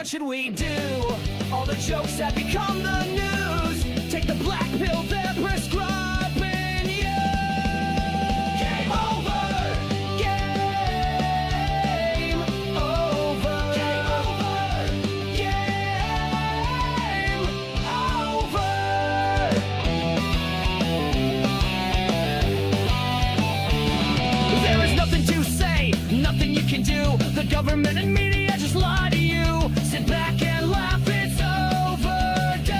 should we do? All the jokes that become the news. Take the black pill they're prescribing you. Game over. Game over. Game over. Game over. There is nothing to say, nothing you can do. The government and media just lie to you. Sit back and laugh, it's overdue.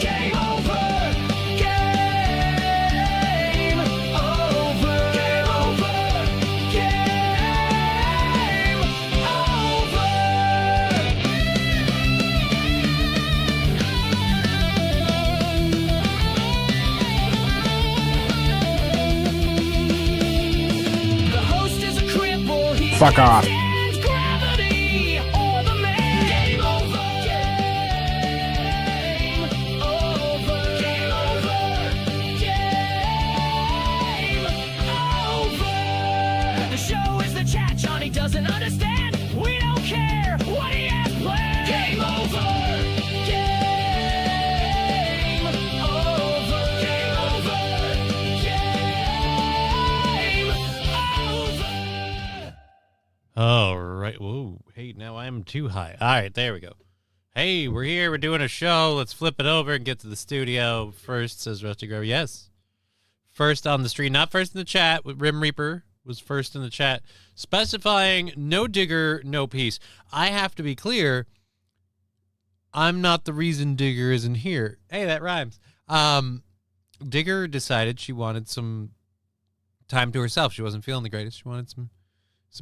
Game over. Game over. Game over. Game over. The host is a cripple. He Fuck off. stands gravity or the man. Game over. Game over. Game over. Game over. The show is the chat. Johnny doesn't understand. We don't care what he has planned. Game over. Game over. Game over. Game over. All right. Whoa. Hey, now I'm too high. All right, there we go. Hey, we're here. We're doing a show. Let's flip it over and get to the studio first, says Rusty Grover. Yes. First on the stream, not first in the chat. Rim Reaper was first in the chat, specifying no Digger, no peace. I have to be clear. I'm not the reason Digger isn't here. Hey, that rhymes. Digger decided she wanted some time to herself. She wasn't feeling the greatest. She wanted some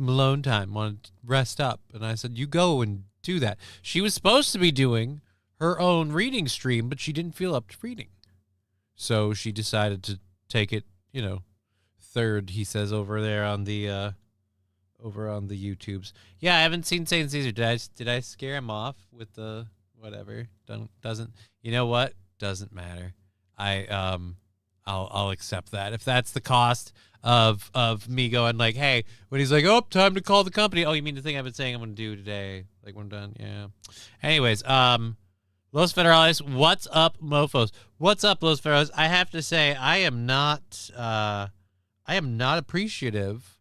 alone time, wanted to rest up. And I said, you go and do that. She was supposed to be doing her own reading stream, but she didn't feel up to reading. So she decided to take it, third, he says, over there on the YouTubes. Yeah, I haven't seen Saint Caesar. Did I scare him off with the whatever? Doesn't, you know what? Doesn't matter. I'll accept that. If that's the cost of me going like, hey, when he's like, oh, time to call the company. Oh, you mean the thing I've been saying I'm going to do today? Like when I'm done? Yeah. Anyways, Los Federales, what's up, mofos? What's up, Los Federales? I have to say, I am not appreciative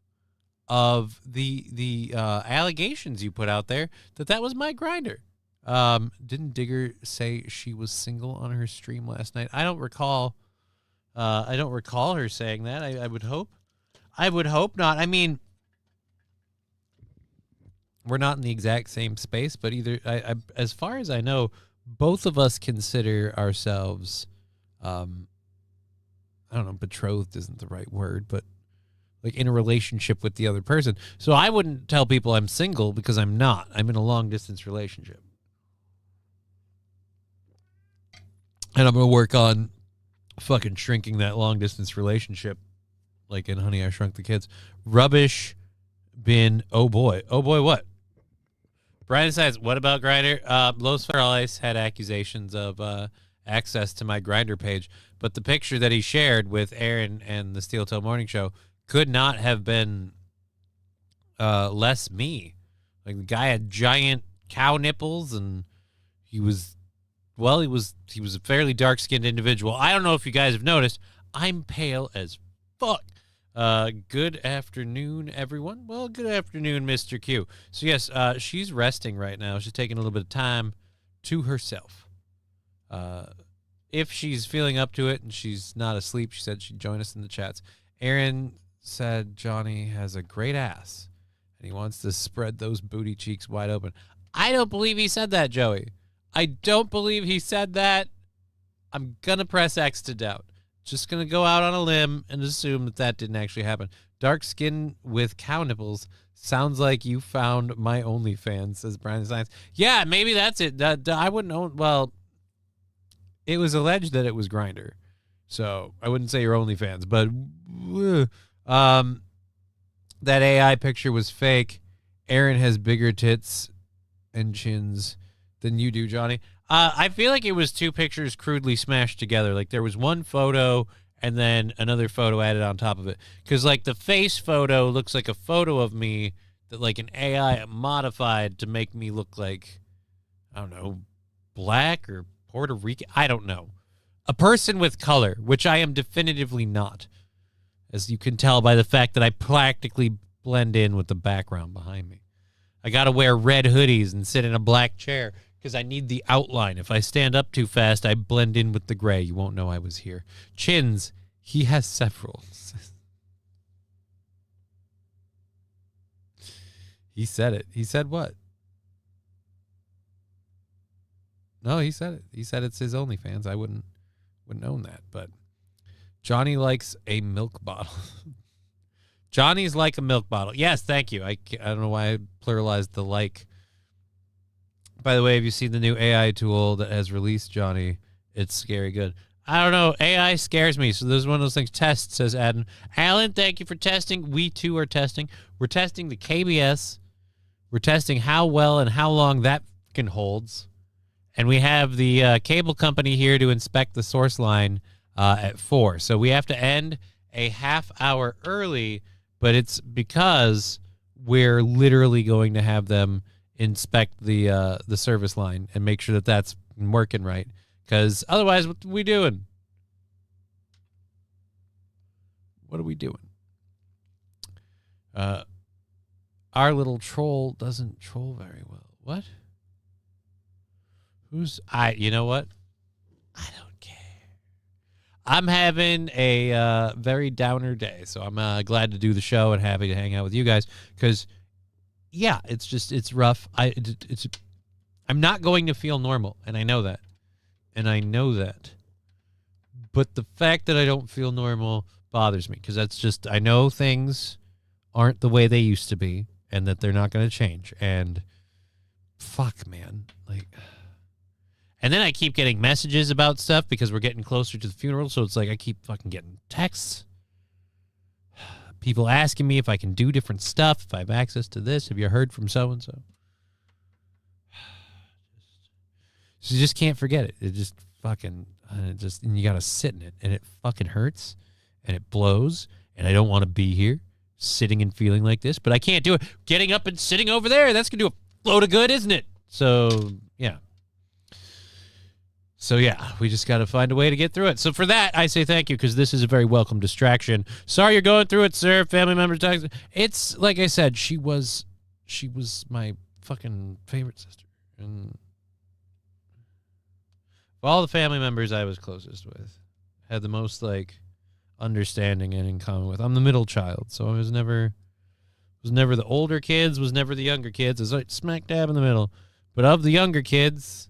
of the allegations you put out there that was my grinder. Didn't Digger say she was single on her stream last night? I don't recall her saying that. I would hope. I would hope not. I mean, we're not in the exact same space, but I as far as I know, both of us consider ourselves, I don't know, betrothed isn't the right word, but like in a relationship with the other person. So I wouldn't tell people I'm single because I'm not. I'm in a long distance relationship. And I'm going to work on fucking shrinking that long distance relationship like in Honey, I Shrunk the Kids. Rubbish bin. Oh boy, what? Brian says, what about Grindr? Los Federales had accusations of access to my Grindr page, but the picture that he shared with Aaron and the Steel Toe Morning Show could not have been less me. Like the guy had giant cow nipples, and he was a fairly dark-skinned individual. I don't know if you guys have noticed, I'm pale as fuck. Good afternoon, everyone. Well, good afternoon, Mr. Q. So, yes, she's resting right now. She's taking a little bit of time to herself. If she's feeling up to it and she's not asleep, she said she'd join us in the chats. Aaron said Johnny has a great ass, and he wants to spread those booty cheeks wide open. I don't believe he said that, Joey. I don't believe he said that. I'm going to press X to doubt. Just going to go out on a limb and assume that didn't actually happen. Dark skin with cow nipples sounds like you found my OnlyFans, says Brian Science. Yeah, maybe that's it. I wouldn't know. Well, it was alleged that it was Grindr. So I wouldn't say your OnlyFans, but that AI picture was fake. Aaron has bigger tits and chins than you do, Johnny. I feel like it was two pictures crudely smashed together. Like there was one photo and then another photo added on top of it. Because like the face photo looks like a photo of me that like an AI modified to make me look like, I don't know, black or Puerto Rican. I don't know. A person with color, which I am definitively not, as you can tell by the fact that I practically blend in with the background behind me. I got to wear red hoodies and sit in a black chair because I need the outline. If I stand up too fast, I blend in with the gray. You won't know I was here. Chins, he has several. He said it. He said what? No, he said it. He said it's his OnlyFans. I wouldn't own that, but Johnny likes a milk bottle. Johnny's like a milk bottle. Yes, thank you. I don't know why I pluralized the like. By the way, have you seen the new AI tool that has released, Johnny? It's scary good. I don't know. AI scares me. So this is one of those things. Test, says Adam. Alan, thank you for testing. We too are testing. We're testing the KBS. We're testing how well and how long that fucking holds. And we have the cable company here to inspect the source line at 4. So we have to end a half hour early, but it's because we're literally going to have them inspect the service line and make sure that that's working right. Because otherwise, what are we doing? What are we doing? Our little troll doesn't troll very well. What? You know what? I don't care. I'm having a very downer day, so I'm glad to do the show and happy to hang out with you guys because, yeah, it's rough. I'm not going to feel normal, and I know that. But the fact that I don't feel normal bothers me because I know things aren't the way they used to be and that they're not going to change. And fuck, man. And then I keep getting messages about stuff because we're getting closer to the funeral. So it's like I keep fucking getting texts. People asking me if I can do different stuff, if I have access to this. Have you heard from so-and-so? So you just can't forget it. It just fucking, and you got to sit in it. And it fucking hurts. And it blows. And I don't want to be here sitting and feeling like this. But I can't do it. Getting up and sitting over there, that's going to do a load of good, isn't it? So, yeah. We just got to find a way to get through it. So for that, I say thank you because this is a very welcome distraction. Sorry you're going through it, sir. Family members. It's like I said, she was my fucking favorite sister. And of all the family members I was closest with, had the most understanding and in common with. I'm the middle child, so I was never the older kids, was never the younger kids. I was like smack dab in the middle. But of the younger kids,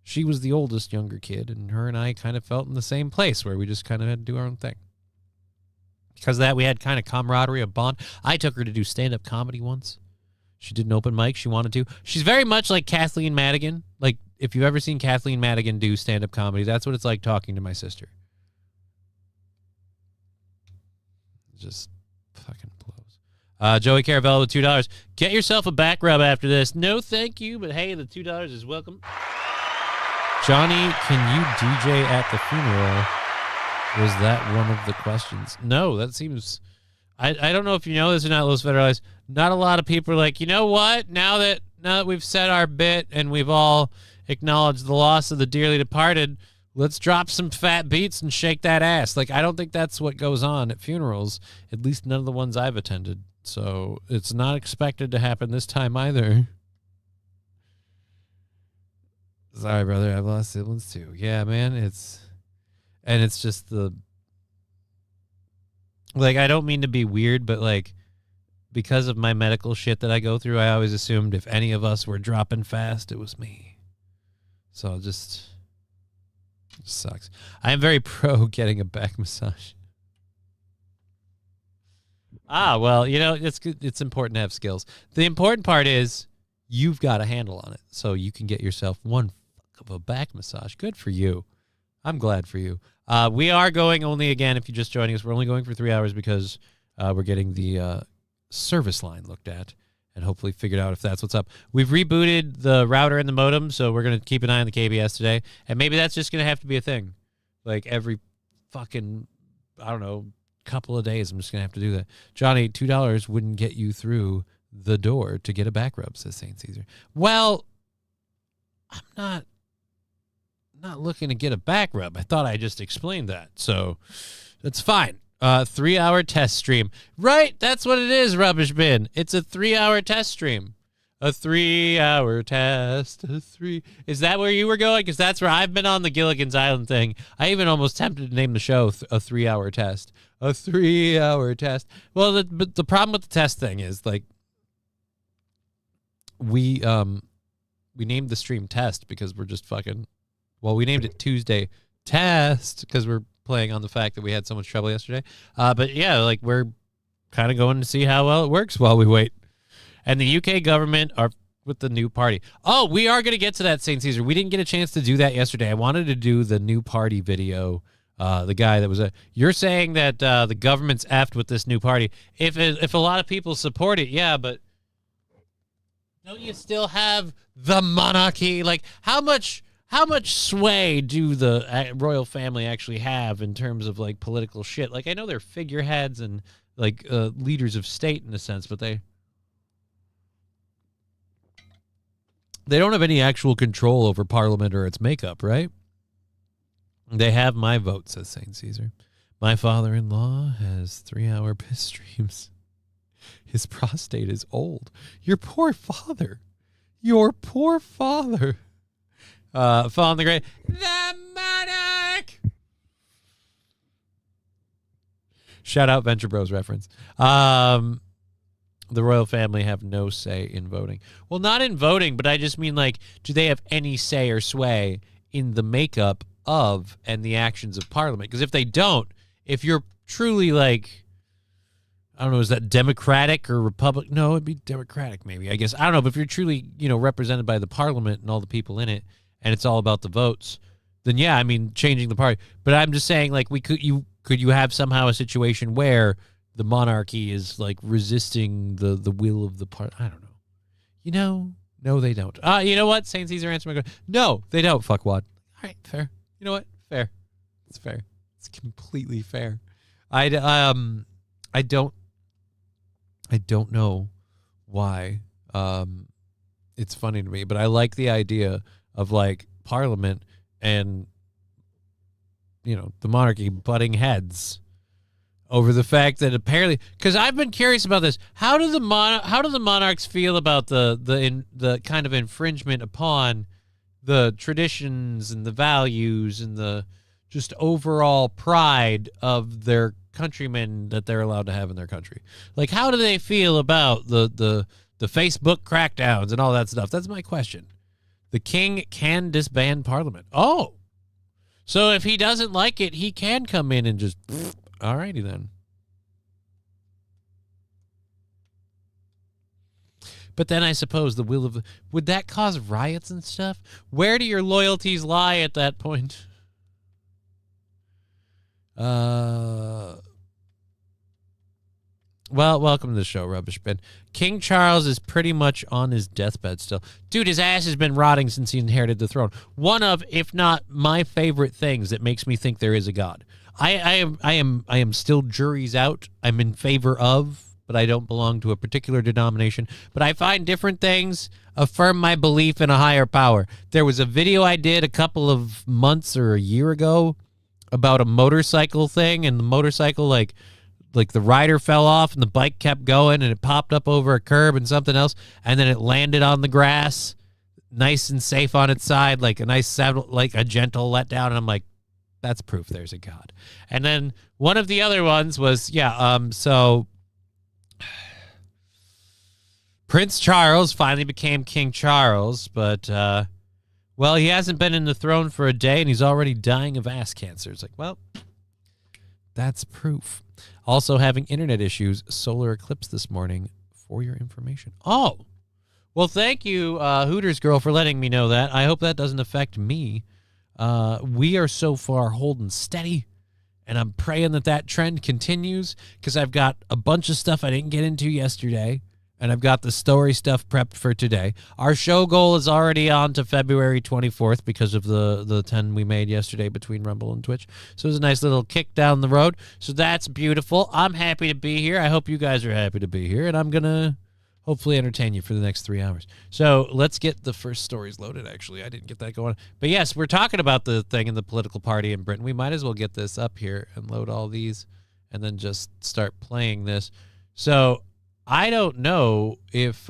she was the oldest younger kid, and her and I kind of felt in the same place where we just kind of had to do our own thing. Because of that, we had kind of camaraderie, a bond. I took her to do stand-up comedy once. She did an open mic. She wanted to. She's very much like Kathleen Madigan. Like, if you've ever seen Kathleen Madigan do stand-up comedy, that's what it's like talking to my sister. It just fucking blows. Joey Caravello with $2. Get yourself a back rub after this. No, thank you, but hey, the $2 is welcome. Johnny, can you DJ at the funeral? Was that one of the questions? No, that seems... I don't know if you know this or not, Los Federales. Not a lot of people are like, you know what? Now that we've said our bit and we've all acknowledged the loss of the dearly departed, let's drop some fat beats and shake that ass. I don't think that's what goes on at funerals, at least none of the ones I've attended. So it's not expected to happen this time either. Sorry, brother. I've lost siblings too. Yeah, man. It's just I don't mean to be weird, but because of my medical shit that I go through, I always assumed if any of us were dropping fast, it was me. So it sucks. I am very pro getting a back massage. Well, it's good. It's important to have skills. The important part is you've got a handle on it, so you can get yourself one fuck of a back massage. Good for you. I'm glad for you. We are going only, again, if you're just joining us, we're only going for 3 hours because we're getting the service line looked at and hopefully figured out if that's what's up. We've rebooted the router and the modem, so we're going to keep an eye on the KBS today. And maybe that's just going to have to be a thing. Every fucking, I don't know, couple of days, I'm just going to have to do that. Johnny, $2 wouldn't get you through the door to get a back rub, says St. Caesar. Well, I'm not looking to get a back rub. I thought I just explained that. So that's fine. 3-hour test stream. Right, that's what it is, Rubbish Bin. It's a 3-hour test stream. A 3-hour test. Is that where you were going? Because that's where I've been on the Gilligan's Island thing. I even almost tempted to name the show a 3-hour test. A 3-hour test. Well, the problem with the test thing is, like, we named the stream Test because we're just fucking... Well, we named it Tuesday Test because we're playing on the fact that we had so much trouble yesterday. But yeah, like, we're kind of going to see how well it works while we wait. And the UK government are with the new party. Oh, we are going to get to that, St. Caesar. We didn't get a chance to do that yesterday. I wanted to do the new party video. The guy that was you're saying that the government's effed with this new party. If a lot of people support it, yeah, but don't you still have the monarchy? Like, how much sway do the royal family actually have in terms of, like, political shit? Like, I know they're figureheads and, like, leaders of state in a sense, but they don't have any actual control over Parliament or its makeup, right? They have my vote, says St. Caesar. My father-in-law has 3-hour piss streams. His prostate is old. Your poor father. Your poor father. Fallen the Great. The monarch. Shout out Venture Bros reference. The royal family have no say in voting. Well, not in voting, but I just mean, like, do they have any say or sway in the makeup of and the actions of Parliament? Because if they don't, if you're truly, like, I don't know, is that Democratic or Republican? No, it'd be Democratic maybe, I guess. I don't know, but if you're truly, represented by the Parliament and all the people in it, and it's all about the votes, then yeah, I mean, changing the party. But I'm just saying, like, could you have somehow a situation where the monarchy is, like, resisting the will of the party? I don't know. No, they don't. You know what? St. Caesar answered my question. No, they don't, fuckwad. All right, fair. You know what? Fair. It's fair. It's completely fair. I don't know why. It's funny to me, but I like the idea of, like, Parliament and the monarchy butting heads over the fact that apparently, because I've been curious about this, how do the monarchs feel about the kind of infringement upon the traditions and the values and the just overall pride of their countrymen that they're allowed to have in their country? Like, how do they feel about the Facebook crackdowns and all that stuff? That's my question. The king can disband Parliament. Oh, so if he doesn't like it, he can come in and just, all righty then. But then I suppose the will of would that cause riots and stuff? Where do your loyalties lie at that point? Well, welcome to the show, Rubbish Bin. King Charles is pretty much on his deathbed still. Dude, his ass has been rotting since he inherited the throne. One of, if not my favorite things that makes me think there is a God. I am still juries out. I'm in favor of, but I don't belong to a particular denomination. But I find different things affirm my belief in a higher power. There was a video I did a couple of months or a year ago about a motorcycle thing, and the motorcycle, like the rider fell off and the bike kept going and it popped up over a curb and something else, and then it landed on the grass nice and safe on its side, like a nice, like a gentle letdown. And I'm like, that's proof there's a God. And then one of the other ones was, so Prince Charles finally became King Charles, but, well, he hasn't been in the throne for a day and he's already dying of ass cancer. It's like, well, that's proof. Also having internet issues, solar eclipse this morning, for your information. Oh, well, thank you, Hooters girl, for letting me know that. I hope that doesn't affect me. We are so far holding steady, and I'm praying that trend continues, because I've got a bunch of stuff I didn't get into yesterday, and I've got the story stuff prepped for today. Our show goal is already on to February 24th because of the 10 we made yesterday between Rumble and Twitch. So it was a nice little kick down the road. So that's beautiful. I'm happy to be here. I hope you guys are happy to be here, and I'm going to hopefully entertain you for the next 3 hours. So let's get the first stories loaded, actually. I didn't get that going. But yes, we're talking about the thing in the political party in Britain. We might as well get this up here and load all these and then just start playing this. So I don't know if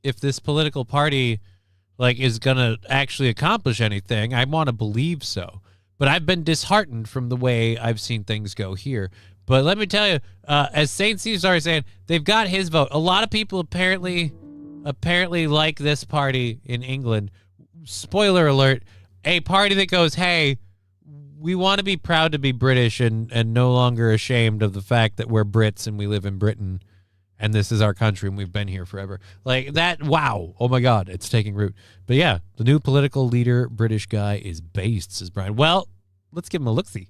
this political party is going to actually accomplish anything. I want to believe so. But I've been disheartened from the way I've seen things go here. But let me tell you, as St. Caesar is saying, they've got his vote. A lot of people apparently like this party in England. Spoiler alert, a party that goes, hey, we want to be proud to be British and no longer ashamed of the fact that we're Brits and we live in Britain and this is our country and we've been here forever. Like that, wow. Oh my God, it's taking root. But yeah, the new political leader, British guy, is based, says Brian. Well, let's give him a look-see.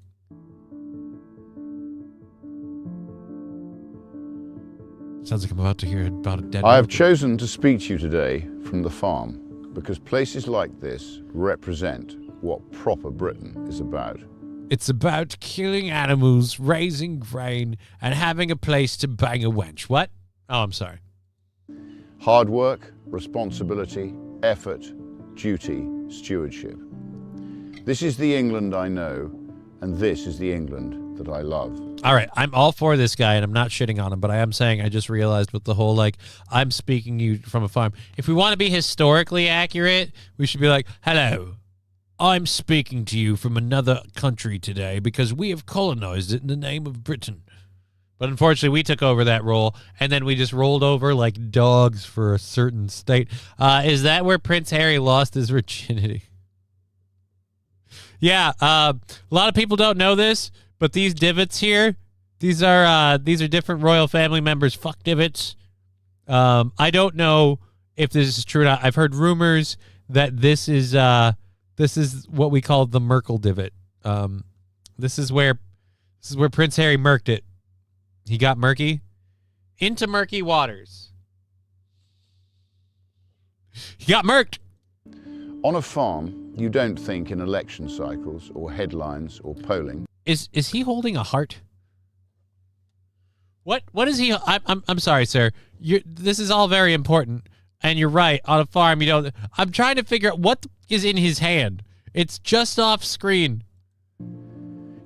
Sounds like I'm about to hear about a dead I have elephant. chosen to speak to you today from the farm because places like this represent what proper Britain is about. It's about killing animals, raising grain, and having a place to bang a wench. What? Oh, I'm sorry. Hard work, responsibility, effort, duty, stewardship. This is the England I know, and this is the England that I love. All right, I'm all for this guy, and I'm not shitting on him, but I am saying I just realized with the whole, I'm speaking you from a farm. If we want to be historically accurate, we should be like, hello, I'm speaking to you from another country today because we have colonized it in the name of Britain. But unfortunately, we took over that role, and then we just rolled over like dogs for a certain state. Is that where Prince Harry lost his virginity? Yeah, a lot of people don't know this, but these divots here, these are different royal family members' fuck divots. I don't know if this is true or not. I've heard rumors that this is what we call the Merkel divot. This is where Prince Harry murked it. He got murky into murky waters. He got murked. On a farm, you don't think in election cycles or headlines or polling. Is he holding a heart? What is he? I'm sorry, sir. This is all very important, and you're right. On a farm, you don't. I'm trying to figure out what is in his hand. It's just off screen.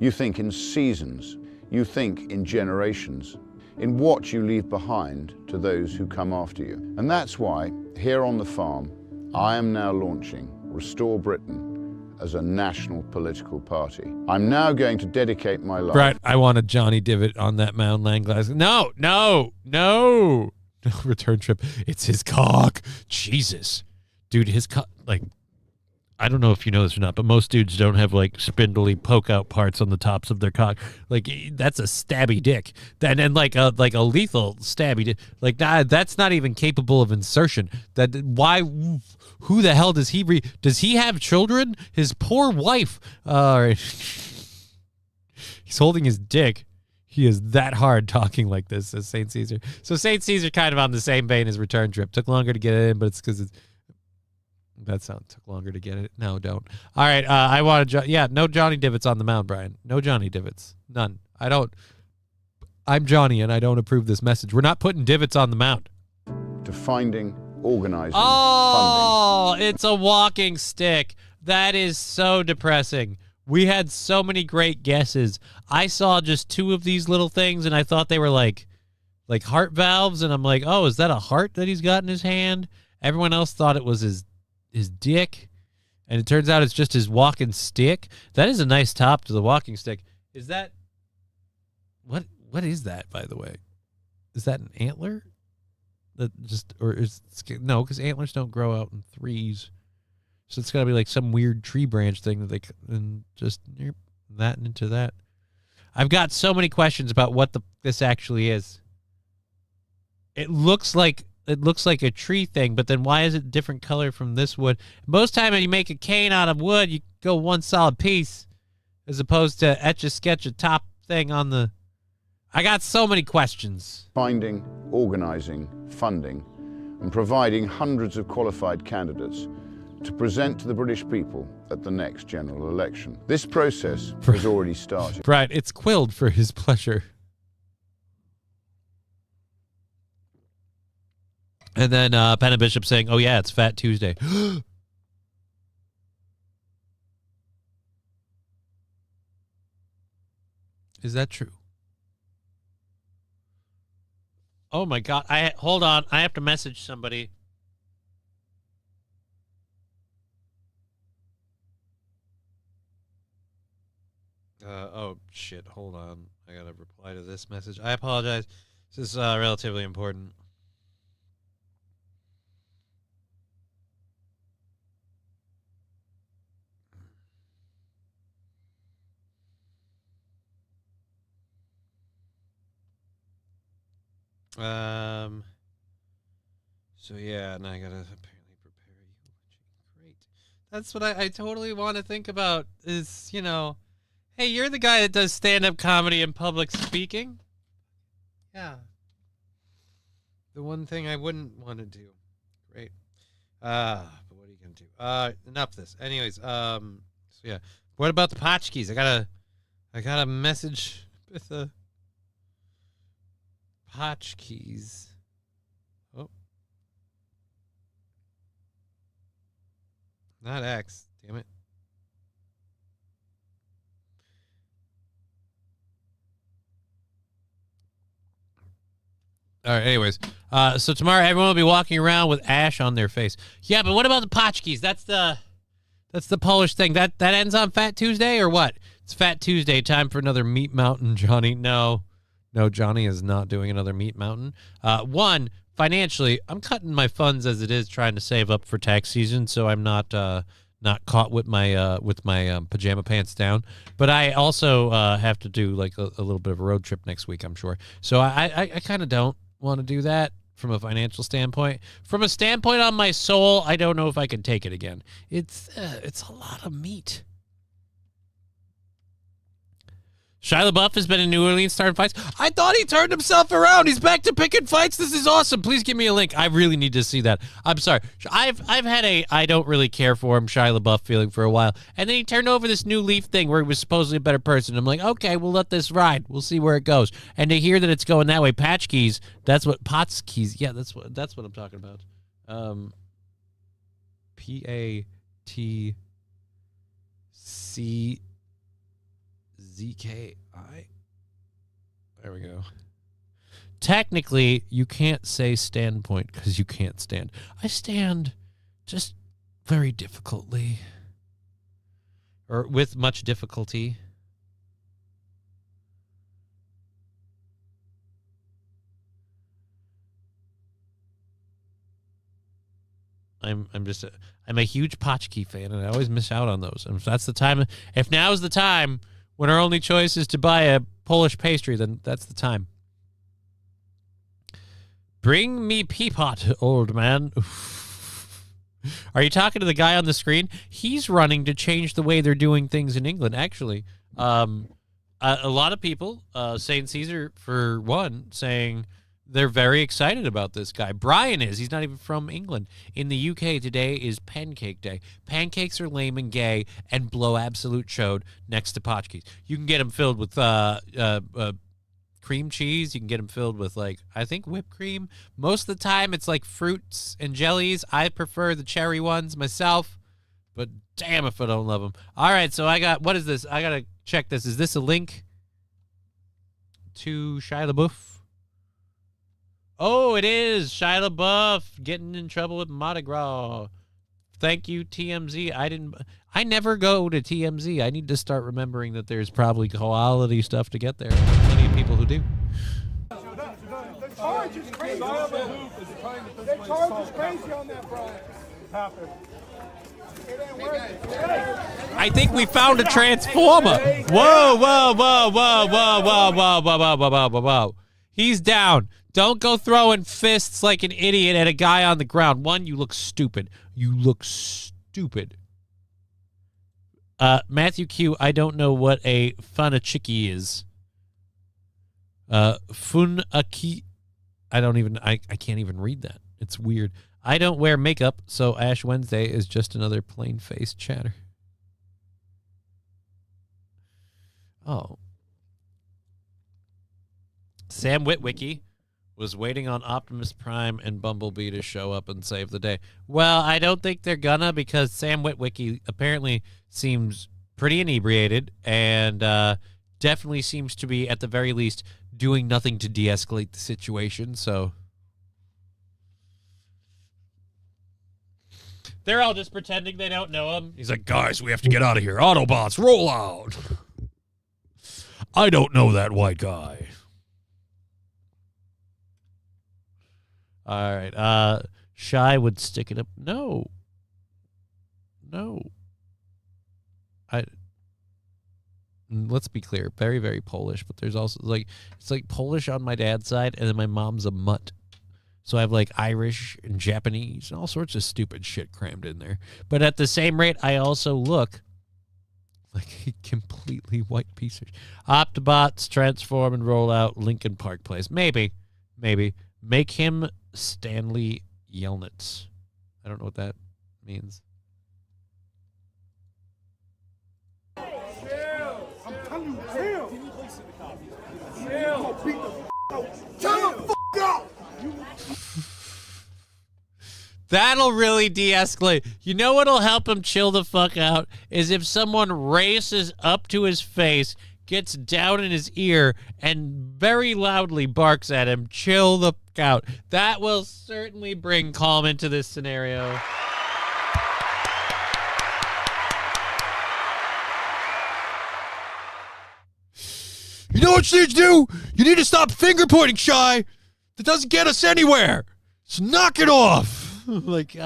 You think in seasons. You think in generations, in what you leave behind to those who come after you. And that's why, here on the farm, I am now launching Restore Britain as a national political party. I'm now going to dedicate my life... Right, I want a Johnny Divot on that Mound Land glass. No. Return trip. It's his cock. Jesus. Dude, his cock, I don't know if you know this or not, but most dudes don't have spindly poke out parts on the tops of their cock. That's a stabby dick. And a lethal stabby dick. That's not even capable of insertion. Who the hell does he does he have children? His poor wife. He's holding his dick. He is that hard talking like this, says St. Caesar. So St. Caesar kind of on the same vein as Return Trip. Took longer to get it in, but it's because it's... That sound took longer to get it. No, don't. All right, I want to... no Johnny Divots on the mound, Brian. No Johnny Divots. None. I don't... I'm Johnny, and I don't approve this message. We're not putting divots on the mound. To finding, organizing, funding. It's a walking stick. That is so depressing. We had so many great guesses. I saw just 2 of these little things, and I thought they were like heart valves, and I'm like, oh, is that a heart that he's got in his hand? Everyone else thought it was his dick, and it turns out it's just his walking stick. That is a nice top to the walking stick. Is that what is that, by the way? Is that an antler? No, because antlers don't grow out in 3s, so it's gotta be some weird tree branch thing that that into that. I've got so many questions about what this actually is. It looks like a tree thing, but then why is it different color from this wood? Most time when you make a cane out of wood, you go one solid piece as opposed to etch-a-sketch a top thing on the... I got so many questions. Finding, organizing, funding, and providing hundreds of qualified candidates to present to the British people at the next general election. This process has already started. Right, it's quilled for his pleasure. And then Penna Bishop saying, "Oh yeah, it's Fat Tuesday." Is that true? Oh my God! Hold on. I have to message somebody. Oh shit! Hold on. I gotta reply to this message. I apologize. This is relatively important. So yeah, and I gotta apparently prepare you. Great. That's what I totally want to think about is, hey, you're the guy that does stand-up comedy and public speaking. Yeah. The one thing I wouldn't want to do. Great. But what are you gonna do? Enough of this. Anyways, so yeah. What about the Potchkis? I got a message with the Potchkis. Oh. Not X. Damn it. All right, anyways. So tomorrow everyone will be walking around with ash on their face. Yeah, but what about the Potchkis? That's the Polish thing. That ends on Fat Tuesday or what? It's Fat Tuesday. Time for another Meat Mountain, Johnny. No, Johnny is not doing another Meat Mountain. One, financially, I'm cutting my funds as it is, trying to save up for tax season, so I'm not caught with my pajama pants down. But I also have to do like a little bit of a road trip next week, I'm sure. So I kind of don't want to do that from a financial standpoint. From a standpoint on my soul, I don't know if I can take it again. It's a lot of meat. Shia LaBeouf has been in New Orleans starting fights. I thought he turned himself around. He's back to picking fights. This is awesome. Please give me a link. I really need to see that. I'm sorry. I've had a I don't really care for him Shia LaBeouf feeling for a while. And then he turned over this new Leaf thing where he was supposedly a better person. I'm like, okay, we'll let this ride. We'll see where it goes. And to hear that it's going that way, Potchkis, that's what Potskis. Yeah, that's what I'm talking about. PATCZKI. There we go. Technically, you can't say standpoint because you can't stand. I stand just very difficultly. Or with much difficulty. I'm a huge Potchki fan, and I always miss out on those. And if that's the time, if now's the time when our only choice is to buy a Polish pastry, then that's the time. Bring me Peapot, old man. Are you talking to the guy on the screen? He's running to change the way they're doing things in England, actually. A lot of people, St. Caesar for one, saying they're very excited about this guy. Brian is. He's not even from England. In the UK, today is Pancake Day. Pancakes are lame and gay and blow absolute chode next to Potchkis. You can get them filled with cream cheese. You can get them filled with, I think whipped cream. Most of the time, it's like fruits and jellies. I prefer the cherry ones myself, but damn if I don't love them. All right, so what is this? I got to check this. Is this a link to Shia LaBeouf? Oh, it is. Shia LaBeouf getting in trouble with Mardi Gras. Thank you, TMZ. I never go to TMZ. I need to start remembering that there's probably quality stuff to get there. Plenty of people who do. The charge is crazy. The charge is crazy on that, Brian. It ain't working. I think we found a transformer. Whoa, whoa, whoa, whoa, whoa, whoa, whoa, whoa, whoa, whoa, whoa, whoa. He's down. Don't go throwing fists like an idiot at a guy on the ground. One, you look stupid. You look stupid. Matthew Q, I don't know what a funachiki is. Funaki. I can't even read that. It's weird. I don't wear makeup, so Ash Wednesday is just another plain-faced chatter. Oh. Sam Witwicky. was waiting on Optimus Prime and Bumblebee to show up and save the day. Well, I don't think they're gonna, because Sam Witwicky apparently seems pretty inebriated and definitely seems to be, at the very least, doing nothing to de-escalate the situation, so... They're all just pretending they don't know him. He's like, guys, we have to get out of here. Autobots, roll out. I don't know that white guy. All right. Shy would stick it up. No. Let's be clear. Very, very Polish, but there's also it's like Polish on my dad's side, and then my mom's a mutt. So I have like Irish and Japanese and all sorts of stupid shit crammed in there. But at the same rate, I also look like a completely white piece of shit. Optobots transform and roll out Lincoln Park Place. Maybe. Make him Stanley Yelnats. I don't know what that means. I'm telling you, chill. Chill. Beat the out. Tell the out. That'll really de-escalate. You know what'll help him chill the fuck out is if someone races up to his face, gets down in his ear, and very loudly barks at him, chill the fuck out. That will certainly bring calm into this scenario. You know what you need to do? You need to stop finger pointing, Shy. That doesn't get us anywhere. Just knock it off. Like,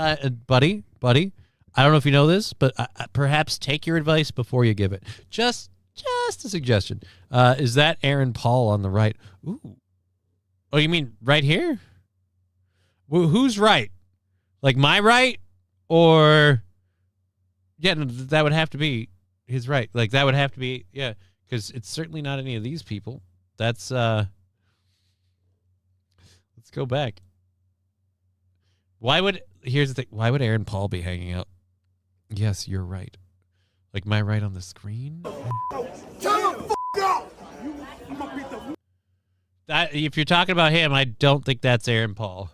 buddy, I don't know if you know this, but perhaps take your advice before you give it. Just a suggestion. Is that Aaron Paul on the right? Ooh. Oh, you mean right here? Who's right? Like my right? Or, yeah, no, that would have to be his right. Like, that would have to be, yeah, because it's certainly not any of these people. That's, let's go back. Here's the thing, why would Aaron Paul be hanging out? Yes, you're right. Like my right on the screen? That, if you're talking about him, I don't think that's Aaron Paul.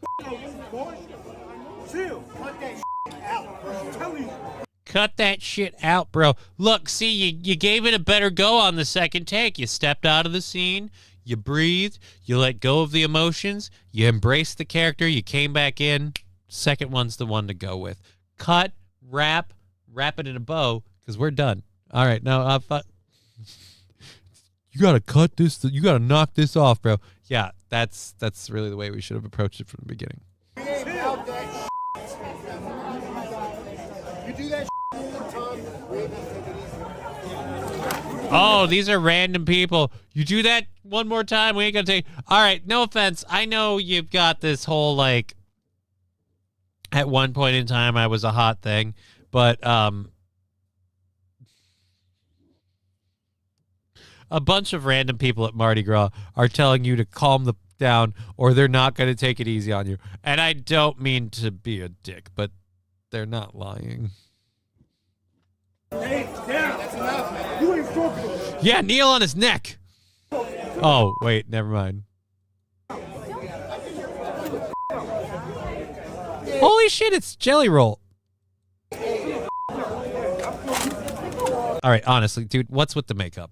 Cut that shit out, bro. Look, see, you gave it a better go on the second take. You stepped out of the scene. You breathed. You let go of the emotions. You embraced the character. You came back in. Second one's the one to go with. Cut, wrap it in a bow, because we're done. All right, now, you got to cut this. You got to knock this off, bro. Yeah, that's really the way we should have approached it from the beginning. You do that Oh, these are random people. You do that one more time, we ain't gonna take... All right, no offense. I know you've got this whole, like... At one point in time, I was a hot thing, but, a bunch of random people at Mardi Gras are telling you to calm the down or they're not going to take it easy on you. And I don't mean to be a dick, but they're not lying. Hey, yeah, that's enough, man. You ain't talking. Yeah, kneel on his neck. Oh, wait, never mind. Holy shit, it's Jelly Roll. All right, honestly, dude, what's with the makeup?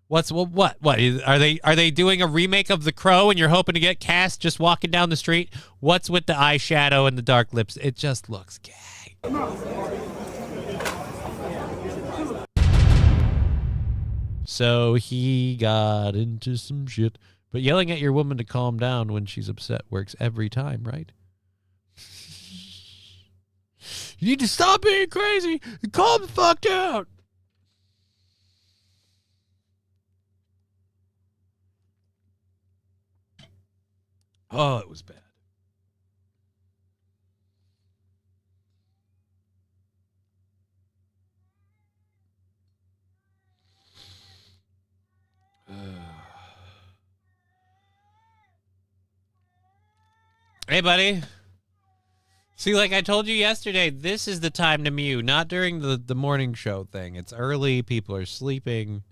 What? Are they doing a remake of The Crow and you're hoping to get cast just walking down the street? What's with the eyeshadow and the dark lips? It just looks gay. So he got into some shit. But yelling at your woman to calm down when she's upset works every time, right? You need to stop being crazy and calm the fuck down. Oh, it was bad. Hey, buddy. See, like I told you yesterday, this is the time to mew, not during the morning show thing. It's early. People are sleeping.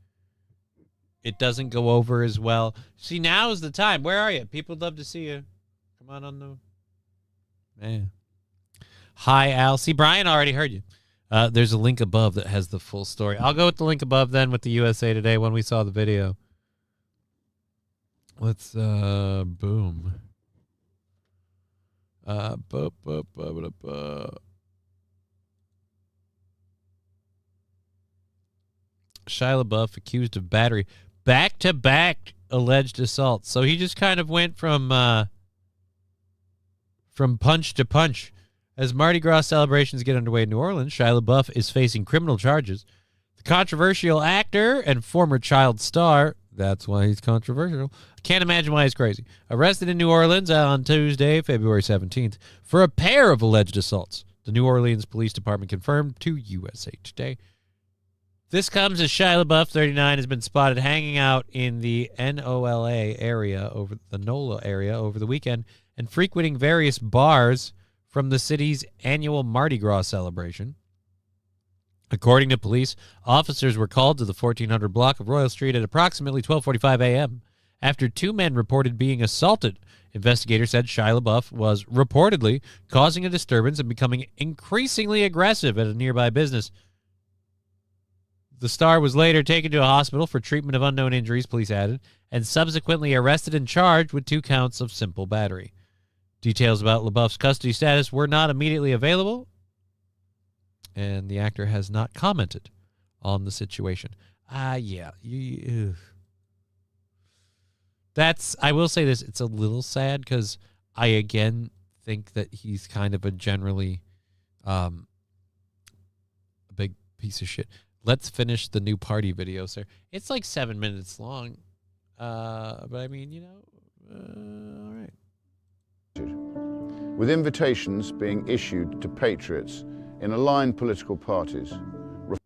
It doesn't go over as well. See, now is the time. Where are you? People would love to see you. Come on the man. Hi, Al. See, Brian already heard you. There's a link above that has the full story. I'll go with the link above then with the USA Today when we saw the video. Let's boom. Shia LaBeouf accused of battery, back-to-back alleged assaults. So he just kind of went from punch to punch. As Mardi Gras celebrations get underway in New Orleans, Shia LaBeouf is facing criminal charges. The controversial actor and former child star, that's why he's controversial, can't imagine why he's crazy, arrested in New Orleans on Tuesday, February 17th, for a pair of alleged assaults. The New Orleans Police Department confirmed to USA Today. This comes as Shia LaBeouf, 39, has been spotted hanging out in the NOLA area, over the NOLA area over the weekend, and frequenting various bars from the city's annual Mardi Gras celebration. According to police, officers were called to the 1400 block of Royal Street at approximately 12:45 a.m. after two men reported being assaulted. Investigators said Shia LaBeouf was reportedly causing a disturbance and becoming increasingly aggressive at a nearby business. The star was later taken to a hospital for treatment of unknown injuries, police added, and subsequently arrested and charged with 2 counts of simple battery. Details about LaBeouf's custody status were not immediately available, and the actor has not commented on the situation. Yeah. That's, I will say this, it's a little sad because I, again, think that he's kind of a generally a big piece of shit. Let's finish the new party video, sir. It's like 7 minutes long, but I mean, you know, all right. With invitations being issued to patriots in aligned political parties.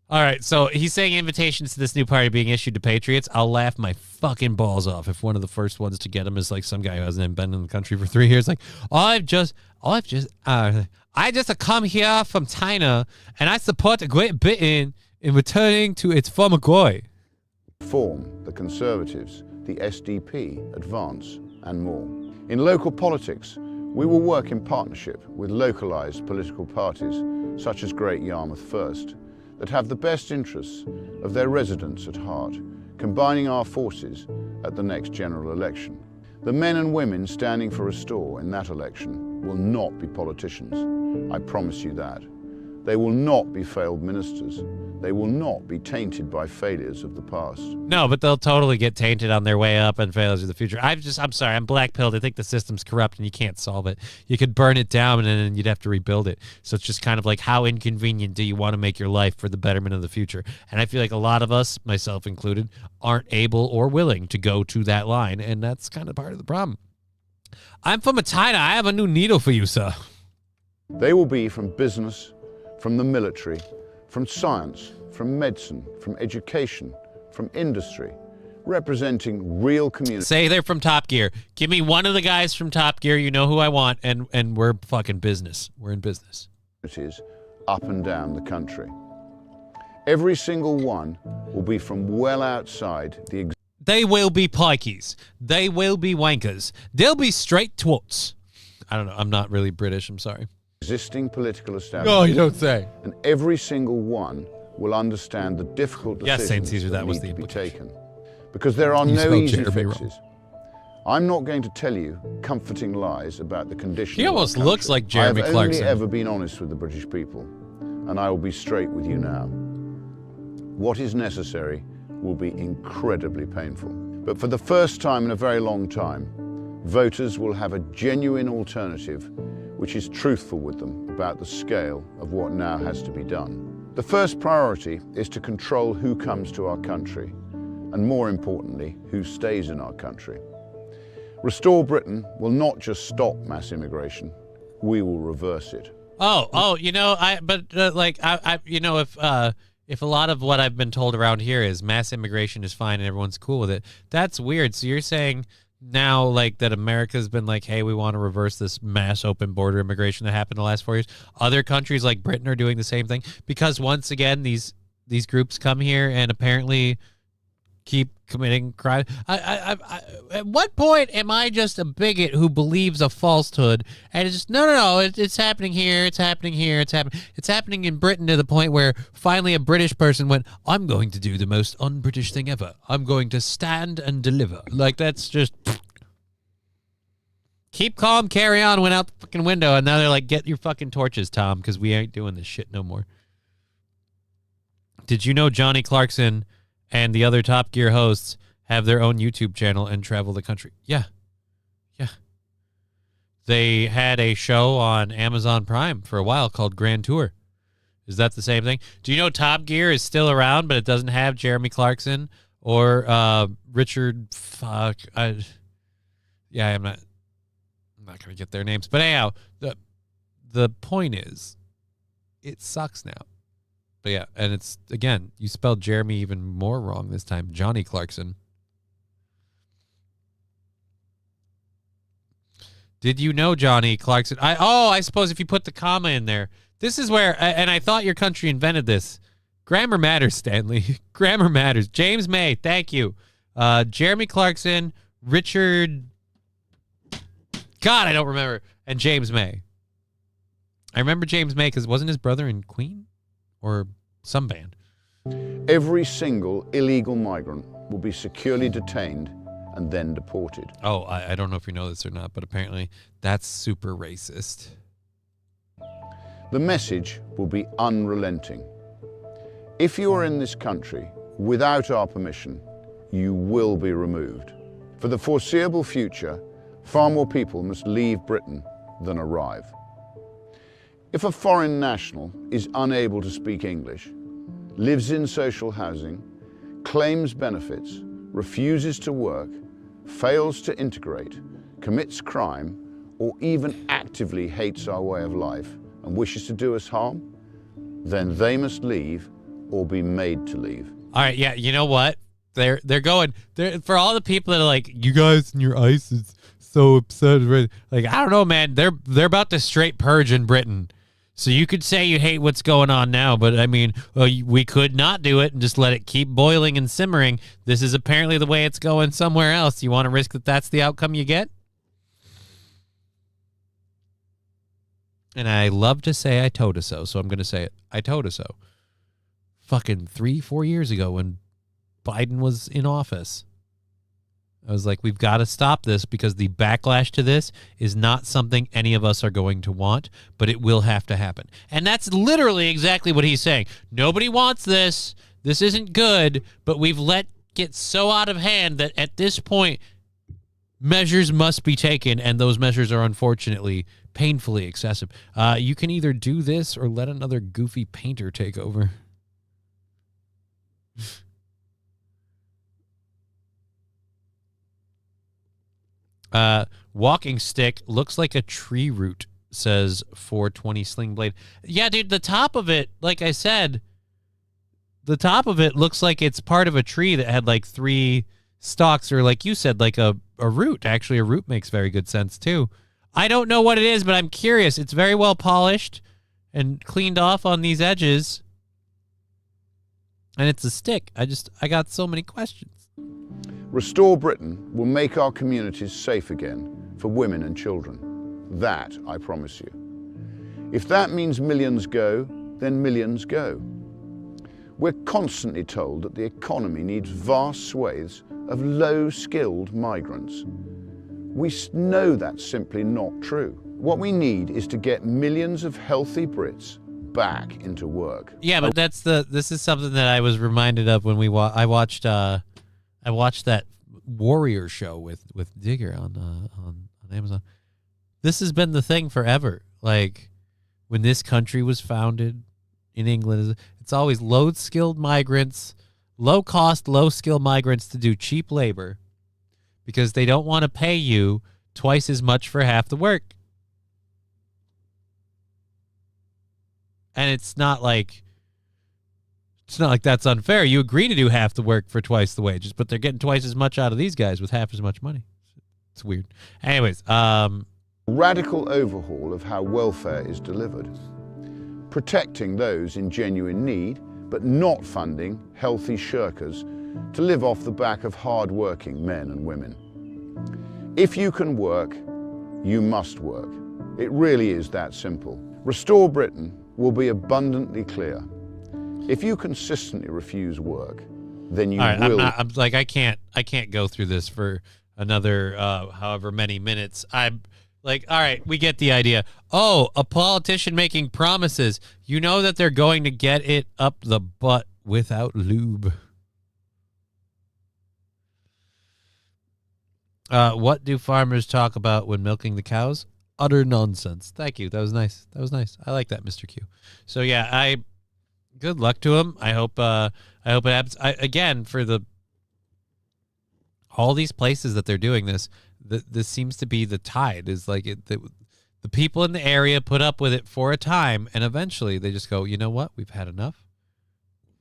All right, so he's saying invitations to this new party being issued to patriots. I'll laugh my fucking balls off if one of the first ones to get him is like some guy who hasn't been in the country for 3 years. Like, I just come here from China and I support Great Britain in returning to its former glory. Reform, the Conservatives, the SDP, Advance, and more. In local politics, we will work in partnership with localized political parties, such as Great Yarmouth First, that have the best interests of their residents at heart, combining our forces at the next general election. The men and women standing for Restore in that election will not be politicians. I promise you that. They will not be failed ministers. They will not be tainted by failures of the past. No, but they'll totally get tainted on their way up and failures of the future. I'm sorry, I'm black-pilled. I think the system's corrupt and you can't solve it. You could burn it down and then you'd have to rebuild it. So it's just kind of like, how inconvenient do you want to make your life for the betterment of the future? And I feel like a lot of us, myself included, aren't able or willing to go to that line, and that's kind of part of the problem. I'm from China. I have a new needle for you, sir. They will be from business, from the military, from science, from medicine, from education, from industry, representing real communities. Say they're from Top Gear. Give me one of the guys from Top Gear. You know who I want, and we're fucking business. We're in business. Up and down the country. Every single one will be from well outside the. They will be pikeys. They will be wankers. They'll be straight twats. I don't know. I'm not really British. I'm sorry. Existing political establishment. Oh, you don't say. And every single one will understand the difficult decisions Saint Caesar, that was need the to be implication. taken. Because there are You no spelled easy Jeremy wrong. fixes. I'm not going to tell you comforting lies about the condition He of our almost country. looks like Jeremy I have Clarkson. only ever been honest with the British people, and I will be straight with you now. What is necessary will be incredibly painful. But for the first time in a very long time, voters will have a genuine alternative which is truthful with them about the scale of what now has to be done. The first priority is to control who comes to our country, and more importantly, who stays in our country. Restore Britain will not just stop mass immigration, we will reverse it. You know, if a lot of what I've been told around here is mass immigration is fine and everyone's cool with it, that's weird. So you're saying now, like, that America's been like, hey, we want to reverse this mass open border immigration that happened the last 4 years. Other countries like Britain are doing the same thing because once again, these groups come here and apparently keep committing crime. At what point am I just a bigot who believes a falsehood and it's just no, it's happening here, it's happening here, it's happening in Britain to the point where finally a British person went, I'm going to do the most un-British thing ever. I'm going to stand and deliver. Like, that's just keep calm, carry on, went out the fucking window, and now they're like, get your fucking torches, Tom, because we ain't doing this shit no more. Did you know Johnny Clarkson and the other Top Gear hosts have their own YouTube channel and travel the country? Yeah. They had a show on Amazon Prime for a while called Grand Tour. Is that the same thing? Do you know Top Gear is still around, but it doesn't have Jeremy Clarkson or Richard? I'm not going to get their names. But anyhow, the point is, it sucks now. But yeah, and it's, again, you spelled Jeremy even more wrong this time. Johnny Clarkson. Did you know Johnny Clarkson? I suppose if you put the comma in there. This is where, and I thought your country invented this. Grammar matters, Stanley. Grammar matters. James May, thank you. Jeremy Clarkson, Richard, God, I don't remember, and James May. I remember James May because wasn't his brother in Queen? Or some band. Every single illegal migrant will be securely detained and then deported. Oh, I don't know if you know this or not, but apparently that's super racist. The message will be unrelenting. If you are in this country without our permission, you will be removed. For the foreseeable future, far more people must leave Britain than arrive. If a foreign national is unable to speak English, lives in social housing, claims benefits, refuses to work, fails to integrate, commits crime, or even actively hates our way of life and wishes to do us harm, then they must leave or be made to leave. All right, yeah, you know what? They're going for all the people that are like, you guys and your ICE is so upset. Like, I don't know, man. They're about to straight purge in Britain. So you could say you hate what's going on now, but I mean, we could not do it and just let it keep boiling and simmering. This is apparently the way it's going somewhere else. You want to risk that that's the outcome you get? And I love to say I told us so I'm going to say it. I told us so. Fucking 3-4 years ago when Biden was in office. I was like, we've got to stop this because the backlash to this is not something any of us are going to want, but it will have to happen. And that's literally exactly what he's saying. Nobody wants this. This isn't good, but we've let get so out of hand that at this point, measures must be taken, and those measures are unfortunately painfully excessive. You can either do this or let another goofy painter take over. Walking stick looks like a tree root, says 420 Sling Blade. Yeah, dude, the top of it, like I said, the top of it looks like it's part of a tree that had like 3 stalks, or like you said, like a root. Actually, a root makes very good sense too. I don't know what it is, but I'm curious. It's very well polished and cleaned off on these edges. And it's a stick. I got so many questions. Restore Britain will make our communities safe again for women and children. That I promise you. If that means millions go, then millions go. We're constantly told that the economy needs vast swathes of low-skilled migrants. We know that's simply not true. What we need is to get millions of healthy Brits back into work. Yeah, but this is something that I was reminded of when I watched that Warrior show with Digger on Amazon. This has been the thing forever. Like, when this country was founded in England, it's always low-skilled migrants, low-cost, low-skilled migrants to do cheap labor because they don't want to pay you twice as much for half the work. And it's not like that's unfair. You agree to do half the work for twice the wages, but they're getting twice as much out of these guys with half as much money. It's weird. Anyways, radical overhaul of how welfare is delivered. Protecting those in genuine need, but not funding healthy shirkers to live off the back of hard-working men and women. If you can work, you must work. It really is that simple. Restore Britain will be abundantly clear. If you consistently refuse work, then you All right, will. I'm like, I can't go through this for another however many minutes. I'm like, all right, we get the idea. Oh, a politician making promises. You know that they're going to get it up the butt without lube. What do farmers talk about when milking the cows? Utter nonsense. Thank you. That was nice. That was nice. I like that, Mr. Q. So yeah, good luck to him. I hope it happens. Again, for all these places that they're doing this, this seems to be the tide. Is like the people in the area put up with it for a time, and eventually they just go, you know what? We've had enough.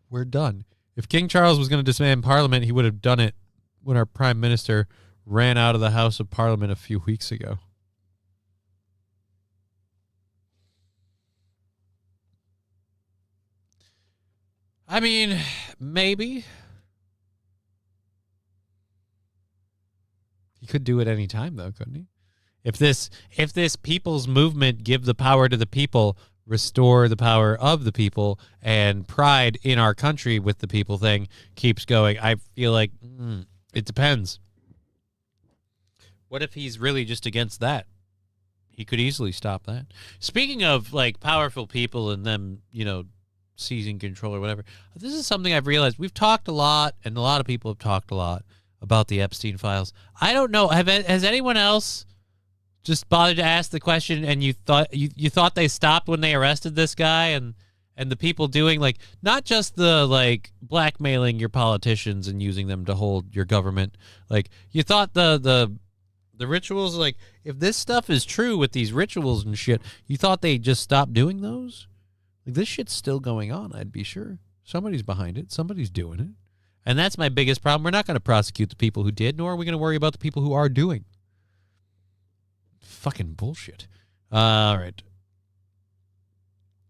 We're done. If King Charles was going to disband Parliament, he would have done it when our Prime Minister ran out of the House of Parliament a few weeks ago. I mean, maybe. He could do it any time, though, couldn't he? If this people's movement, give the power to the people, restore the power of the people, and pride in our country with the people thing keeps going, I feel like it depends. What if he's really just against that? He could easily stop that. Speaking of, like, powerful people and them, seizing control or whatever, this is something I've realized. We've talked a lot, and a lot of people have talked a lot about the Epstein files. I don't know. Has anyone else just bothered to ask the question, and you thought they stopped when they arrested this guy, and the people doing, like, not just the, like, blackmailing your politicians and using them to hold your government. Like, you thought the rituals, like, if this stuff is true with these rituals and shit, you thought they just stopped doing those? Like, this shit's still going on, I'd be sure. Somebody's behind it. Somebody's doing it. And that's my biggest problem. We're not going to prosecute the people who did, nor are we going to worry about the people who are doing. Fucking bullshit. All right.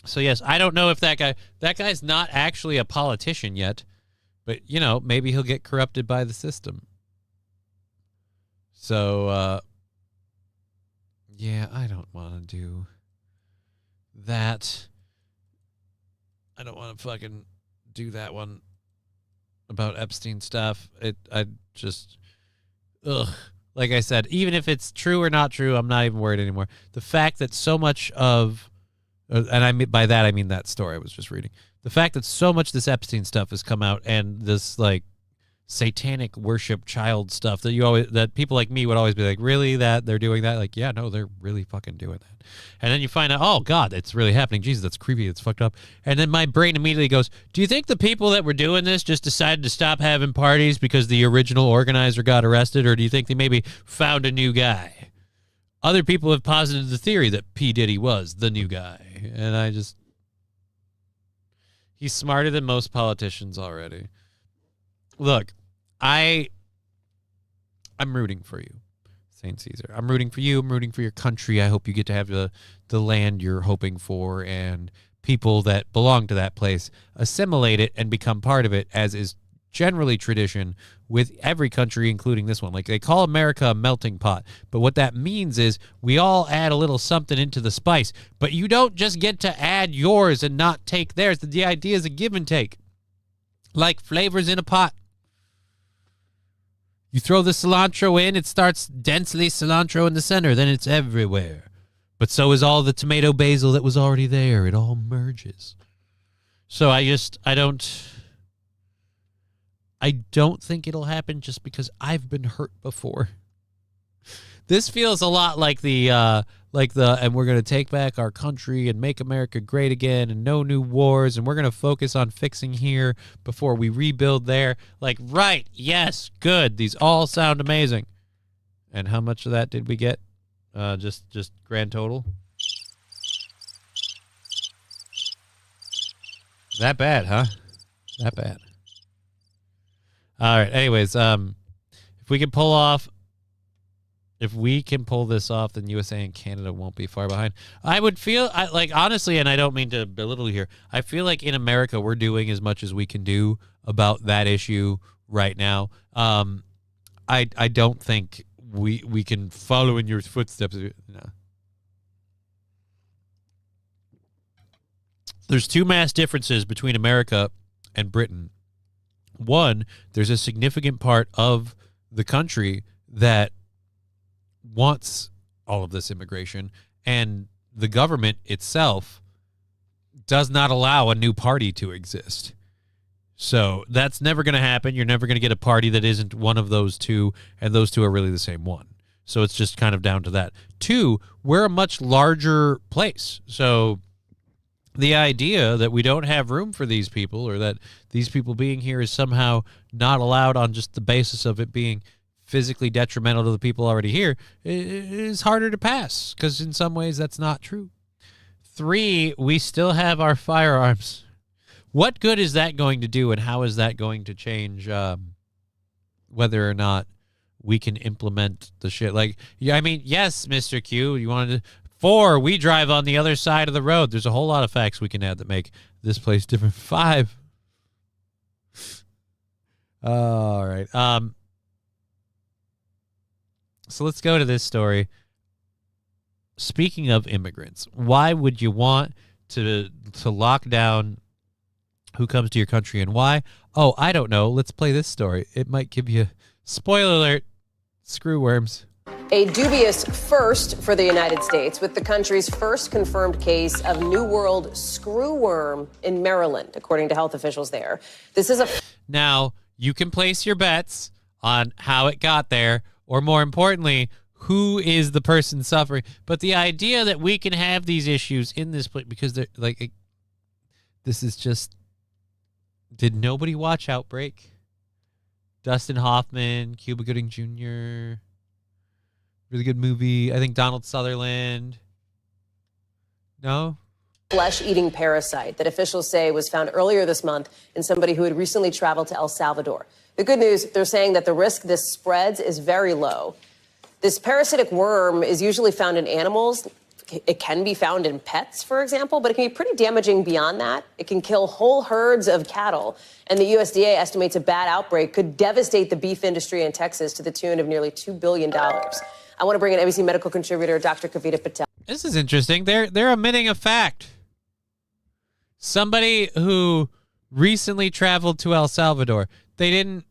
So, yes, I don't know if that guy's not actually a politician yet, but, maybe he'll get corrupted by the system. So, yeah, I don't want to do that. I don't want to fucking do that one about Epstein stuff. Like I said, even if it's true or not true, I'm not even worried anymore. The fact that so much of, and by that I mean that story I was just reading, the fact that so much of this Epstein stuff has come out, and this, like, satanic worship child stuff that people like me would always be like, really, that they're doing that? Like, yeah, no, they're really fucking doing that. And then you find out, oh God, it's really happening. Jesus, that's creepy. It's fucked up. And then my brain immediately goes, do you think the people that were doing this just decided to stop having parties because the original organizer got arrested? Or do you think they maybe found a new guy? Other people have posited the theory that P. Diddy was the new guy. And he's smarter than most politicians already. Look, I'm rooting for you, St. Caesar. I'm rooting for you. I'm rooting for your country. I hope you get to have the land you're hoping for, and people that belong to that place assimilate it and become part of it, as is generally tradition with every country, including this one. Like, they call America a melting pot, but what that means is we all add a little something into the spice, but you don't just get to add yours and not take theirs. The idea is a give and take, like flavors in a pot. You throw the cilantro in, it starts densely cilantro in the center, then it's everywhere. But so is all the tomato basil that was already there. It all merges. So I don't think it'll happen, just because I've been hurt before. This feels a lot like and we're going to take back our country and make America great again, and no new wars, and we're going to focus on fixing here before we rebuild there. Like, right, yes, good. These all sound amazing. And how much of that did we get? Just grand total? That bad, huh? That bad. All right, anyways, if we can pull this off, then USA and Canada won't be far behind. I would feel, honestly, and I don't mean to belittle here, I feel like in America we're doing as much as we can do about that issue right now. I don't think we can follow in your footsteps. No. There's two mass differences between America and Britain. One, there's a significant part of the country that wants all of this immigration, and the government itself does not allow a new party to exist. So that's never going to happen. You're never going to get a party that isn't one of those two, and those two are really the same one. So it's just kind of down to that. Two, we're a much larger place. So the idea that we don't have room for these people, or that these people being here is somehow not allowed on just the basis of it being physically detrimental to the people already here, is harder to pass, because in some ways that's not true. Three, we still have our firearms. What good is that going to do, and how is that going to change whether or not we can implement the shit? Like, yeah, I mean, yes, Mr. Q, you wanted to... 4, we drive on the other side of the road. There's a whole lot of facts we can add that make this place different. 5. All right. So let's go to this story. Speaking of immigrants, why would you want to lock down who comes to your country and why? Oh, I don't know. Let's play this story. It might give you... Spoiler alert. Screw worms. A dubious first for the United States, with the country's first confirmed case of New World screwworm in Maryland, according to health officials there. This is a... Now, you can place your bets on how it got there, or more importantly, who is the person suffering. But the idea that we can have these issues in this place, because they're like, this is just... Did nobody watch Outbreak? Dustin Hoffman, Cuba Gooding Jr., really good movie. I think Donald Sutherland. No? Flesh-eating parasite that officials say was found earlier this month in somebody who had recently traveled to El Salvador. The good news, they're saying that the risk this spreads is very low. This parasitic worm is usually found in animals. It can be found in pets, for example, but it can be pretty damaging beyond that. It can kill whole herds of cattle. And the USDA estimates a bad outbreak could devastate the beef industry in Texas to the tune of nearly $2 billion. I want to bring in NBC medical contributor Dr. Kavita Patel. This is interesting. They're omitting a fact. Somebody who recently traveled to El Salvador. They didn't...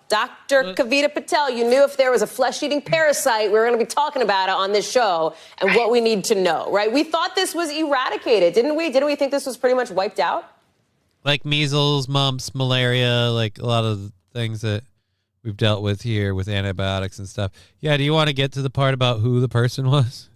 Dr. Kavita Patel, you knew if there was a flesh-eating parasite, we were going to be talking about it on this show and what we need to know, right? We thought this was eradicated, didn't we? Didn't we think this was pretty much wiped out? Like measles, mumps, malaria, like a lot of the things that we've dealt with here with antibiotics and stuff. Yeah, do you want to get to the part about who the person was?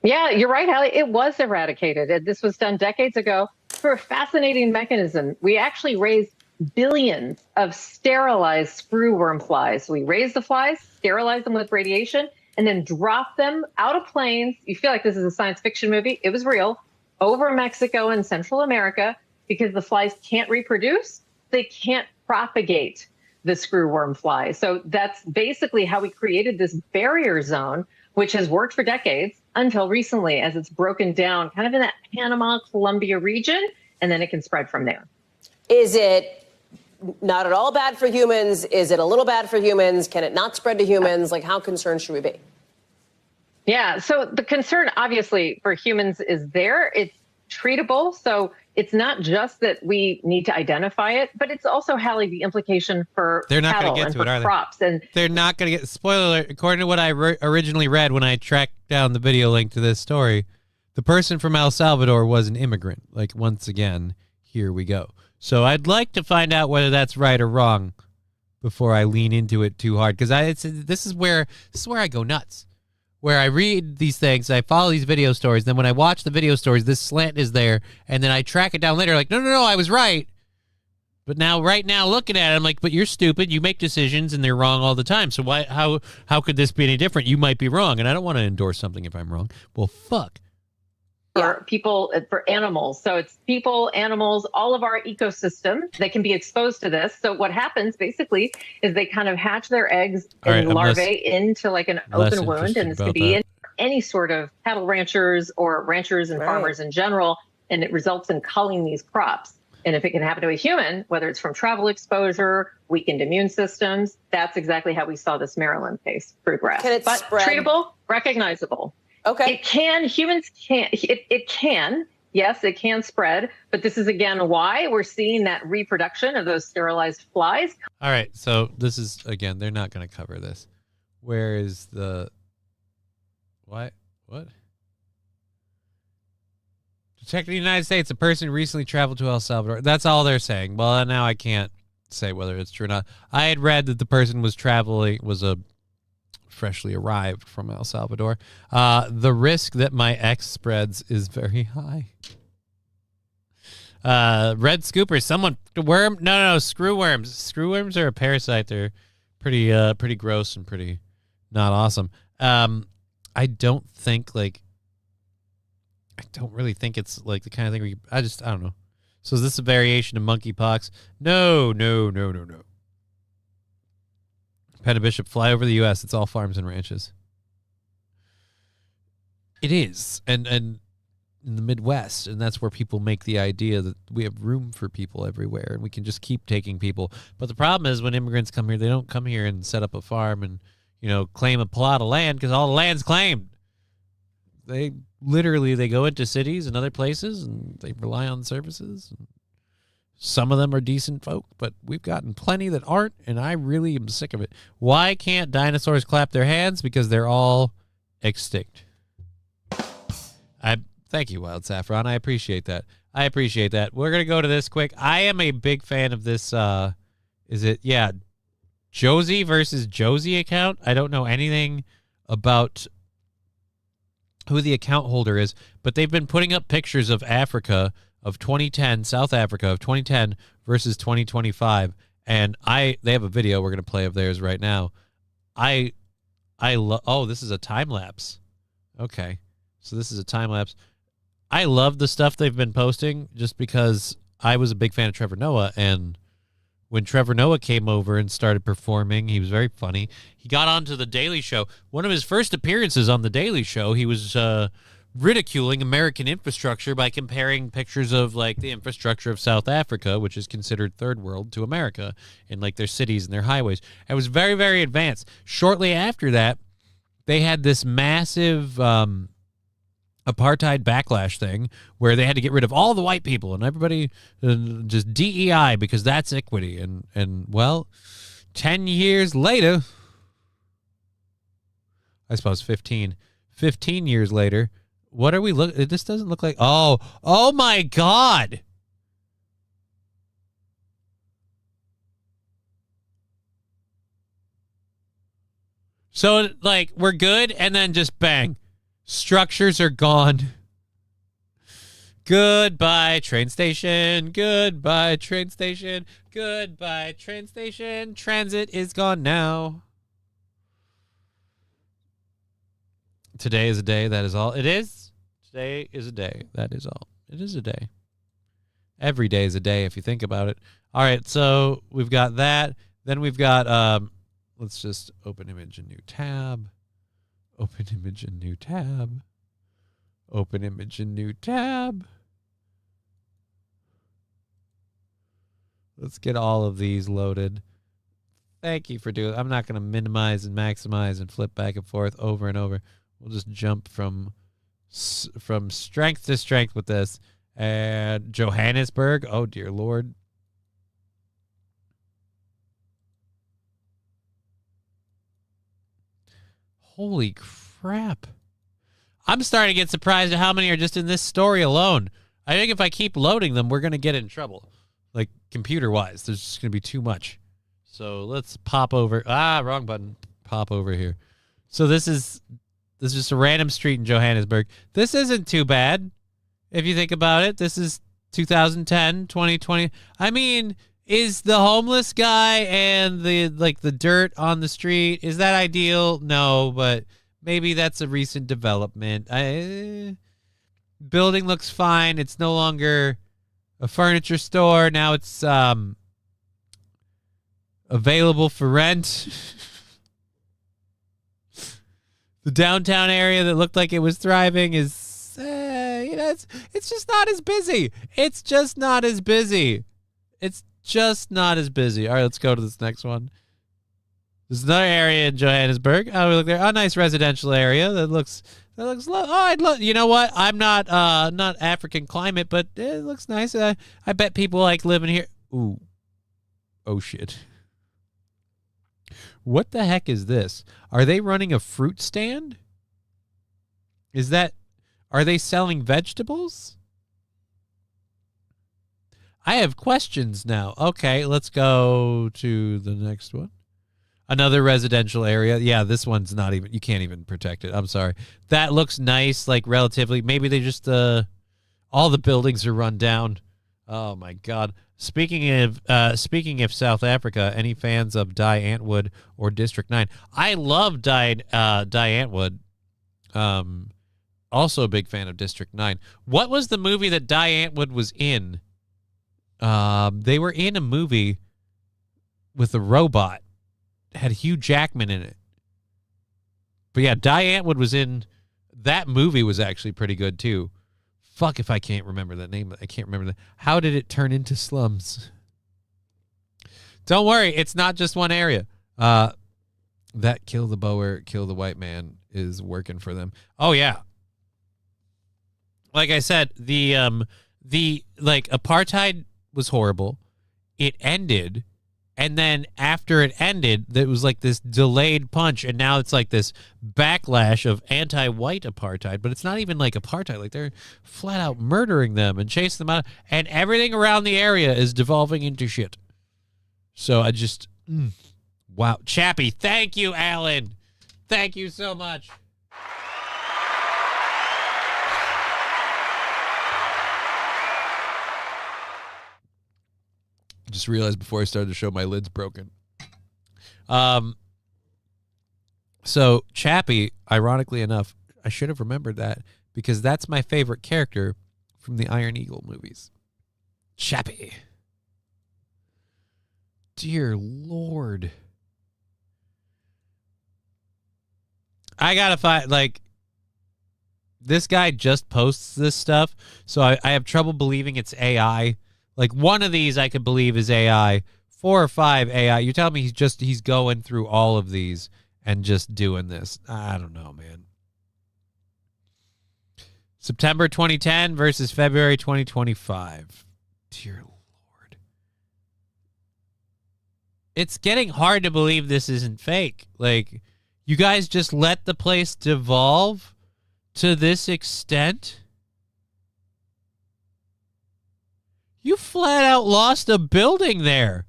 Yeah, you're right, Hallie. It was eradicated. This was done decades ago for a fascinating mechanism. We actually raised billions of sterilized screwworm flies. We raise the flies, sterilize them with radiation, and then drop them out of planes. You feel like this is a science fiction movie. It was real. Over Mexico and Central America, because the flies can't reproduce, they can't propagate the screwworm fly. So that's basically how we created this barrier zone, which has worked for decades until recently, as it's broken down kind of in that Panama, Colombia region, and then it can spread from there. Is it not at all bad for humans? Is it a little bad for humans? Can it not spread to humans? Like, how concerned should we be? Yeah, so the concern, obviously, for humans is there. It's treatable. So it's not just that we need to identify it, but it's also, Hallie, the implication for They're not cattle going to get and to for it, are crops. And they're not going to get... Spoiler alert, according to what I originally read when I tracked down the video link to this story, the person from El Salvador was an immigrant. Like, once again, here we go. So I'd like to find out whether that's right or wrong before I lean into it too hard, because this is where I go nuts. Where I read these things, I follow these video stories, then when I watch the video stories, this slant is there, and then I track it down later, like, no, I was right. But right now, looking at it, I'm like, but you're stupid. You make decisions, and they're wrong all the time. So how could this be any different? You might be wrong, and I don't want to endorse something if I'm wrong. Well, fuck. for people, for animals. So it's people, animals, all of our ecosystem that can be exposed to this. So what happens basically is they kind of hatch their eggs and larvae into like an open wound. And this could be in any sort of cattle ranchers or ranchers and farmers in general. And it results in culling these crops. And if it can happen to a human, whether it's from travel exposure, weakened immune systems, that's exactly how we saw this Maryland case progress. Can it but spread? treatable, recognizable. Okay. It can, humans can, it can, yes, it can spread. But this is, again, why we're seeing that reproduction of those sterilized flies. All right, so this is, again, they're not going to cover this. Where is the... What? Detected in the United States, a person recently traveled to El Salvador. That's all they're saying. Well, now I can't say whether it's true or not. I had read that the person was freshly arrived from El Salvador. The risk that my ex spreads is very high. Red scoopers, worm? No, screw worms. Screw worms are a parasite. They're pretty gross and pretty not awesome. I don't really think it's like the kind of thing where I don't know. So is this a variation of monkeypox? No. Penna Bishop, fly over the U.S. It's all farms and ranches. It is. And in the Midwest, and that's where people make the idea that we have room for people everywhere and we can just keep taking people. But the problem is when immigrants come here, they don't come here and set up a farm and, claim a plot of land because all the land's claimed. They go into cities and other places and they rely on services. Some of them are decent folk, but we've gotten plenty that aren't, and I really am sick of it. Why can't dinosaurs clap their hands? Because they're all extinct. Thank you, Wild Saffron. I appreciate that. We're going to go to this quick. I am a big fan of this. Josie versus Josie account. I don't know anything about who the account holder is, but they've been putting up pictures of Africa of 2010, South Africa of 2010 versus 2025, and they have a video we're going to play of theirs right now. This is a time lapse. Okay, so this is a time lapse. I love the stuff they've been posting just because I was a big fan of Trevor Noah, and when Trevor Noah came over and started performing, he was very funny. He got onto The Daily Show. One of his first appearances on The Daily Show, he was ridiculing American infrastructure by comparing pictures of the infrastructure of South Africa, which is considered third world, to America, and their cities and their highways. It was very, very advanced. Shortly after that, they had this massive apartheid backlash thing where they had to get rid of all the white people and everybody just DEI because that's equity. And 10 years later, I suppose 15 years later, what are we looking? This doesn't look like, oh my God. So we're good. And then just bang. Structures are gone. Goodbye, train station. Goodbye, train station. Goodbye, train station. Transit is gone now. Today is a day. That is all. It is. Today is a day. That is all. It is a day. Every day is a day if you think about it. All right, so we've got that. Then we've got, let's just open image, a new tab. Open image, a new tab. Open image, a new tab. Let's get all of these loaded. Thank you for doing it. I'm not going to minimize and maximize and flip back and forth over and over. We'll just jump from strength to strength with this. And Johannesburg. Oh, dear Lord. Holy crap. I'm starting to get surprised at how many are just in this story alone. I think if I keep loading them, we're going to get in trouble. Computer-wise, there's just going to be too much. So let's pop over. Wrong button. Pop over here. So this is just a random street in Johannesburg. This isn't too bad if you think about it. This is 2010, 2020. I mean, is the homeless guy and the dirt on the street, is that ideal? No, but maybe that's a recent development. Building looks fine. It's no longer a furniture store. Now it's available for rent. The downtown area that looked like it was thriving is, It's just not as busy. It's just not as busy. It's just not as busy. All right, let's go to this next one. There's another area in Johannesburg. Oh, look there. A nice residential area that looks. I'd love. You know what? I'm not African climate, but it looks nice. I bet people like living here. Ooh. Oh shit. What the heck is this? Are they running a fruit stand? Are they selling vegetables? I have questions now. Okay, let's go to the next one. Another residential area. Yeah, this one's not even, you can't even protect it. I'm sorry. That looks nice, like relatively. Maybe they just, all the buildings are run down. Oh my God. Speaking of South Africa, any fans of Die Antwoord or District 9? I love Die Antwoord. Also a big fan of District 9. What was the movie that Die Antwoord was in? They were in a movie with a robot. It had Hugh Jackman in it. But yeah, Die Antwoord was in that movie. Was actually pretty good too. Fuck if I can't remember that name. I can't remember that. How did it turn into slums? Don't worry, it's not just one area. That kill the Boer, kill the white man is working for them. Oh yeah. Like I said, the apartheid was horrible. It ended, and then after it ended, there was like this delayed punch, and now it's like this backlash of anti-white apartheid, but it's not even like apartheid. Like they're flat out murdering them and chasing them out, and everything around the area is devolving into shit. So I just, wow. Chappie, thank you, Alan. Thank you so much. Just realized before I started the show, my lid's broken. So Chappie, ironically enough, I should have remembered that because that's my favorite character from the Iron Eagle movies. Chappie. Dear Lord. I gotta find, like, this guy just posts this stuff, so I have trouble believing it's AI. Like, one of these I could believe is AI. 4 or 5 AI. You tell me he's going through all of these and just doing this. I don't know, man. September 2010 versus February 2025. Dear Lord. It's getting hard to believe this isn't fake. Like, you guys just let the place devolve to this extent? You flat out lost a building there.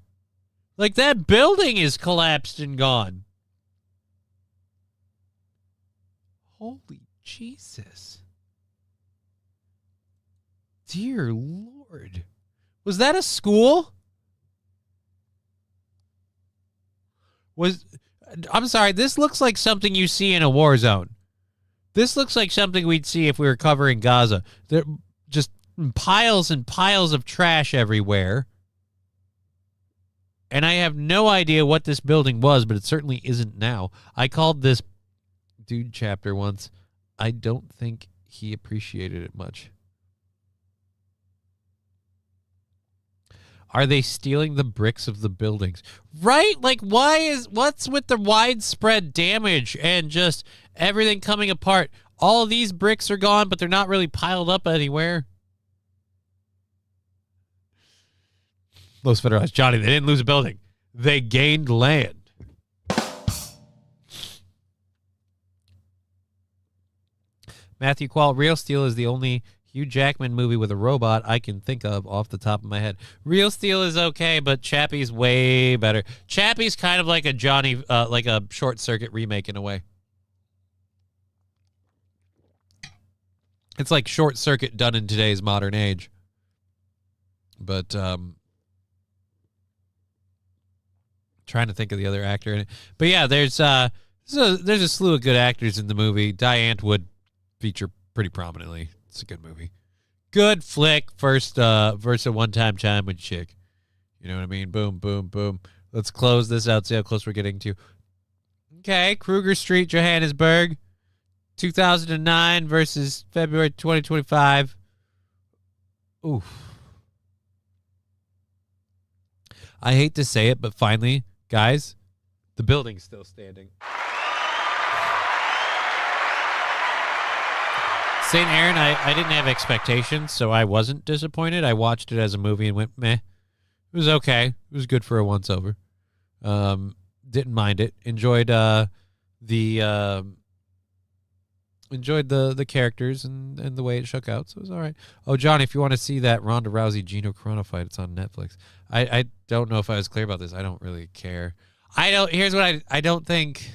Like, that building is collapsed and gone. Holy Jesus. Dear Lord. Was that a school? I'm sorry, this looks like something you see in a war zone. This looks like something we'd see if we were covering Gaza. There just piles and piles of trash everywhere. And I have no idea what this building was, but it certainly isn't now. I called this dude chapter once. I don't think he appreciated it much. Are they stealing the bricks of the buildings? Right? Like, what's with the widespread damage and just everything coming apart? All of these bricks are gone, but they're not really piled up anywhere. Los Federales. Johnny, they didn't lose a building. They gained land. Matthew Quall, Real Steel is the only Hugh Jackman movie with a robot I can think of off the top of my head. Real Steel is okay, but Chappie's way better. Chappie's kind of like a Johnny, like a Short Circuit remake in a way. It's like Short Circuit done in today's modern age. But trying to think of the other actor in it. But yeah, there's a slew of good actors in the movie. Die Antwoord feature pretty prominently. It's a good movie. Good flick. First versus a one-time time with chick. You know what I mean? Boom, boom, boom. Let's close this out. See how close we're getting to. Okay, Kruger Street, Johannesburg. 2009 versus February 2025. Oof. I hate to say it, but finally, guys, the building's still standing. St. Aaron, I didn't have expectations, so I wasn't disappointed. I watched it as a movie and went, meh. It was okay. It was good for a once-over. Didn't mind it. Enjoyed the characters and the way it shook out, so it was all right. Oh, John, if you want to see that Ronda Rousey Gino Carano fight, it's on Netflix. I don't know if I was clear about this. I don't really care. Here's what I don't think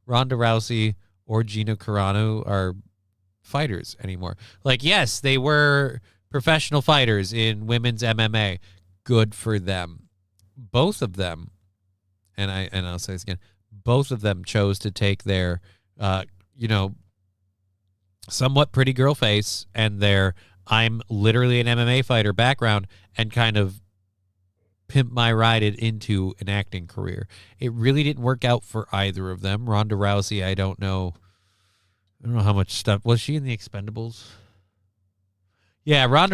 Ronda Rousey or Gino Carano are fighters anymore. Like, yes, they were professional fighters in women's MMA. Good for them. Both of them, and I'll say this again, both of them chose to take their somewhat pretty girl face and their I'm literally an MMA fighter background and kind of pimp my ride it into an acting career. It really didn't work out for either of them. Ronda Rousey, I don't know how much stuff. Was she in the Expendables? Yeah, one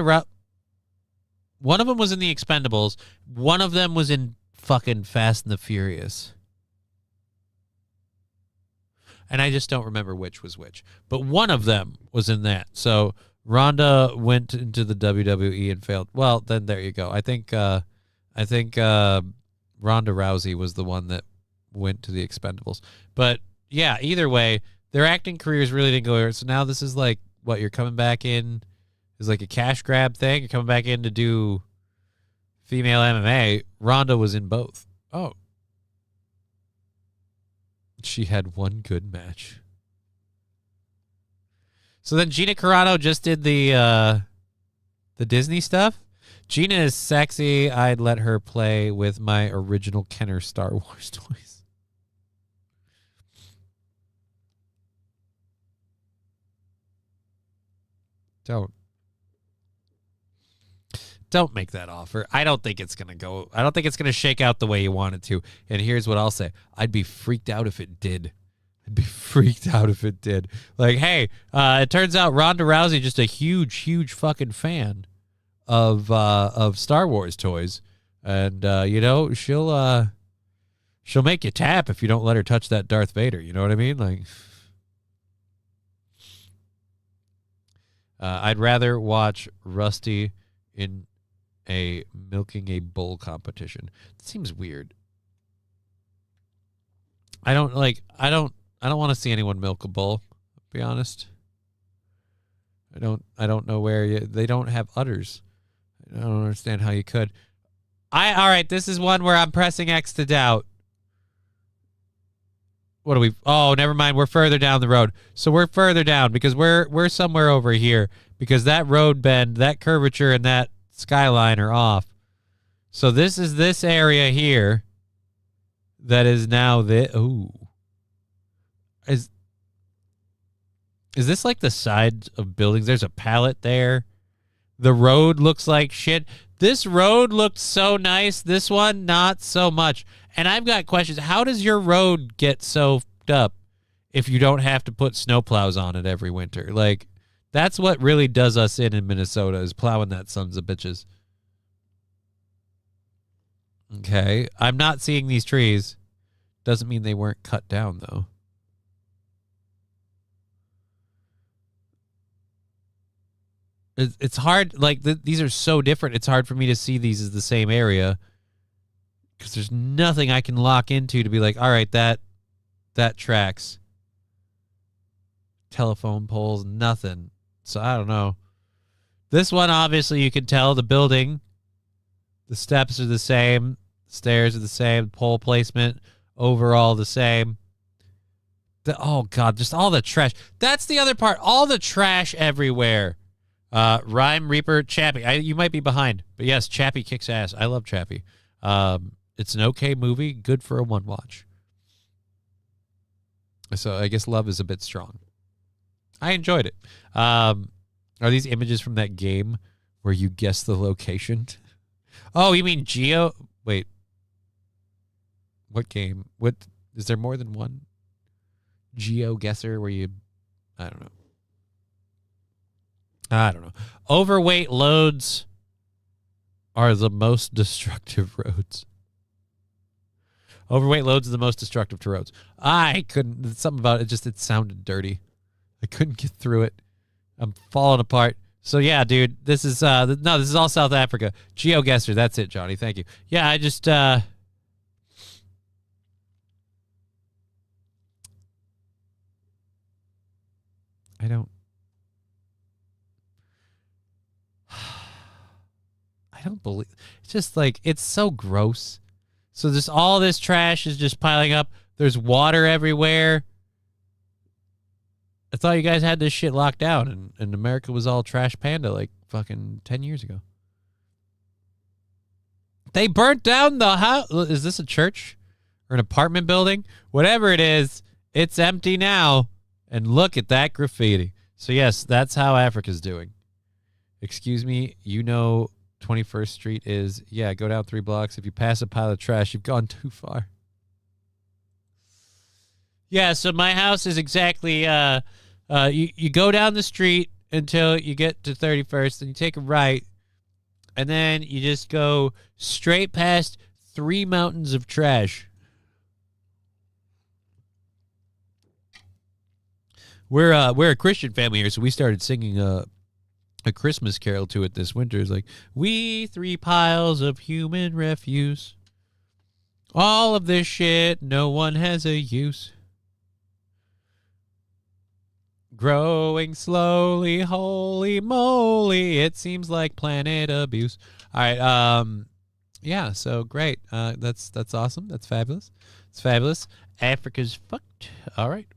of them was in the Expendables. One of them was in fucking Fast and the Furious. And I just don't remember which was which. But one of them was in that. So Ronda went into the WWE and failed. Well, then there you go. I think Ronda Rousey was the one that went to the Expendables. But yeah, either way, their acting careers really didn't go anywhere. So now this is like, what, you're coming back in is like a cash grab thing? You're coming back in to do female MMA. Ronda was in both. Oh. She had one good match. So then Gina Carano just did the Disney stuff. Gina is sexy. I'd let her play with my original Kenner Star Wars toys. Don't make that offer. I don't think it's going to go. I don't think it's going to shake out the way you want it to. And here's what I'll say. I'd be freaked out if it did. Like, hey, it turns out Ronda Rousey just a huge fucking fan of Star Wars toys. And she'll make you tap if you don't let her touch that Darth Vader. You know what I mean? Like, I'd rather watch Rusty in a milking a bull competition. It seems weird. I don't want to see anyone milk a bull, to be honest. I don't know where they don't have udders. I don't understand how you could. All right, this is one where I'm pressing X to doubt. What are we? Oh, never mind. We're further down the road. So we're further down because we're somewhere over here because that road bend, that curvature, and that skyline are off. So this is this area here that is now the Is this like the side of buildings? There's a pallet there. The road looks like shit. This road looked so nice. This one, not so much. And I've got questions. How does your road get so f***ed up if you don't have to put snowplows on it every winter? Like, that's what really does us in Minnesota is plowing that sons of bitches. Okay. I'm not seeing these trees. Doesn't mean they weren't cut down, though. It's hard. Like, these are so different. It's hard for me to see these as the same area because there's nothing I can lock into to be like, all right, that tracks. Telephone poles, nothing. So I don't know. This one, obviously, you can tell the building. The steps are the same. Stairs are the same. Pole placement, overall the same. Oh, God, just all the trash. That's the other part. All the trash everywhere. Rhyme Reaper Chappie. You might be behind, but yes, Chappie kicks ass. I love Chappie. It's an okay movie, good for a one watch. So I guess love is a bit strong. I enjoyed it. Are these images from that game where you guess the location? Oh, you mean Geo? Wait. What game? What is there more than one Geo guesser where you I don't know. Overweight loads are the most destructive roads. Overweight loads are the most destructive to roads. I couldn't. Something about it just, it sounded dirty. I couldn't get through it. I'm falling apart. So yeah, dude, this is this is all South Africa. GeoGuessr, that's it, Johnny. Thank you. Yeah, I just I don't believe, it's just like, it's so gross. So this, all this trash is just piling up. There's water everywhere. I thought you guys had this shit locked down, and America was all trash panda like fucking 10 years ago. They burnt down the house. Is this a church or an apartment building? Whatever it is, it's empty now. And look at that graffiti. So yes, that's how Africa's doing. Excuse me, 21st Street is, yeah, go down 3 blocks. If you pass a pile of trash, you've gone too far. Yeah, so my house is exactly, you go down the street until you get to 31st, and you take a right, and then you just go straight past 3 mountains of trash. We're a Christian family here, so we started singing a Christmas carol to it this winter. It's like, we 3 piles of human refuse. All of this shit, no one has a use. Growing slowly, holy moly, it seems like planet abuse. All right, yeah, so great. That's awesome. That's fabulous. It's fabulous. Africa's fucked. All right.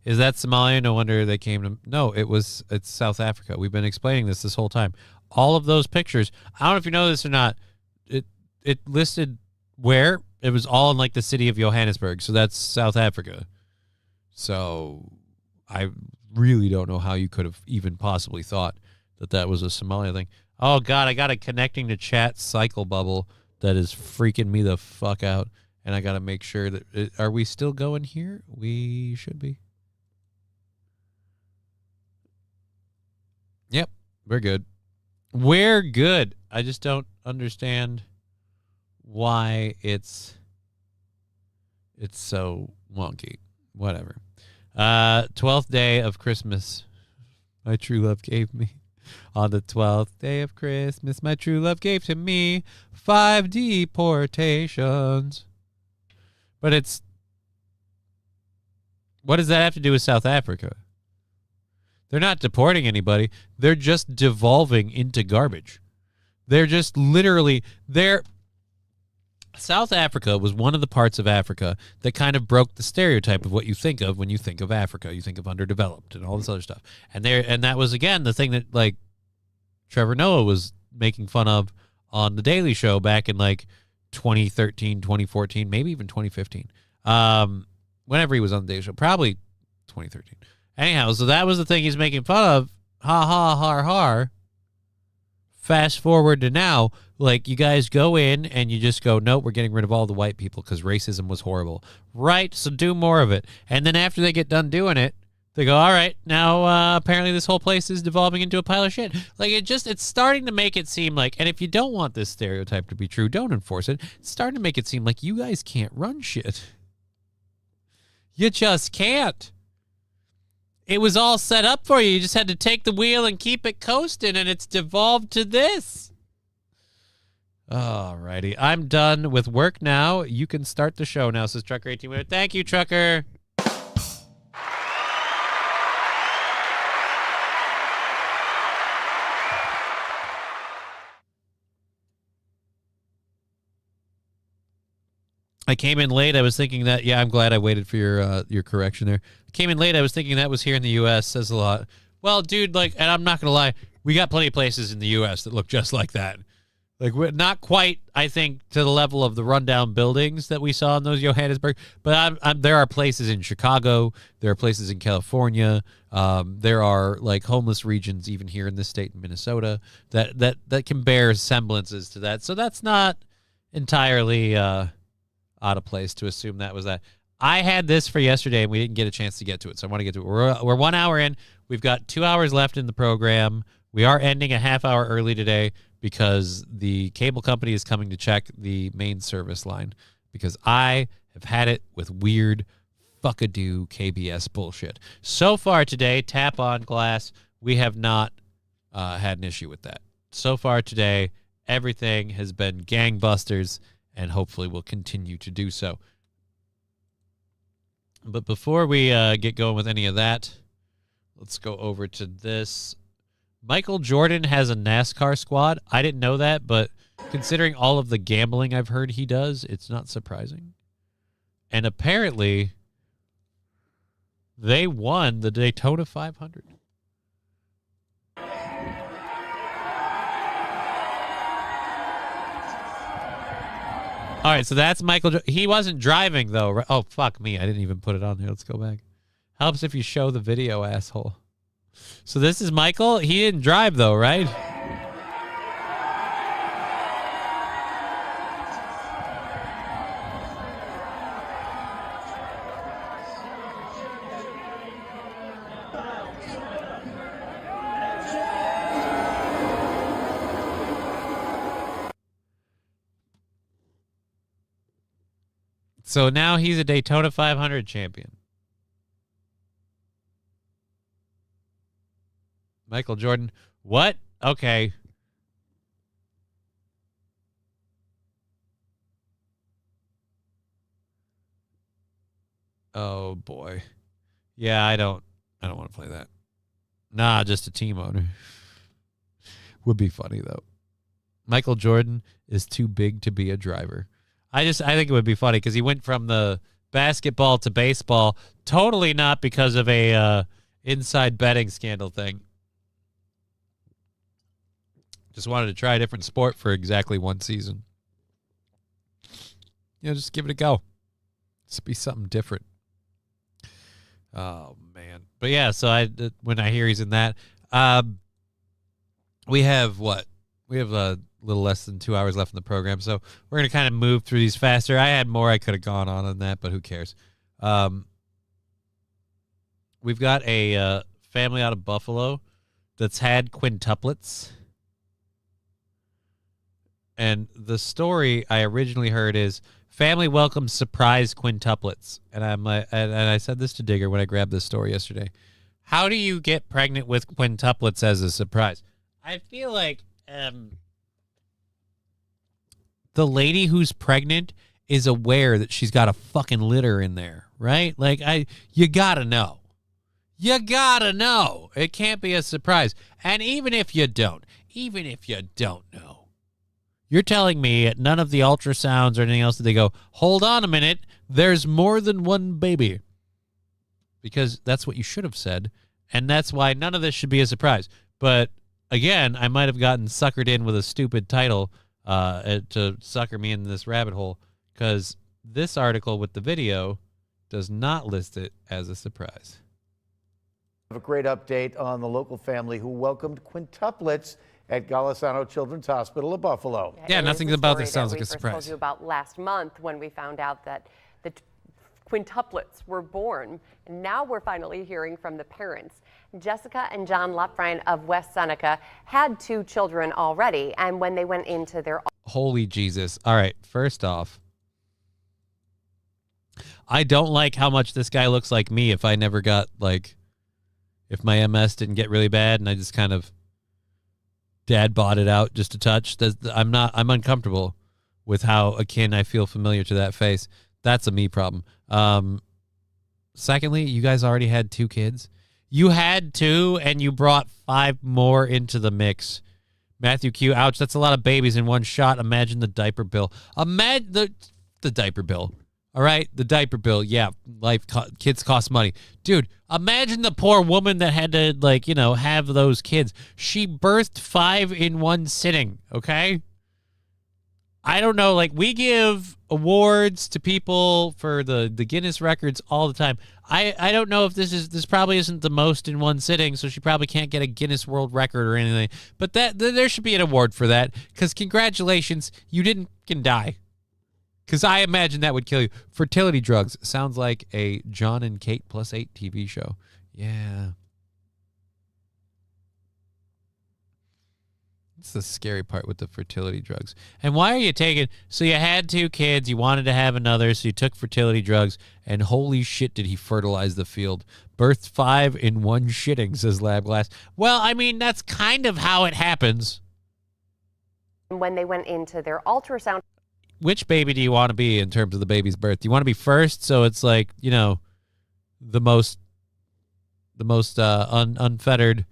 Is that Somalia? No wonder they came to... No, it's South Africa. We've been explaining this whole time. All of those pictures, I don't know if you know this or not, it listed where. It was all in like the city of Johannesburg, so that's South Africa. So I really don't know how you could have even possibly thought that was a Somalia thing. Oh, God, I got a connecting to chat cycle bubble that is freaking me the fuck out, and I got to make sure that... Are we still going here? We should be. Yep, we're good. We're good. I just don't understand why it's so wonky. Whatever. 12th day of Christmas, my true love gave me. On the 12th day of Christmas, my true love gave to me 5 deportations. But what does that have to do with South Africa? They're not deporting anybody. They're just devolving into garbage. They're just literally... South Africa was one of the parts of Africa that kind of broke the stereotype of what you think of when you think of Africa. You think of underdeveloped and all this other stuff. And that was, again, the thing that, like, Trevor Noah was making fun of on The Daily Show back in, like, 2013, 2014, maybe even 2015. Whenever he was on The Daily Show. Probably 2013. Anyhow, so that was the thing he's making fun of. Ha ha har har. Fast forward to now, like, you guys go in and you just go, nope, we're getting rid of all the white people because racism was horrible. Right, so do more of it. And then after they get done doing it, they go, all right, now apparently this whole place is devolving into a pile of shit. Like, it's starting to make it seem like, and if you don't want this stereotype to be true, don't enforce it. It's starting to make it seem like you guys can't run shit. You just can't. It was all set up for you. You just had to take the wheel and keep it coasting, and it's devolved to this. All righty. I'm done with work now. You can start the show now, says Trucker 18. Thank you, Trucker. I came in late. I was thinking that, yeah, I'm glad I waited for your correction there. I came in late. I was thinking that was here in the U.S. Says a lot. Well, dude, like, and I'm not going to lie, we got plenty of places in the U.S. that look just like that. Like, we're not quite, I think, to the level of the rundown buildings that we saw in those Johannesburg, but there are places in Chicago. There are places in California. There are, like, homeless regions even here in this state in Minnesota that can bear semblances to that. So that's not entirely... out of place to assume that was that. I had this for yesterday, and we didn't get a chance to get to it, so I want to get to it. We're 1 hour in. We've got 2 hours left in the program. We are ending a half hour early today because the cable company is coming to check the main service line because I have had it with weird fuckadoo KBS bullshit. So far today, tap on glass, we have not had an issue with that. So far today, everything has been gangbusters and hopefully will continue to do so. But before we get going with any of that, let's go over to this. Michael Jordan has a NASCAR squad. I didn't know that, but considering all of the gambling I've heard he does, it's not surprising. And apparently, they won the Daytona 500. All right, so that's Michael. He wasn't driving, though. Right? Oh, fuck me. I didn't even put it on here. Let's go back. Helps if you show the video, asshole. So this is Michael. He didn't drive, though, right? So now he's a Daytona 500 champion. Michael Jordan. What? Okay. Oh boy. Yeah, I don't want to play that. Nah, just a team owner. Would be funny though. Michael Jordan is too big to be a driver. I think it would be funny because he went from the basketball to baseball, totally not because of a inside betting scandal thing. Just wanted to try a different sport for exactly one season. You know, just give it a go. Just be something different. Oh man, but yeah. So when I hear he's in that, we have what? We have a little less than 2 hours left in the program, so we're going to kind of move through these faster. I had more I could have gone on that, but who cares? We've got a family out of Buffalo that's had quintuplets. And the story I originally heard is family welcomes surprise quintuplets. And I said this to Digger when I grabbed this story yesterday. How do you get pregnant with quintuplets as a surprise? I feel like the lady who's pregnant is aware that she's got a fucking litter in there, right? Like you gotta know. You gotta know. It can't be a surprise. And even if you don't know, you're telling me at none of the ultrasounds or anything else that they go, hold on a minute, there's more than one baby. Because that's what you should have said. And that's why none of this should be a surprise. But again, I might have gotten suckered in with a stupid title to sucker me in this rabbit hole, because this article with the video does not list it as a surprise. A great update on the local family who welcomed quintuplets at Golisano Children's Hospital of Buffalo. Yeah, nothing about this sounds like a We surprise. told you about last month when we found out that the quintuplets were born. And now we're finally hearing from the parents. Jessica and John Lupfrein of West Seneca had 2 children already, and when they went into their... Holy Jesus. All right, first off, I don't like how much this guy looks like me if I never got, like, if my MS didn't get really bad and I just kind of dad bought it out just a touch. I'm uncomfortable with how akin I feel familiar to that face. That's a me problem. Secondly, you guys already had 2 kids. You had 2, and you brought 5 more into the mix. Matthew Q, ouch, that's a lot of babies in one shot. Imagine the diaper bill. Imagine the diaper bill. All right, the diaper bill. Yeah, kids cost money. Dude, imagine the poor woman that had to, like, you know, have those kids. She birthed 5 in one sitting, okay? I don't know, like, we give awards to people for the Guinness records all the time. I don't know if this probably isn't the most in one sitting, so she probably can't get a Guinness World Record or anything. But there should be an award for that, because congratulations, you didn't die. Because I imagine that would kill you. Fertility drugs sounds like a John and Kate +8 TV show. Yeah. It's the scary part with the fertility drugs. And why are you taking... So you had 2 kids, you wanted to have another, so you took fertility drugs, and holy shit did he fertilize the field. Birthed 5 in 1 shitting, says Lab Glass. Well, I mean, that's kind of how it happens. When they went into their ultrasound, Which baby do you want to be in terms of the baby's birth? Do you want to be first, so it's like, you know, the most unfettered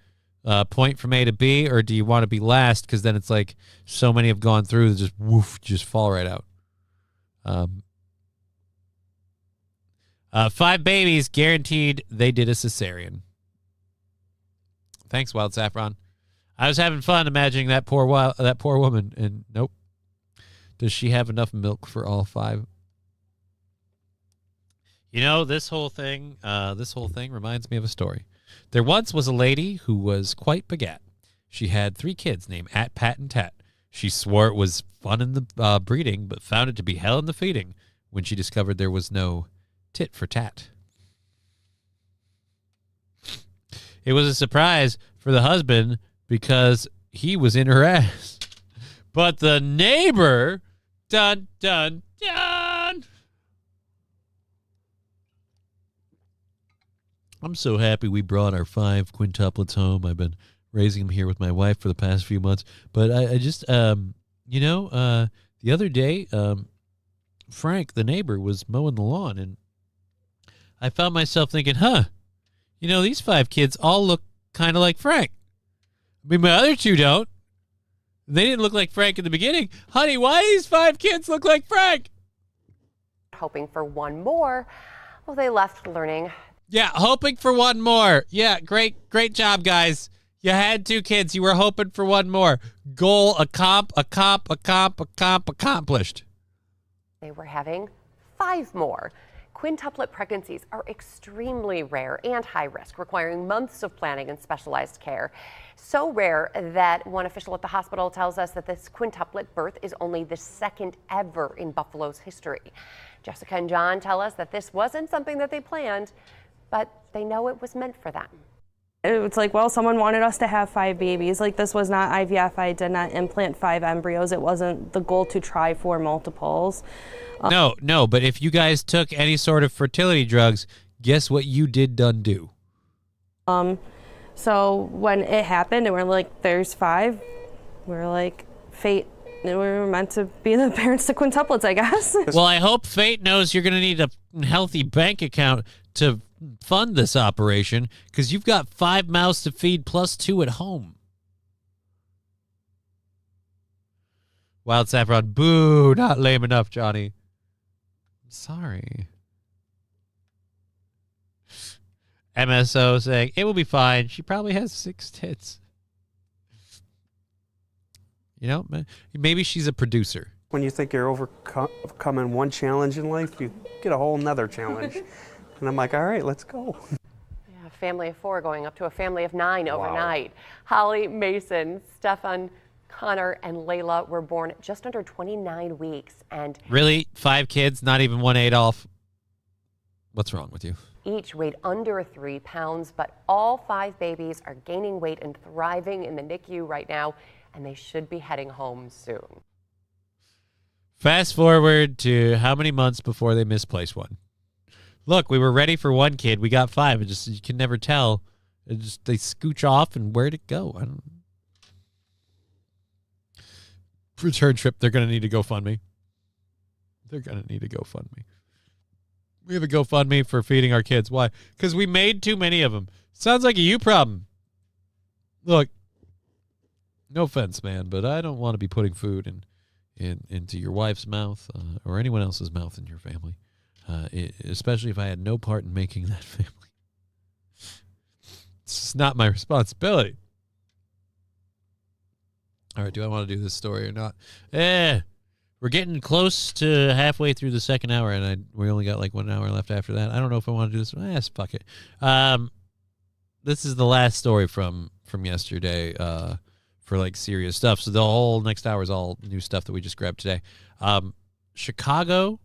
point from A to B, or do you want to be last, because then it's like so many have gone through that just woof, just fall right out. 5 babies guaranteed they did a cesarean. Thanks, Wild Saffron. I was having fun imagining that poor woman, and nope. Does she have enough milk for all 5? You know, this whole thing reminds me of a story. There once was a lady who was quite begat. She had 3 kids named At, Pat, and Tat. She swore it was fun in the breeding, but found it to be hell in the feeding when she discovered there was no tit for tat. It was a surprise for the husband because he was in her ass. But the neighbor, dun, dun, dun. I'm so happy we brought our 5 quintuplets home. I've been raising them here with my wife for the past few months. But I just, the other day, Frank, the neighbor, was mowing the lawn, and I found myself thinking, these 5 kids all look kind of like Frank. I mean, my other 2 don't. They didn't look like Frank in the beginning. Honey, why do these 5 kids look like Frank? hoping for one more, well, they left learning. Yeah, hoping for one more. Yeah, great job, guys. You had 2 kids. You were hoping for one more. Goal accomplished. They were having 5 more. Quintuplet pregnancies are extremely rare and high risk, requiring months of planning and specialized care. So rare that one official at the hospital tells us that this quintuplet birth is only the 2nd ever in Buffalo's history. Jessica and John tell us that this wasn't something that they planned, but they know it was meant for them. It's like, well, someone wanted us to have 5 babies. Like, this was not IVF. I did not implant 5 embryos. It wasn't the goal to try for multiples. No, but if you guys took any sort of fertility drugs, guess what you did done do? So when it happened and we're like, there's 5, we're like, fate. We were meant to be the parents to quintuplets, I guess. Well, I hope fate knows you're going to need a healthy bank account to fund this operation, because you've got 5 mouths to feed plus 2 at home. Wild Saffron, boo, not lame enough, Johnny. I'm sorry. MSO saying, it will be fine. She probably has 6 tits. You know, maybe she's a producer. When you think you're overcoming one challenge in life, you get a whole nother challenge. And I'm like, all right, let's go. Yeah, a family of 4 going up to a family of 9 overnight. Holly, Mason, Stefan, Connor, and Layla were born just under 29 weeks. And really? 5 kids, not even one Adolf? What's wrong with you? Each weighed under 3 pounds, but all 5 babies are gaining weight and thriving in the NICU right now, and they should be heading home soon. Fast forward to how many months before they misplace one? Look, we were ready for 1 kid. We got 5. It just, you can never tell. It just, they scooch off, and where'd it go? I don't know. Return trip, they're going to need a GoFundMe. They're going to need a GoFundMe. We have a GoFundMe for feeding our kids. Why? Because we made too many of them. Sounds like a you problem. Look, no offense, man, but I don't want to be putting food into your wife's mouth or anyone else's mouth in your family, especially if I had no part in making that family. It's just not my responsibility. All right, do I want to do this story or not? We're getting close to halfway through the 2nd hour, and we only got like 1 hour left after that. I don't know if I want to do this. Fuck it. This is the last story from yesterday for like serious stuff. So the whole next hour is all new stuff that we just grabbed today. Chicago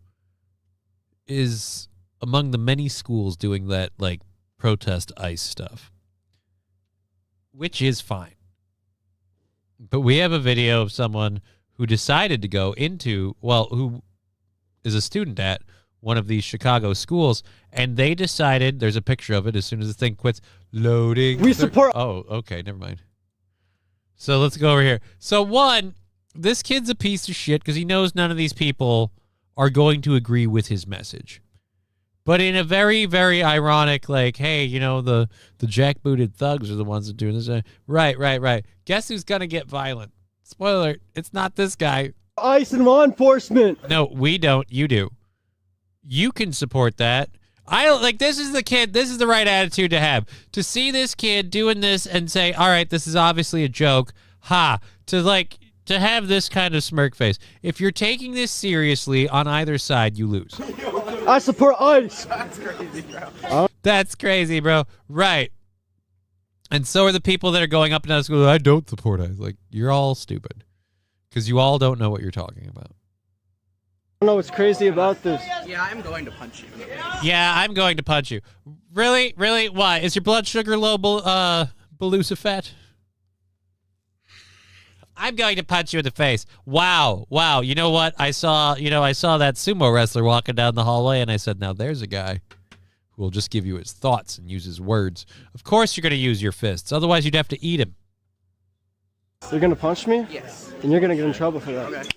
is among the many schools doing that, like, protest ICE stuff, which is fine. But we have a video of someone who decided to go into, well, who is a student at one of these Chicago schools, and they decided, there's a picture of it as soon as the thing quits loading. We support. Oh, okay, never mind. So let's go over here. So one, this kid's a piece of shit because he knows none of these people are going to agree with his message. But in a very, very ironic, like, hey, you know, the jackbooted thugs are the ones that do this. Right. Guess who's going to get violent? Spoiler alert, it's not this guy. ICE and law enforcement. No, we don't. You do. You can support that. This is the kid. This is the right attitude to have. To see this kid doing this and say, all right, this is obviously a joke. To have this kind of smirk face. If you're taking this seriously on either side, you lose. I support ICE. That's crazy, bro. Right. And so are the people that are going up and down school. I don't support ICE. Like, you're all stupid because you all don't know what you're talking about. I don't know what's crazy about this. Yeah, I'm going to punch you. Yeah, I'm going to punch you. Really? Really? Why? Is your blood sugar low, Belusafet? I'm going to punch you in the face. Wow. You know what? I saw that sumo wrestler walking down the hallway, and I said, now there's a guy who will just give you his thoughts and use his words. Of course you're going to use your fists. Otherwise, you'd have to eat him. You're going to punch me? Yes. And you're going to get in trouble for that. Okay.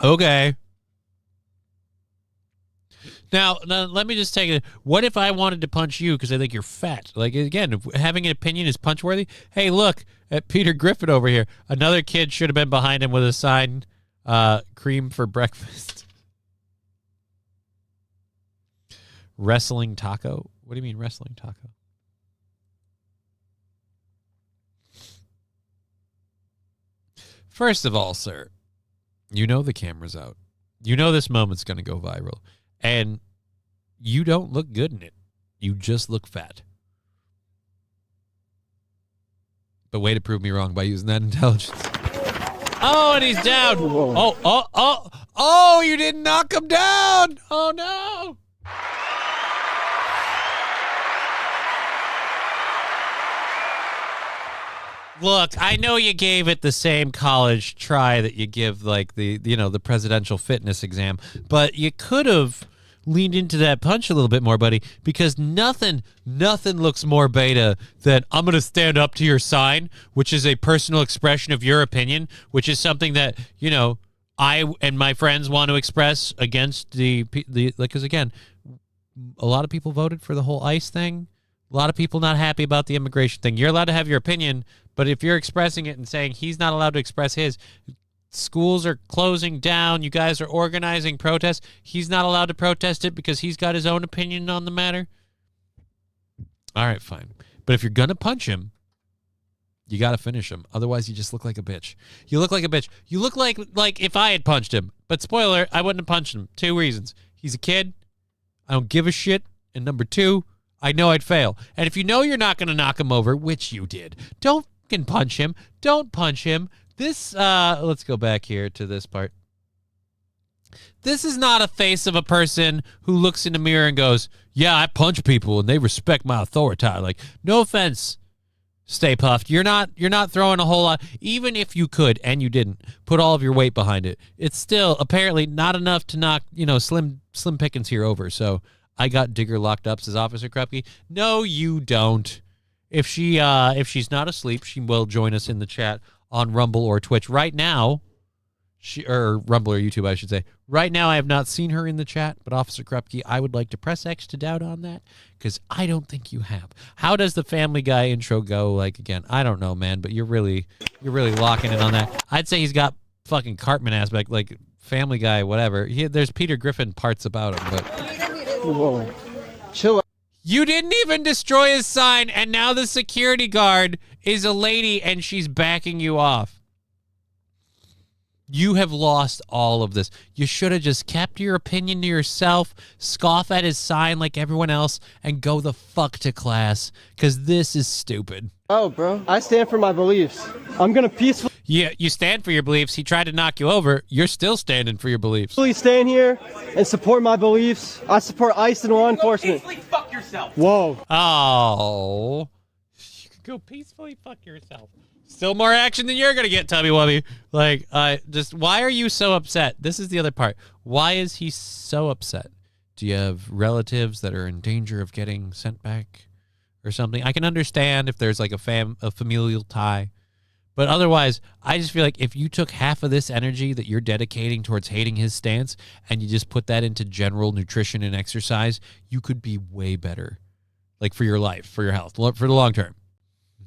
Okay. Now, let me just take it. What if I wanted to punch you because I think you're fat? Like, again, if having an opinion is punch-worthy. Hey, look at Peter Griffin over here. Another kid should have been behind him with a sign, cream for breakfast. Wrestling taco? What do you mean wrestling taco? First of all, sir, you know the camera's out. You know this moment's going to go viral. And you don't look good in it. You just look fat. But way to prove me wrong by using that intelligence. Oh, and he's down. Whoa. Oh, you didn't knock him down. Oh, no. Look, I know you gave it the same college try that you give like the presidential fitness exam, but you could have leaned into that punch a little bit more, buddy, because nothing looks more beta than I'm going to stand up to your sign, which is a personal expression of your opinion, which is something that, you know, I and my friends want to express against the because again, a lot of people voted for the whole ICE thing. A lot of people not happy about the immigration thing. You're allowed to have your opinion, but if you're expressing it and saying he's not allowed to express his, schools are closing down, you guys are organizing protests, he's not allowed to protest it because he's got his own opinion on the matter. All right, fine. But if you're going to punch him, you got to finish him. Otherwise, you just look like a bitch. You look like a bitch. You look like if I had punched him. But spoiler, I wouldn't have punched him. 2 reasons. He's a kid. I don't give a shit. And number 2, I know I'd fail. And if you know you're not going to knock him over, which you did, don't fucking punch him. Don't punch him. This, let's go back here to this part. This is not a face of a person who looks in the mirror and goes, yeah, I punch people and they respect my authority. Like, no offense, Stay Puffed. You're not throwing a whole lot. Even if you could, and you didn't, put all of your weight behind it, it's still apparently not enough to knock, Slim Pickens here over. So I got Digger locked up, says Officer Krupke. No, you don't. If she's not asleep, she will join us in the chat on Rumble or Twitch. Right now, or Rumble or YouTube, I should say. Right now, I have not seen her in the chat, but Officer Krupke, I would like to press X to doubt on that, because I don't think you have. How does the Family Guy intro go? Like, again, I don't know, man, but you're really locking in on that. I'd say he's got fucking Cartman aspect, like Family Guy, whatever. There's Peter Griffin parts about him, but... Whoa. Chill out. You didn't even destroy his sign, and now the security guard is a lady, and she's backing you off. You have lost all of this. You should have just kept your opinion to yourself, scoff at his sign like everyone else, and go the fuck to class, because this is stupid. Oh, bro. I stand for my beliefs. I'm going to peacefully Yeah, you stand for your beliefs. He tried to knock you over. You're still standing for your beliefs. stand here and support my beliefs. I support ICE and law enforcement. Fuck yourself. Whoa. Oh. You can go peacefully fuck yourself. Still more action than you're going to get, Tubby Wubby. Like, just why are you so upset? This is the other part. Why is he so upset? Do you have relatives that are in danger of getting sent back or something? I can understand if there's like a familial tie. But otherwise, I just feel like if you took half of this energy that you're dedicating towards hating his stance and you just put that into general nutrition and exercise, you could be way better. Like for your life, for your health, for the long term.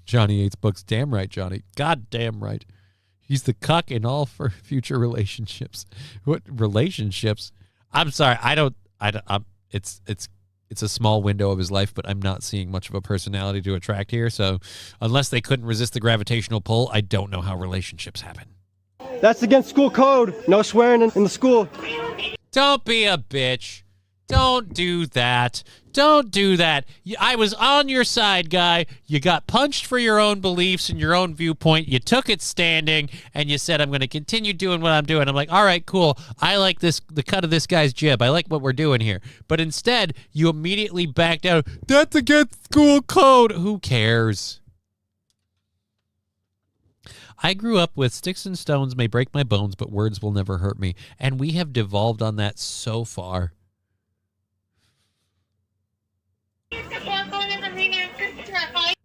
Johnny hates books. Damn right, Johnny. God damn right. He's the cuck in all for future relationships. What relationships? I'm sorry. It's a small window of his life, but I'm not seeing much of a personality to attract here. So unless they couldn't resist the gravitational pull, I don't know how relationships happen. That's against school code. No swearing in the school. Don't be a bitch. Don't do that. Don't do that. I was on your side, guy. You got punched for your own beliefs and your own viewpoint. You took it standing, and you said, I'm going to continue doing what I'm doing. I'm like, all right, cool. I like the cut of this guy's jib. I like what we're doing here. But instead, you immediately backed out. That's against school code. Who cares? I grew up with sticks and stones may break my bones, but words will never hurt me. And we have devolved on that so far.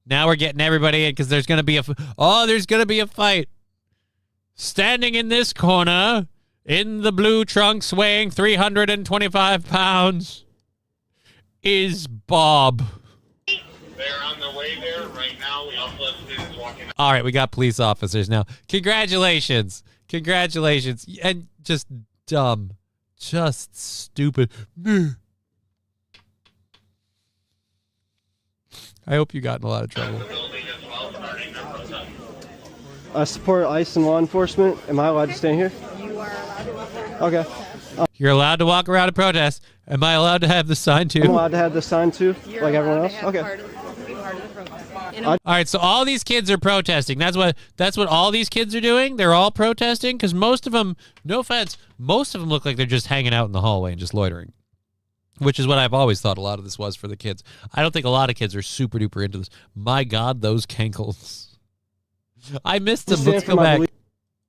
Now we're getting everybody in because there's going to be there's going to be a fight. Standing in this corner, in the blue trunks, weighing 325 pounds, is Bob. They're on their way there right now. We also have students walking. All right, we got police officers now. Congratulations. Congratulations. And just dumb. Just stupid. I hope you got in a lot of trouble. I support ICE and law enforcement. Am I allowed to stand here? You are allowed to. Okay. You're allowed to walk around and protest. Am I allowed to have the sign too? I'm allowed to have the sign too, You're like everyone else? allowed to Okay. be part of the protest. All right, so all these kids are protesting. That's what all these kids are doing. They're all protesting because most of them, no offense, most of them look like they're just hanging out in the hallway and just loitering. Which is what I've always thought a lot of this was for the kids. I don't think a lot of kids are super duper into this. My God, those cankles. I missed them. Let's go back.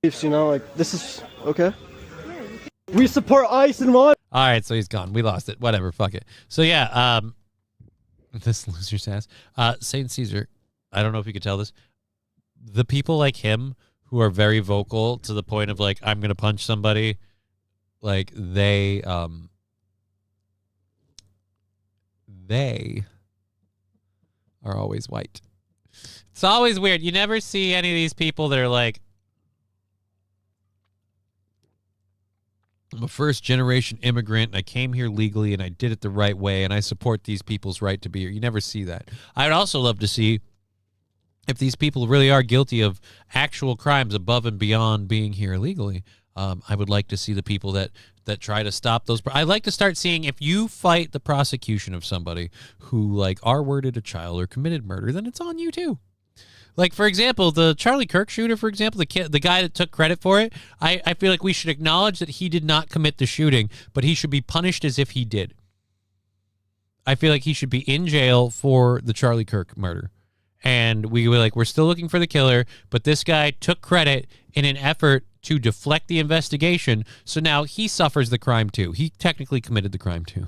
Beliefs, you know, like this is okay. We support ICE and law. All right, so he's gone. We lost it. Whatever. Fuck it. So yeah, this loser's ass. Saint Caesar. I don't know if you could tell this. The people like him who are very vocal to the point of like, I'm gonna punch somebody. Like they are always white. It's always weird. You never see any of these people that are like, I'm a first-generation immigrant, and I came here legally, and I did it the right way, and I support these people's right to be here. You never see that. I'd also love to see if these people really are guilty of actual crimes above and beyond being here illegally. I would like to see the people that try to stop those. I'd like to start seeing if you fight the prosecution of somebody who like R-worded a child or committed murder, then it's on you too. Like, for example, the Charlie Kirk shooter, for example, the guy that took credit for it, I feel like we should acknowledge that he did not commit the shooting, but he should be punished as if he did. I feel like he should be in jail for the Charlie Kirk murder. And we were like, we're still looking for the killer, but this guy took credit in an effort to deflect the investigation, so now he suffers the crime too. He technically committed the crime too.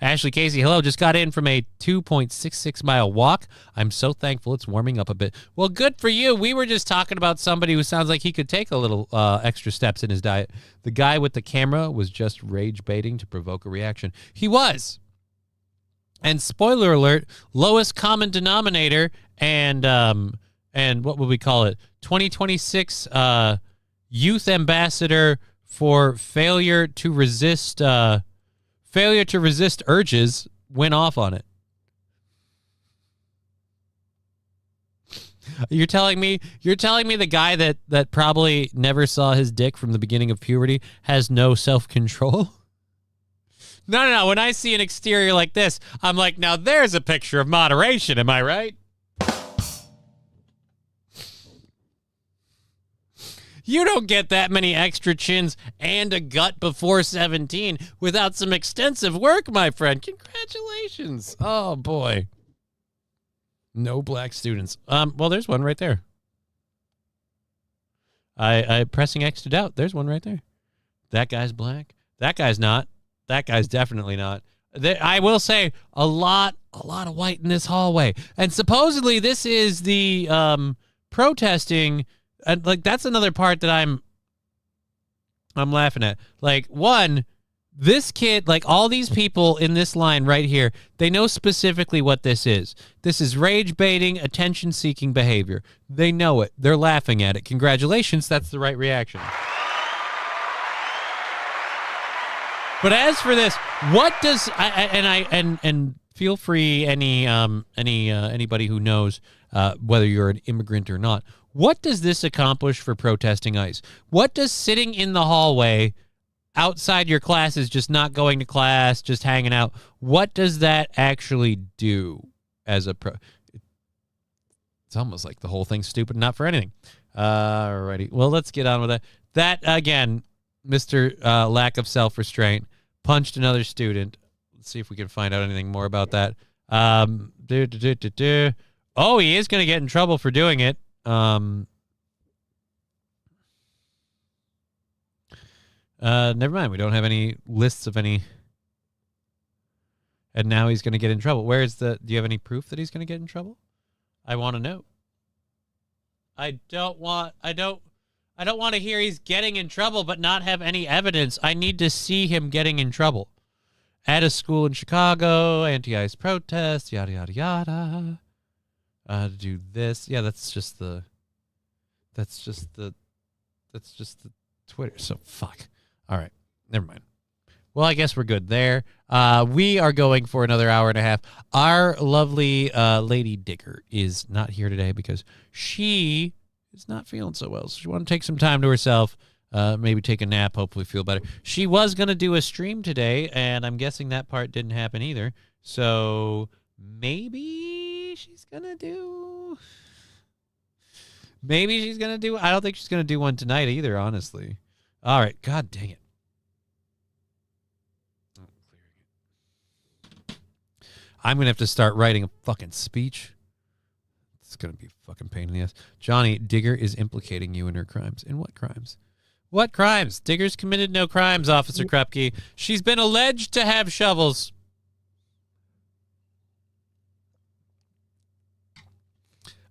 Ashley Casey, hello, just got in from a 2.66 mile walk. I'm so thankful it's warming up a bit. Well, good for you. We were just talking about somebody who sounds like he could take a little extra steps in his diet. The guy with the camera was just rage baiting to provoke a reaction. He was. And spoiler alert, lowest common denominator and what would we call it? 2026 youth ambassador for failure to resist urges went off on it. You're telling me the guy that probably never saw his dick from the beginning of puberty has no self-control? No. When I see an exterior like this, I'm like, now there's a picture of moderation. Am I right? You don't get that many extra chins and a gut before 17 without some extensive work, my friend. Congratulations. Oh, boy. No black students. Well, there's one right there. I pressing X to out. There's one right there. That guy's black. That guy's not. That guy's definitely not. I will say a lot of white in this hallway. And supposedly this is the protesting. And like that's another part that I'm laughing at. Like one, this kid, like all these people in this line right here, they know specifically what this is. This is rage baiting, attention seeking behavior. They know it. They're laughing at it. Congratulations, that's the right reaction. But as for this, what does and feel free anybody who knows whether you're an immigrant or not. What does this accomplish for protesting ICE? What does sitting in the hallway outside your classes, just not going to class, just hanging out, what does that actually do as a It's almost like the whole thing's stupid, not for anything. Alrighty. Well, let's get on with that. That, again, Mr. Lack of self-restraint, punched another student. Let's see if we can find out anything more about that. Oh, he is going to get in trouble for doing it. Never mind. We don't have any lists of any. And now he's going to get in trouble. Where's do you have any proof that he's going to get in trouble? I want to know. I don't want to hear he's getting in trouble but not have any evidence. I need to see him getting in trouble. At a school in Chicago, anti-ICE protest, yada, yada, yada. Do this. Yeah, that's just the Twitter. So fuck. All right. Never mind. Well, I guess we're good there. We are going for another hour and a half. Our lovely Lady Digger is not here today because she is not feeling so well. So she wanted to take some time to herself, maybe take a nap, hopefully feel better. She was going to do a stream today, and I'm guessing that part didn't happen either. So maybe she's going to do... I don't think she's going to do one tonight either, honestly. All right. God dang it. I'm going to have to start writing a fucking speech. It's going to be a fucking pain in the ass. Johnny, Digger is implicating you in her crimes. In what crimes? What crimes? Digger's committed no crimes, Officer Krupke. She's been alleged to have shovels.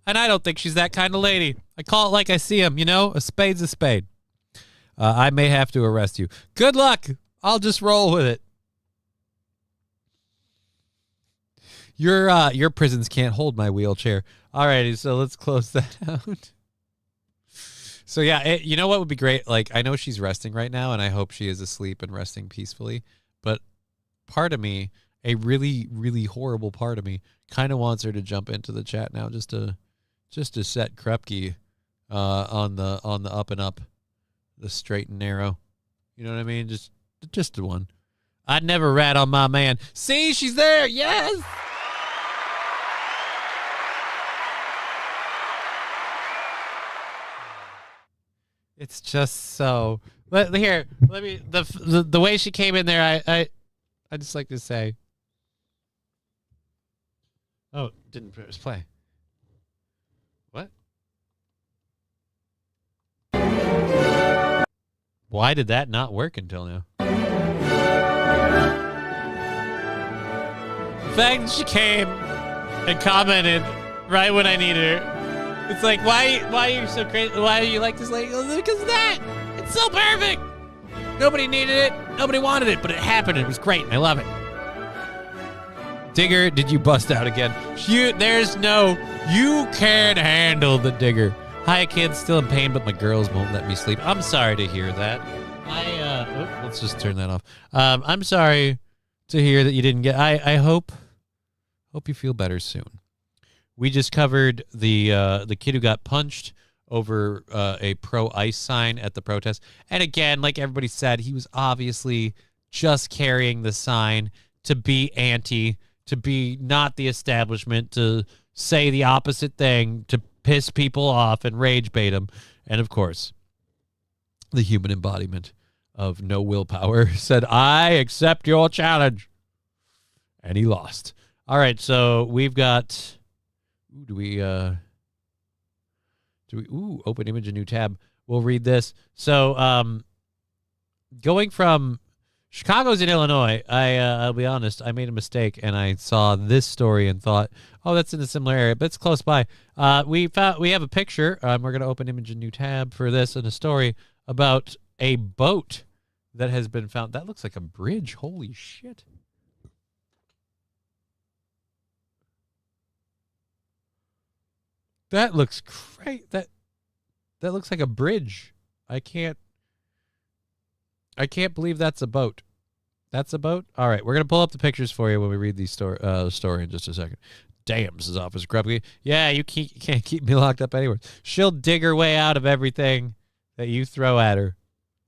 And I don't think she's that kind of lady. I call it like I see him, you know? A spade's a spade. I may have to arrest you. Good luck. I'll just roll with it. Your prisons can't hold my wheelchair. Alrighty, so let's close that out. So yeah, you know what would be great? Like, I know she's resting right now, and I hope she is asleep and resting peacefully. But part of me, a really, really horrible part of me, kind of wants her to jump into the chat now, just to set Krupke on the up and up, the straight and narrow. You know what I mean? Just the one. I'd never rat on my man. See, she's there. Yes. It's just so. Let me. The way she came in there, I just like to say. Oh, didn't press play. What? Why did that not work until now? The fact that she came and commented right when I needed her. It's like, why are you so crazy? Why are you like this lady? Because of that. It's so perfect. Nobody needed it. Nobody wanted it, but it happened. It was great. I love it. Digger, did you bust out again? You can't handle the Digger. Hi, kids, still in pain, but my girls won't let me sleep. I'm sorry to hear that. Let's just turn that off. I'm sorry to hear that you didn't get. I hope you feel better soon. We just covered the kid who got punched over a pro-ICE sign at the protest. And again, like everybody said, he was obviously just carrying the sign to be anti, to be not the establishment, to say the opposite thing, to piss people off and rage bait them. And of course, the human embodiment of no willpower, said, "I accept your challenge." And he lost. All right, so we've got, do we open image, a new tab. We'll read this. So going from Chicago's in Illinois, I'll be honest, I made a mistake and I saw this story and thought, oh, that's in a similar area, but it's close by. We have a picture. We're going to open image, a new tab for this, and a story about a boat that has been found. That looks like a bridge. Holy shit. That looks great. That looks like a bridge. I can't believe that's a boat. That's a boat? All right, we're going to pull up the pictures for you when we read the story in just a second. Damn, this is Officer Krupke. Yeah, you can't keep me locked up anywhere. She'll dig her way out of everything that you throw at her.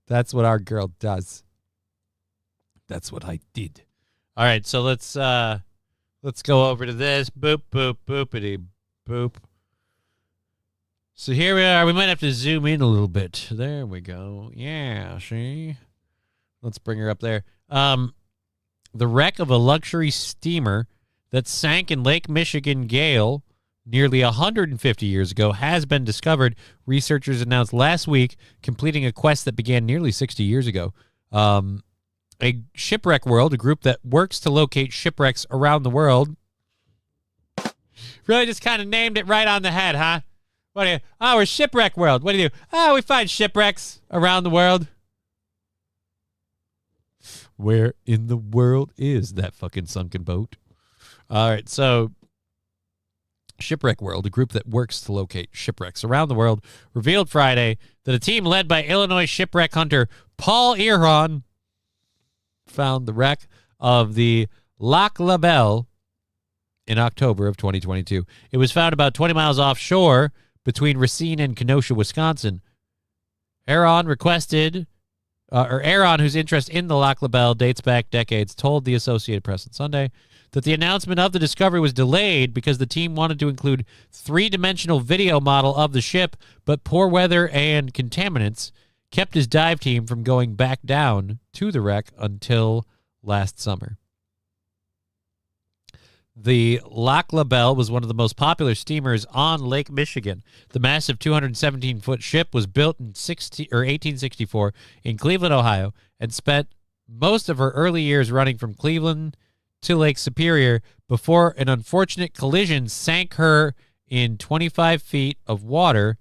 That's what our girl does. That's what I did. All right, so let's go over to this. Boop, boop, boopity, boop. So here we are. We might have to zoom in a little bit. There we go. Yeah, see? Let's bring her up there. The wreck of a luxury steamer that sank in Lake Michigan Gale nearly 150 years ago has been discovered. Researchers announced last week, completing a quest that began nearly 60 years ago. A Shipwreck World, a group that works to locate shipwrecks around the world. Really just kind of named it right on the head, huh? What do you? Oh, we're Shipwreck World. What do you do? Oh, we find shipwrecks around the world. Where in the world is that fucking sunken boat? All right, so Shipwreck World, a group that works to locate shipwrecks around the world, revealed Friday that a team led by Illinois shipwreck hunter Paul Earhon found the wreck of the Lac La Belle in October of 2022. It was found about 20 miles offshore between Racine and Kenosha, Wisconsin. Aaron, whose interest in the Lac La Belle dates back decades, told the Associated Press on Sunday that the announcement of the discovery was delayed because the team wanted to include three-dimensional video model of the ship, but poor weather and contaminants kept his dive team from going back down to the wreck until last summer. The Lac La Belle was one of the most popular steamers on Lake Michigan. The massive 217-foot ship was built in 1864 in Cleveland, Ohio, and spent most of her early years running from Cleveland to Lake Superior before an unfortunate collision sank her in 25 feet of water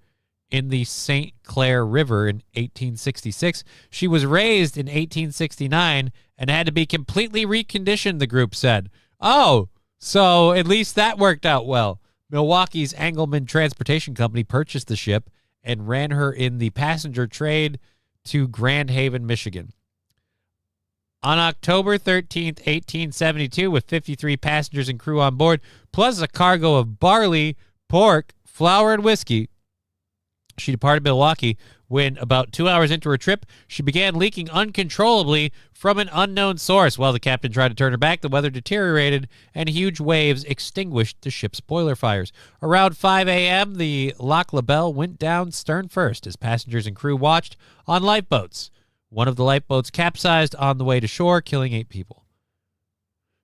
in the St. Clair River in 1866. She was raised in 1869 and had to be completely reconditioned, the group said. Oh, so at least that worked out well. Milwaukee's Engelman Transportation Company purchased the ship and ran her in the passenger trade to Grand Haven, Michigan. On October 13th, 1872, with 53 passengers and crew on board, plus a cargo of barley, pork, flour, and whiskey, she departed Milwaukee. When about 2 hours into her trip, she began leaking uncontrollably from an unknown source. While the captain tried to turn her back, the weather deteriorated and huge waves extinguished the ship's boiler fires. Around 5 a.m., the Lac La Belle went down stern first as passengers and crew watched on lifeboats. One of the lifeboats capsized on the way to shore, killing 8 people.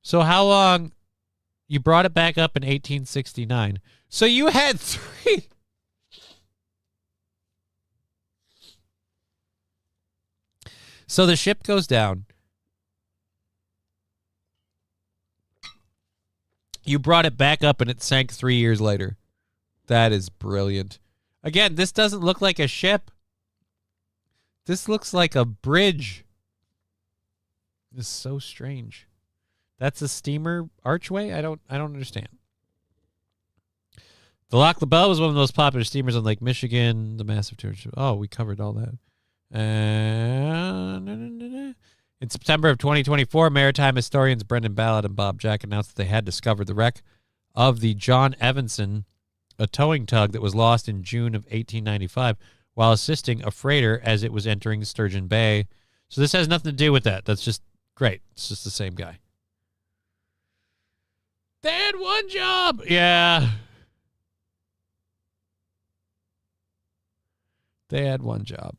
So how long? You brought it back up in 1869. So you had 3... So the ship goes down. You brought it back up and it sank 3 years later. That is brilliant. Again, this doesn't look like a ship. This looks like a bridge. This is so strange. That's a steamer archway? I don't understand. The Lac La Belle was one of the most popular steamers on Lake Michigan. The massive tour. Oh, we covered all that. In September of 2024, maritime historians Brendan Ballard and Bob Jack announced that they had discovered the wreck of the John Evanson, a towing tug that was lost in June of 1895 while assisting a freighter as it was entering Sturgeon Bay. So this has nothing to do with that. That's just great. It's just the same guy. They had one job. Yeah. They had one job.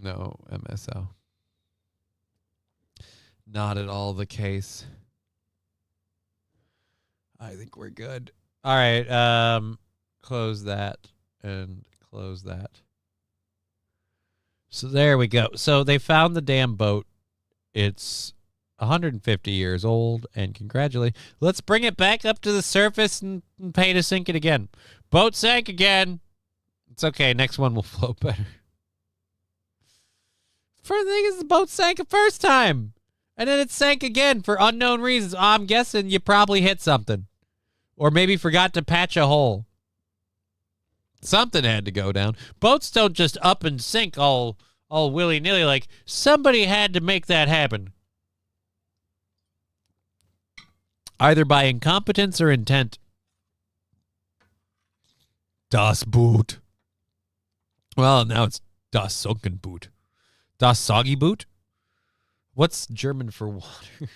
No MSO. Not at all the case. I think we're good. All right. Close that and close that. So there we go. So they found the damn boat. It's 150 years old, and congratulate. Let's bring it back up to the surface and pay to sink it again. Boat sank again. It's okay. Next one will float better. First thing is the boat sank the first time, and then it sank again for unknown reasons. I'm guessing you probably hit something, or maybe forgot to patch a hole. Something had to go down. Boats don't just up and sink all willy-nilly. Like, somebody had to make that happen. Either by incompetence or intent. Das Boot. Well, now it's Das Sunken Boot. Das Soggy Boot? What's German for water?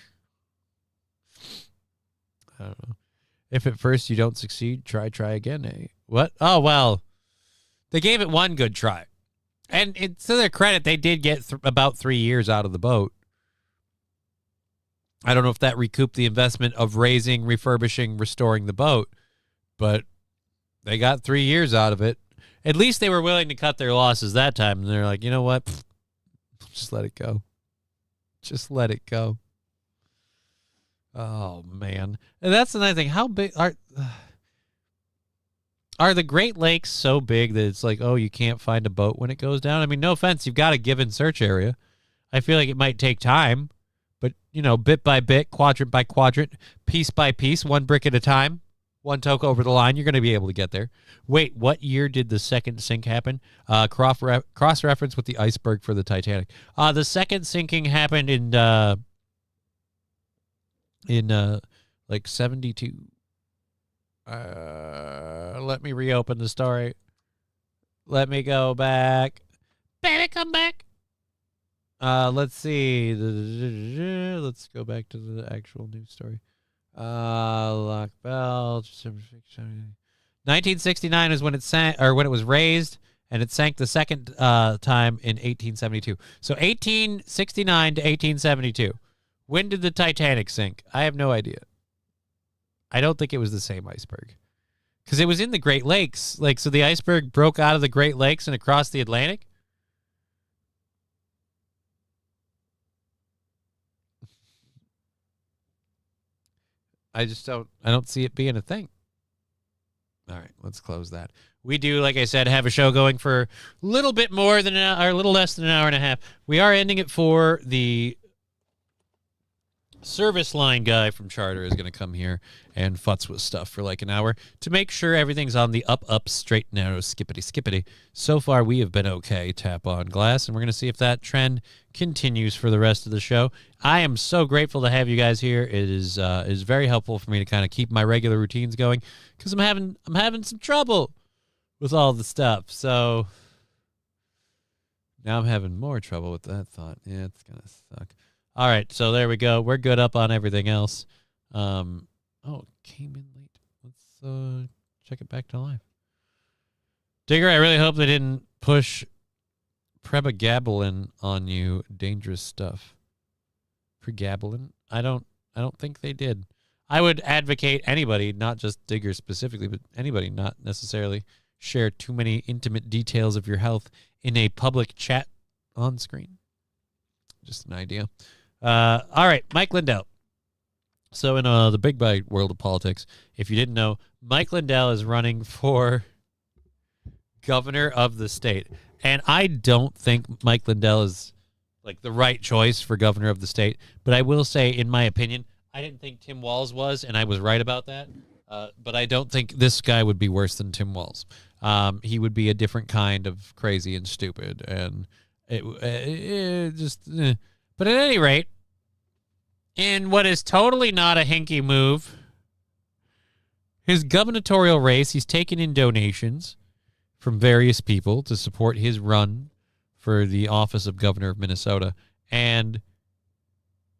I don't know. If at first you don't succeed, try again, eh? What? Oh, well, they gave it one good try. And to their credit, they did get about 3 years out of the boat. I don't know if that recouped the investment of raising, refurbishing, restoring the boat, but they got 3 years out of it. At least they were willing to cut their losses that time. And they're like, you know what? Just let it go. Just let it go. Oh, man. And that's another thing. How big are the Great Lakes so big that it's like, oh, you can't find a boat when it goes down? I mean, no offense. You've got a given search area. I feel like it might take time, but, you know, bit by bit, quadrant by quadrant, piece by piece, one brick at a time, one toke over the line, you're going to be able to get there. Wait, what year did the second sink happen? Cross-reference with the iceberg for the Titanic. The second sinking happened in like 72. Let me reopen the story. Let me go back. Baby, come back. Let's see. Let's go back to the actual news story. Lock Bell. 1969 is when it sank, or when it was raised, and it sank the second time in 1872. So 1869 to 1872. When did the Titanic sink? I have no idea. I don't think it was the same iceberg, because it was in the Great Lakes. Like, so the iceberg broke out of the Great Lakes and across the Atlantic. I don't see it being a thing. All right, let's close that. We do, like I said, have a show going for a little bit more than an hour, or a little less than an hour and a half. We are ending it for the service line guy from Charter is going to come here and futz with stuff for like an hour to make sure everything's on the up, straight, narrow, skippity. So far, we have been okay, tap on glass, and we're going to see if that trend continues for the rest of the show. I am so grateful to have you guys here. It is very helpful for me to kind of keep my regular routines going, because I'm having some trouble with all the stuff. So now I'm having more trouble with that thought. Yeah, it's going to suck. All right, so there we go. We're good up on everything else. Oh, it came in late. Let's check it back to live. Digger, I really hope they didn't push pregabalin on you. Dangerous stuff. Pregabalin? I don't think they did. I would advocate anybody, not just Digger specifically, but anybody, not necessarily share too many intimate details of your health in a public chat on screen. Just an idea. All right, Mike Lindell. So in the big bad world of politics, if you didn't know, Mike Lindell is running for governor of the state. And I don't think Mike Lindell is like the right choice for governor of the state. But I will say, in my opinion, I didn't think Tim Walz was, and I was right about that. But I don't think this guy would be worse than Tim Walz. He would be a different kind of crazy and stupid. And But at any rate, in what is totally not a hinky move, his gubernatorial race, he's taken in donations from various people to support his run for the office of governor of Minnesota. And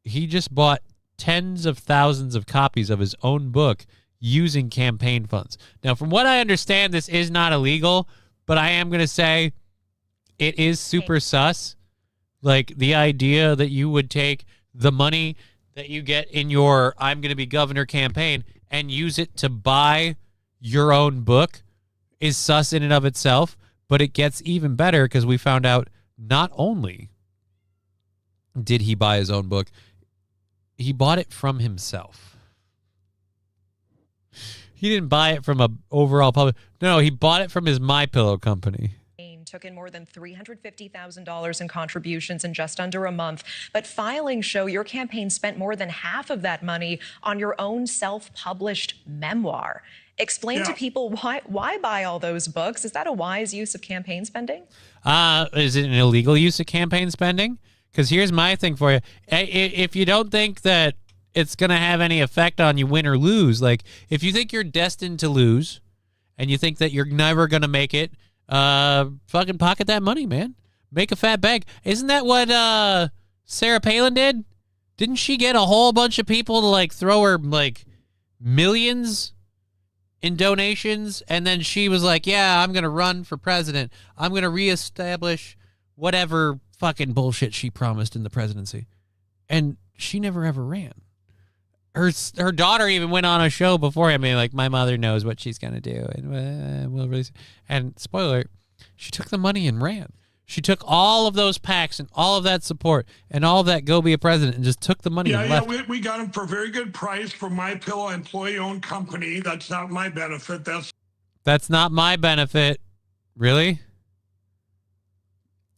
he just bought tens of thousands of copies of his own book using campaign funds. Now, from what I understand, this is not illegal, but I am going to say it is super sus Like, the idea that you would take the money that you get in your I'm going to be governor campaign and use it to buy your own book is sus in and of itself. But it gets even better because we found out not only did he buy his own book, he bought it from himself. He didn't buy it from a overall public. No, he bought it from his MyPillow company. Took in more than $350,000 in contributions in just under a month. But filings show your campaign spent more than half of that money on your own self-published memoir. Explain to people why buy all those books? Is that a wise use of campaign spending? Is it an illegal use of campaign spending? Because here's my thing for you. If you don't think that it's going to have any effect on you, win or lose, like if you think you're destined to lose and you think that you're never going to make it, fucking pocket that money, man. Make a fat bag. Isn't that what Sarah Palin did? Didn't she get a whole bunch of people to like throw her like millions in donations, and then she was like, yeah, I'm gonna run for president. I'm gonna reestablish whatever fucking bullshit she promised in the presidency. And she never ever ran. Her daughter even went on a show before him, being like, my mother knows what she's going to do. And we'll release. And spoiler, she took the money and ran. She took all of those PACs and all of that support and all of that go be a president and just took the money and left. We got them for a very good price from MyPillow, employee-owned company. That's not my benefit. That's not my benefit. Really?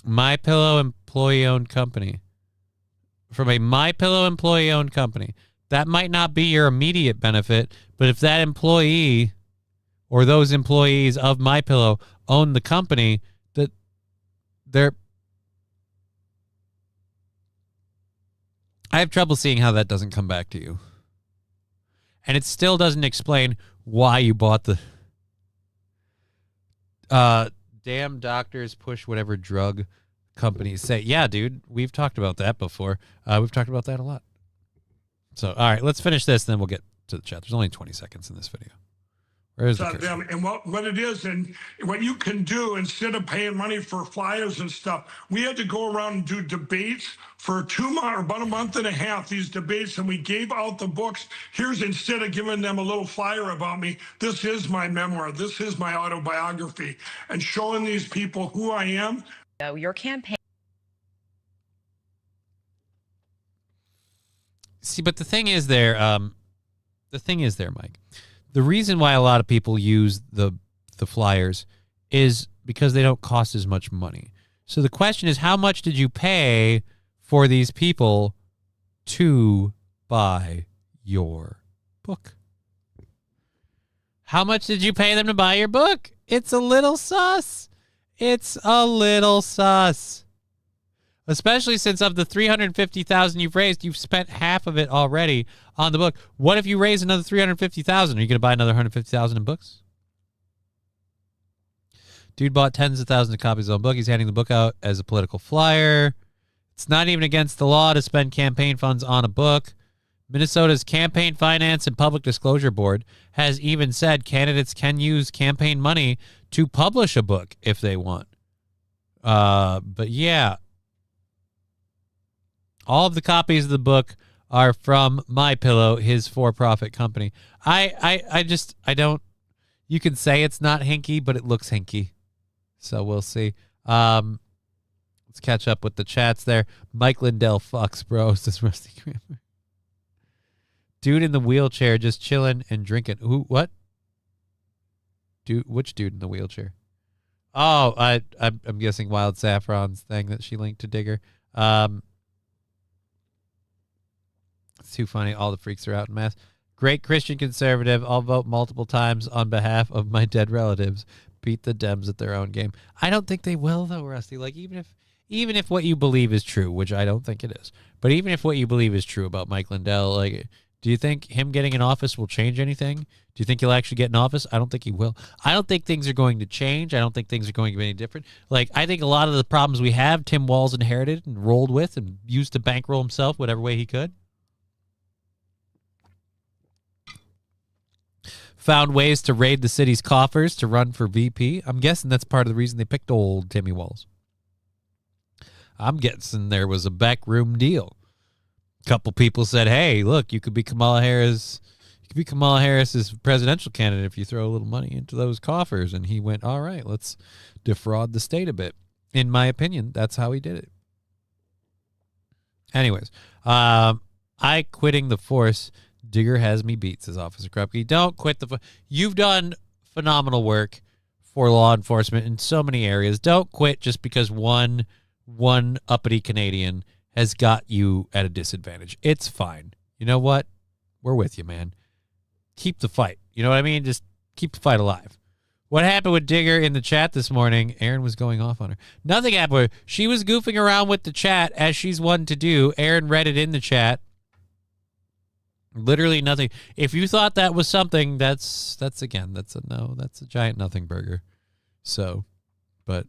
MyPillow employee-owned company. From a MyPillow employee-owned company. That might not be your immediate benefit, but if that employee or those employees of MyPillow own the company, that I have trouble seeing how that doesn't come back to you. And it still doesn't explain why you bought the damn doctors push whatever drug companies say. Yeah, dude, we've talked about that before. We've talked about that a lot. So, all right, let's finish this, then we'll get to the chat. There's only 20 seconds in this video. Where's the cursor? And what it is, and what you can do instead of paying money for flyers and stuff, we had to go around and do debates for 2 months, or about a month and a half, these debates, and we gave out the books. Here's, instead of giving them a little flyer about me, this is my memoir, this is my autobiography, and showing these people who I am. Your campaign. See, but the thing is there, Mike, the reason why a lot of people use the flyers is because they don't cost as much money. So the question is, how much did you pay for these people to buy your book? How much did you pay them to buy your book? It's a little sus. It's a little sus. Especially since of the $350,000 you've raised, you've spent half of it already on the book. What if you raise another $350,000? Are you going to buy another $150,000 in books? Dude bought tens of thousands of copies of his own book. He's handing the book out as a political flyer. It's not even against the law to spend campaign funds on a book. Minnesota's Campaign Finance and Public Disclosure Board has even said candidates can use campaign money to publish a book if they want. But yeah. All of the copies of the book are from MyPillow, his for-profit company. I don't, you can say it's not hinky, but it looks hinky. So we'll see. Let's catch up with the chats there. Mike Lindell fucks, bro, says Rusty Kramer. Dude in the wheelchair just chilling and drinking. Who, what? Dude, which dude in the wheelchair? Oh, I'm guessing Wild Saffron's thing that she linked to Digger. It's too funny. All the freaks are out in mass. Great Christian conservative. I'll vote multiple times on behalf of my dead relatives. Beat the Dems at their own game. I don't think they will, though, Rusty. Like, even if what you believe is true, which I don't think it is, but even if what you believe is true about Mike Lindell, like, do you think him getting in office will change anything? Do you think he'll actually get in office? I don't think he will. I don't think things are going to change. I don't think things are going to be any different. Like, I think a lot of the problems we have, Tim Walz inherited and rolled with and used to bankroll himself whatever way he could. Found ways to raid the city's coffers to run for VP. I'm guessing that's part of the reason they picked old Timmy Walz. I'm guessing there was a backroom deal. A couple people said, hey, look, you could be Kamala Harris. You could be Kamala Harris's presidential candidate if you throw a little money into those coffers. And he went, all right, let's defraud the state a bit. In my opinion, that's how he did it. Anyways, I quitting the force. Digger has me beat, says Officer Krupke. Don't quit the force. You've done phenomenal work for law enforcement in so many areas. Don't quit just because one uppity Canadian has got you at a disadvantage. It's fine. You know what? We're with you, man. Keep the fight. You know what I mean? Just keep the fight alive. What happened with Digger in the chat this morning? Aaron was going off on her. Nothing happened with her. She was goofing around with the chat as she's one to do. Aaron read it in the chat. Literally nothing. If you thought that was something, that's a no. That's a giant nothing burger. So, but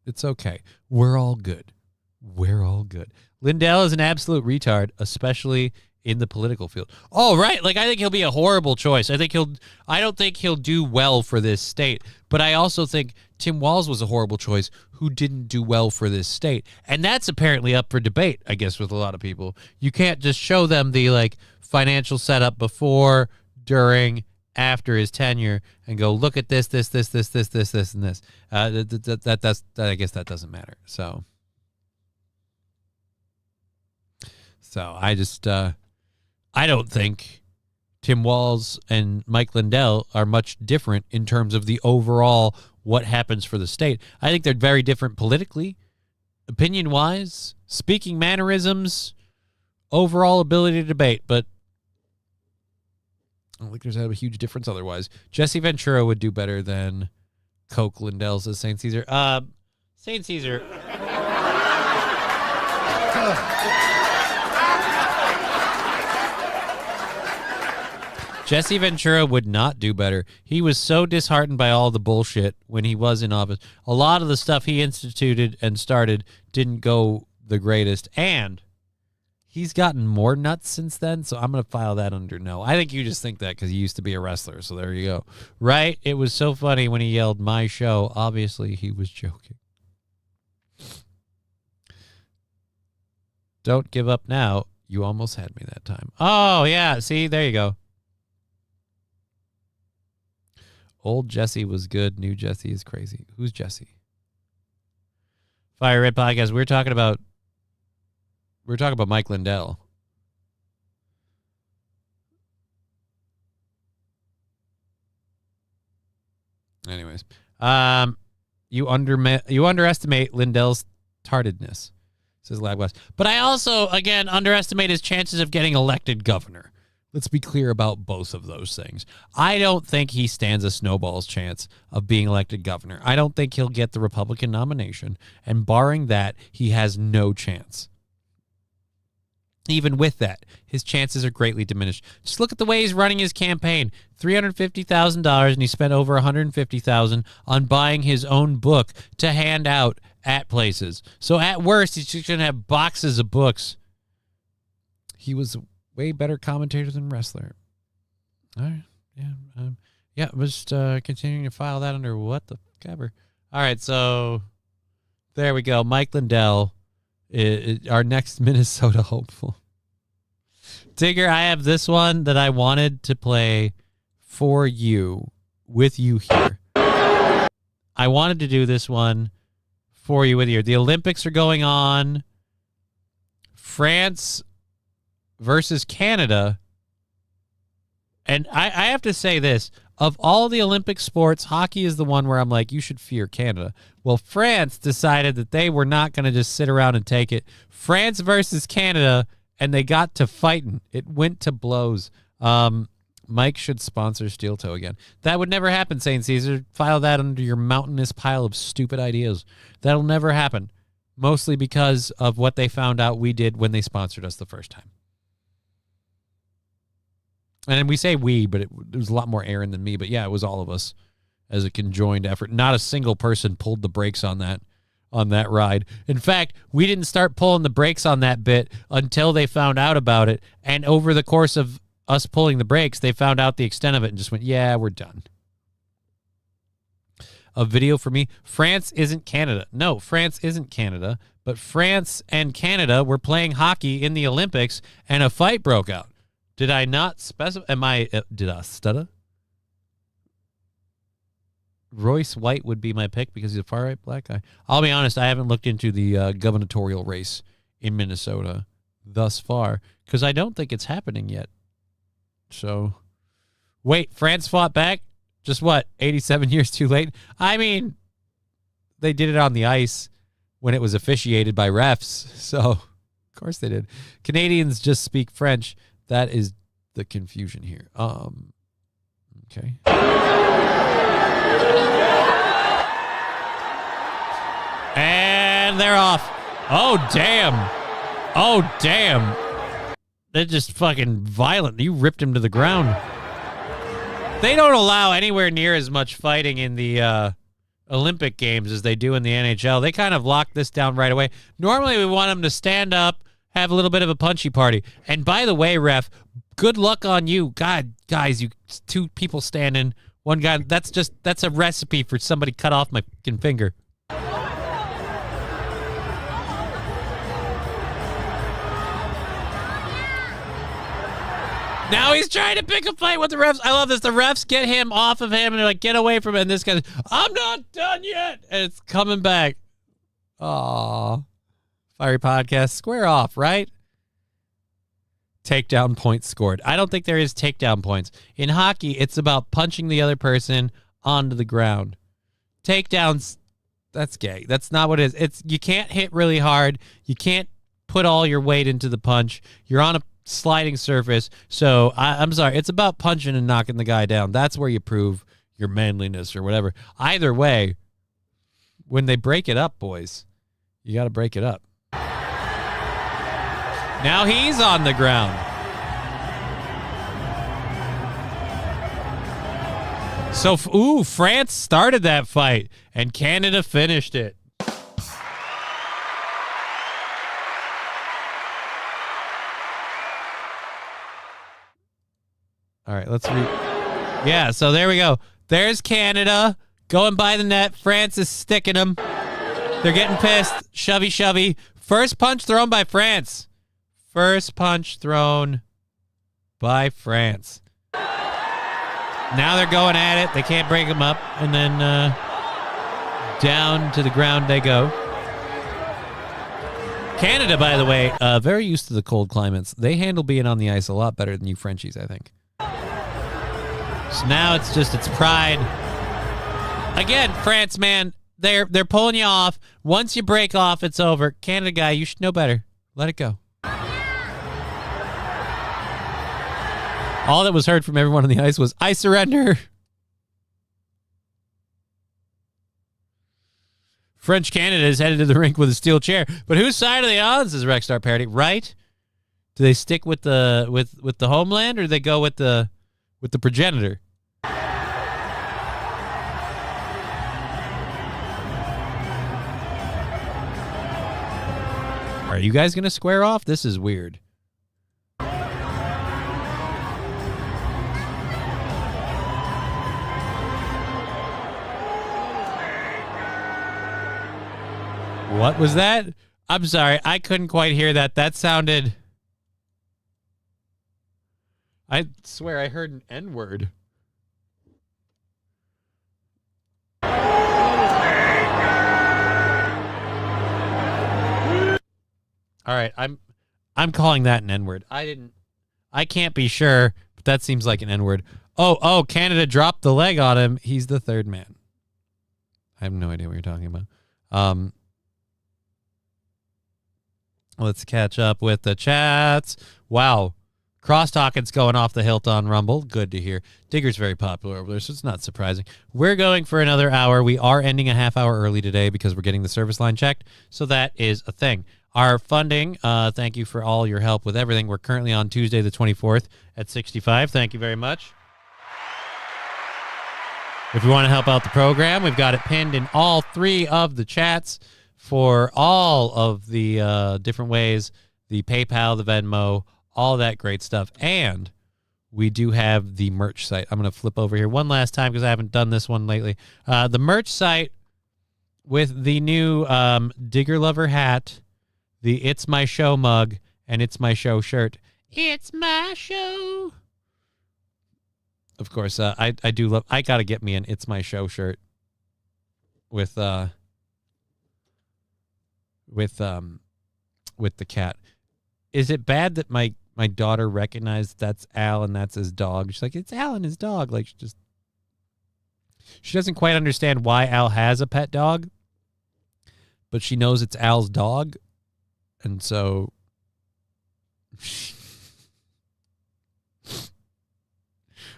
it's okay. We're all good. We're all good. Lindell is an absolute retard, especially in the political field. Oh, right. Like, I think he'll be a horrible choice. I don't think he'll do well for this state. But I also think Tim Walz was a horrible choice who didn't do well for this state. And that's apparently up for debate, I guess, with a lot of people. You can't just show them the, like, financial setup before, during, after his tenure and go, look at this, and this. I guess that doesn't matter. So I just, I don't think Tim Walz and Mike Lindell are much different in terms of the overall what happens for the state. I think they're very different politically, opinion-wise, speaking mannerisms, overall ability to debate, but I don't think there's a huge difference otherwise. Jesse Ventura would do better than Coke Lindell, says St. Caesar. St. Caesar. Jesse Ventura would not do better. He was so disheartened by all the bullshit when he was in office. A lot of the stuff he instituted and started didn't go the greatest, and he's gotten more nuts since then, so I'm going to file that under no. I think you just think that because he used to be a wrestler, so there you go. Right? It was so funny when he yelled, my show. Obviously, he was joking. Don't give up now. You almost had me that time. Oh, yeah. See, there you go. Old Jesse was good. New Jesse is crazy. Who's Jesse? Fire Red Podcast. We're talking about Mike Lindell. Anyways, you underestimate Lindell's tardedness, says Lab West. But I also, again, underestimate his chances of getting elected governor. Let's be clear about both of those things. I don't think he stands a snowball's chance of being elected governor. I don't think he'll get the Republican nomination. And barring that, he has no chance. Even with that, his chances are greatly diminished. Just look at the way he's running his campaign. $350,000, and he spent over $150,000 on buying his own book to hand out at places. So at worst, he's just going to have boxes of books. He was a way better commentator than wrestler. All right. Yeah. I'm just continuing to file that under what the cover. All right. So there we go. Mike Lindell, our next Minnesota hopeful. Digger, I have this one that I wanted to play for you, with you here. I wanted to do this one for you with you. The Olympics are going on. France versus Canada. And I have to say this. Of all the Olympic sports, hockey is the one where I'm like, you should fear Canada. Well, France decided that they were not going to just sit around and take it. France versus Canada, and they got to fighting. It went to blows. Mike should sponsor Steel Toe again. That would never happen, St. Caesar. File that under your mountainous pile of stupid ideas. That'll never happen. Mostly because of what they found out we did when they sponsored us the first time. And we say we, but it was a lot more Aaron than me. But yeah, it was all of us as a conjoined effort. Not a single person pulled the brakes on that ride. In fact, we didn't start pulling the brakes on that bit until they found out about it. And over the course of us pulling the brakes, they found out the extent of it and just went, yeah, we're done. A video for me. France isn't Canada. No, France isn't Canada. but France and Canada were playing hockey in the Olympics, and a fight broke out. Did I not specify? Did I stutter? Royce White would be my pick because he's a far-right black guy. I'll be honest, I haven't looked into the gubernatorial race in Minnesota thus far because I don't think it's happening yet. So, wait, France fought back? Just what, 87 years too late? I mean, they did it on the ice when it was officiated by refs. So, of course they did. Canadians just speak French. That is the confusion here. Okay. And they're off. Oh, damn. Oh, damn. They're just fucking violent. You ripped him to the ground. They don't allow anywhere near as much fighting in the Olympic Games as they do in the NHL. They kind of lock this down right away. Normally, we want them to stand up, have a little bit of a punchy party. And by the way, ref, good luck on you. God, guys, you two people standing, one guy. That's a recipe for somebody cut off my fucking finger. Now he's trying to pick a fight with the refs. I love this. The refs get him off of him, and they're like, get away from it. And this guy's, I'm not done yet. And it's coming back. Aw. Fiery podcast. Square off, right? Takedown points scored. I don't think there is takedown points. In hockey, it's about punching the other person onto the ground. Takedowns, that's gay. That's not what it is. You can't hit really hard. You can't put all your weight into the punch. You're on a sliding surface. So I'm sorry. It's about punching and knocking the guy down. That's where you prove your manliness or whatever. Either way, when they break it up, boys, you got to break it up. Now he's on the ground. So, France started that fight and Canada finished it. All right, let's read. Yeah, so there we go. There's Canada going by the net. France is sticking them. They're getting pissed. Shovey, shovey. First punch thrown by France. First punch thrown by France. Now they're going at it. They can't break them up. And then down to the ground they go. Canada, by the way, very used to the cold climates. They handle being on the ice a lot better than you Frenchies, I think. So now it's pride. Again, France, man, they're pulling you off. Once you break off, it's over. Canada guy, you should know better. Let it go. All that was heard from everyone on the ice was, I surrender. French Canada is headed to the rink with a steel chair. But whose side are they on, says Rexstar Parody? Right? Do they stick with the homeland or do they go with the progenitor? Are you guys going to square off? This is weird. What was that? I'm sorry. I couldn't quite hear that. That sounded... I swear I heard an N-word. All right, I'm calling that an N-word. I can't be sure, but that seems like an N-word. Oh, Canada dropped the leg on him. He's the third man. I have no idea what you're talking about. Let's catch up with the chats. Wow. Cross-talking's going off the hilt on Rumble. Good to hear. Digger's very popular over there, so it's not surprising. We're going for another hour. We are ending a half hour early today because we're getting the service line checked, so that is a thing. Our funding, thank you for all your help with everything. We're currently on Tuesday the 24th at 65. Thank you very much. If you want to help out the program, we've got it pinned in all three of the chats for all of the different ways, the PayPal, the Venmo, all that great stuff. And we do have the merch site. I'm going to flip over here one last time because I haven't done this one lately. The merch site, with the new Digger Lover hat, the It's My Show mug, and It's My Show shirt. It's my show. Of course, I do love. I gotta get me an It's My Show shirt with the cat. Is it bad that my daughter recognized that's Al and that's his dog? She's like, it's Al and his dog. Like, she doesn't quite understand why Al has a pet dog, but she knows it's Al's dog, and so.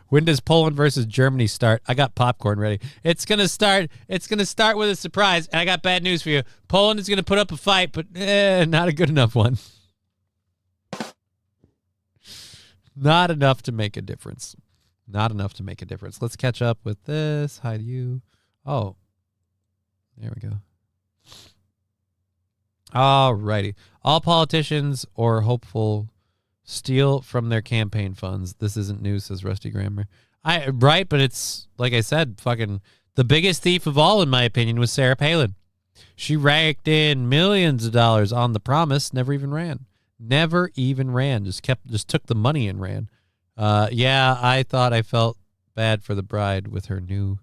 When does Poland versus Germany start? I got popcorn ready. It's gonna start with a surprise, and I got bad news for you. Poland is gonna put up a fight, but not a good enough one. Not enough to make a difference. Not enough to make a difference. Let's catch up with this. Hi to you. Oh, there we go. All righty. All politicians or hopeful steal from their campaign funds. This isn't news, says Rusty Grammer. Right, but it's, like I said, fucking the biggest thief of all, in my opinion, was Sarah Palin. She raked in millions of dollars on the promise, never even ran. Never even ran. Just took the money and ran. Yeah, I thought I felt bad for the bride with her new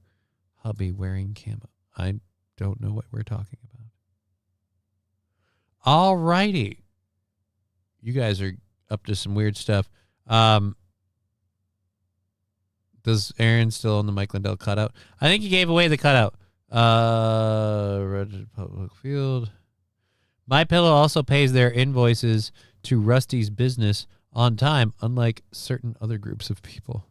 hubby wearing camo. I don't know what we're talking about. All righty. You guys are up to some weird stuff. Does Aaron still own the Mike Lindell cutout? I think he gave away the cutout. Red Public Field. MyPillow also pays their invoices to Rusty's business on time, unlike certain other groups of people.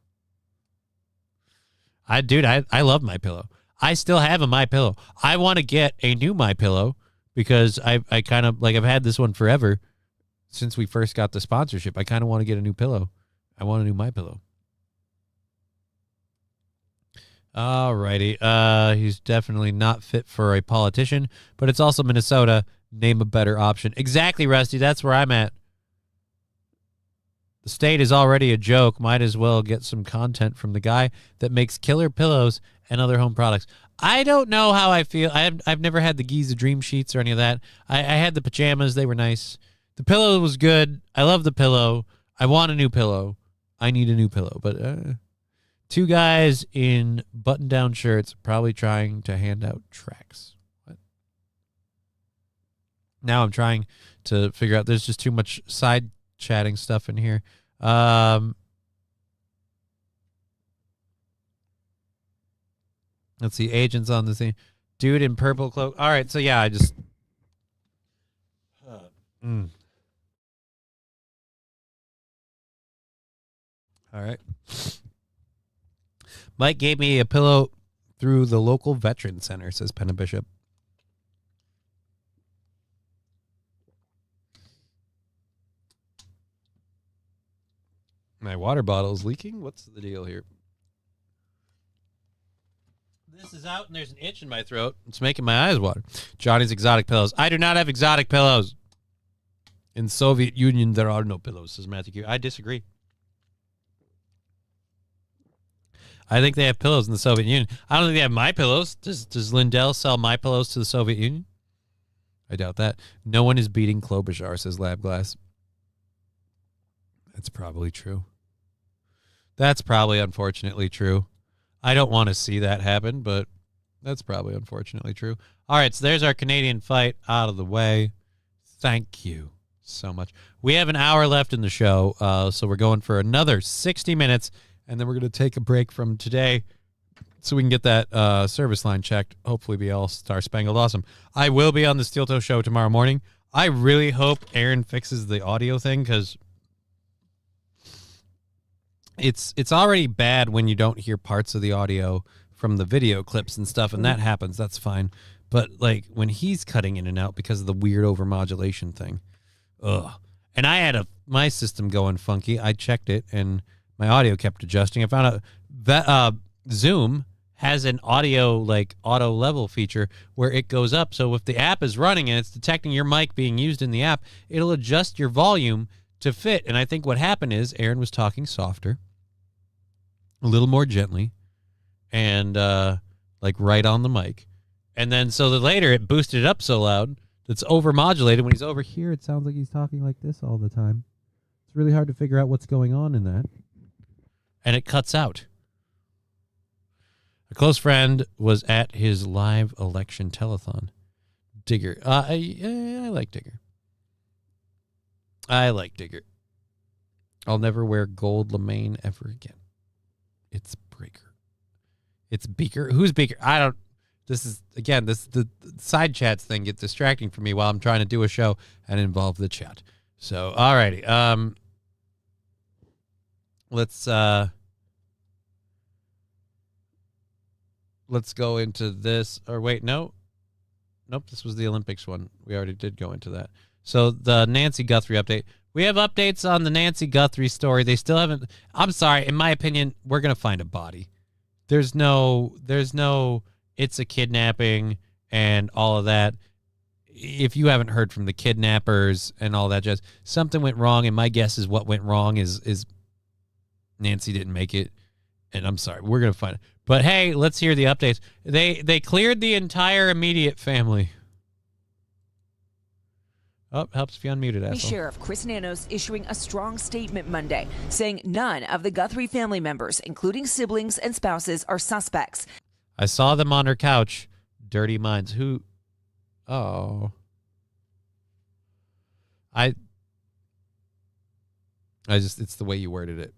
I love MyPillow. I still have a MyPillow. I want to get a new MyPillow because I kind of like, I've had this one forever. Since we first got the sponsorship, I kind of want to get a new pillow. I want a new MyPillow. All righty. He's definitely not fit for a politician, but it's also Minnesota. Name a better option. Exactly, Rusty. That's where I'm at. The state is already a joke. Might as well get some content from the guy that makes killer pillows and other home products. I don't know how I feel. I've never had the Giza Dream Sheets or any of that. I had the pajamas. They were nice. The pillow was good. I love the pillow. I want a new pillow. I need a new pillow. But two guys in button-down shirts probably trying to hand out tracts. What? Now I'm trying to figure out. There's just too much side chatting stuff in here. Let's see. Agents on the scene. Dude in purple cloak. All right. So, yeah, I just... All right. Mike gave me a pillow through the local veteran center, says Penna Bishop. My water bottle is leaking. What's the deal here? This is out and there's an itch in my throat. It's making my eyes water. Johnny's exotic pillows. I do not have exotic pillows. In Soviet Union, there are no pillows, says Matthew Q. I disagree. I think they have pillows in the Soviet Union. I don't think they have my pillows. Does Lindell sell my pillows to the Soviet Union? I doubt that. No one is beating Klobuchar, says Lab Glass. That's probably true. That's probably unfortunately true. I don't want to see that happen, but that's probably unfortunately true. All right, so there's our Canadian fight out of the way. Thank you so much. We have an hour left in the show, so we're going for another 60 minutes. And then we're going to take a break from today so we can get that service line checked. Hopefully be all star-spangled awesome. I will be on the Steel Toe Show tomorrow morning. I really hope Aaron fixes the audio thing because it's already bad when you don't hear parts of the audio from the video clips and stuff, and that happens. That's fine. But, like, when he's cutting in and out because of the weird overmodulation thing, ugh. And I had my system going funky. I checked it, and my audio kept adjusting. I found out that Zoom has an audio, like, auto level feature where it goes up. So if the app is running and it's detecting your mic being used in the app, it'll adjust your volume to fit. And I think what happened is Aaron was talking softer, a little more gently, and like right on the mic. And then so that later it boosted it up so loud that's overmodulated. When he's over here, it sounds like he's talking like this all the time. It's really hard to figure out what's going on in that. And it cuts out. A close friend was at his live election telethon. Digger. I like Digger. I like Digger. I'll never wear gold lame ever again. It's Breaker. It's Beaker. Who's Beaker? I don't. This is, again, the side chats thing gets distracting for me while I'm trying to do a show and involve the chat. So, alrighty. Let's go into this. Or wait, no. Nope, this was the Olympics one. We already did go into that. So the Nancy Guthrie update. We have updates on the Nancy Guthrie story. They still haven't. I'm sorry. In my opinion, we're going to find a body. There's no, it's a kidnapping and all of that. If you haven't heard from the kidnappers and all that jazz, something went wrong. And my guess is what went wrong is Nancy didn't make it. And I'm sorry. We're going to find it. But hey, let's hear the updates. They cleared the entire immediate family. Oh, helps if you unmuted, asshole. Sheriff Chris Nanos issuing a strong statement Monday, saying none of the Guthrie family members, including siblings and spouses, are suspects. I saw them on her couch. Dirty minds. Who? Oh. It's the way you worded it.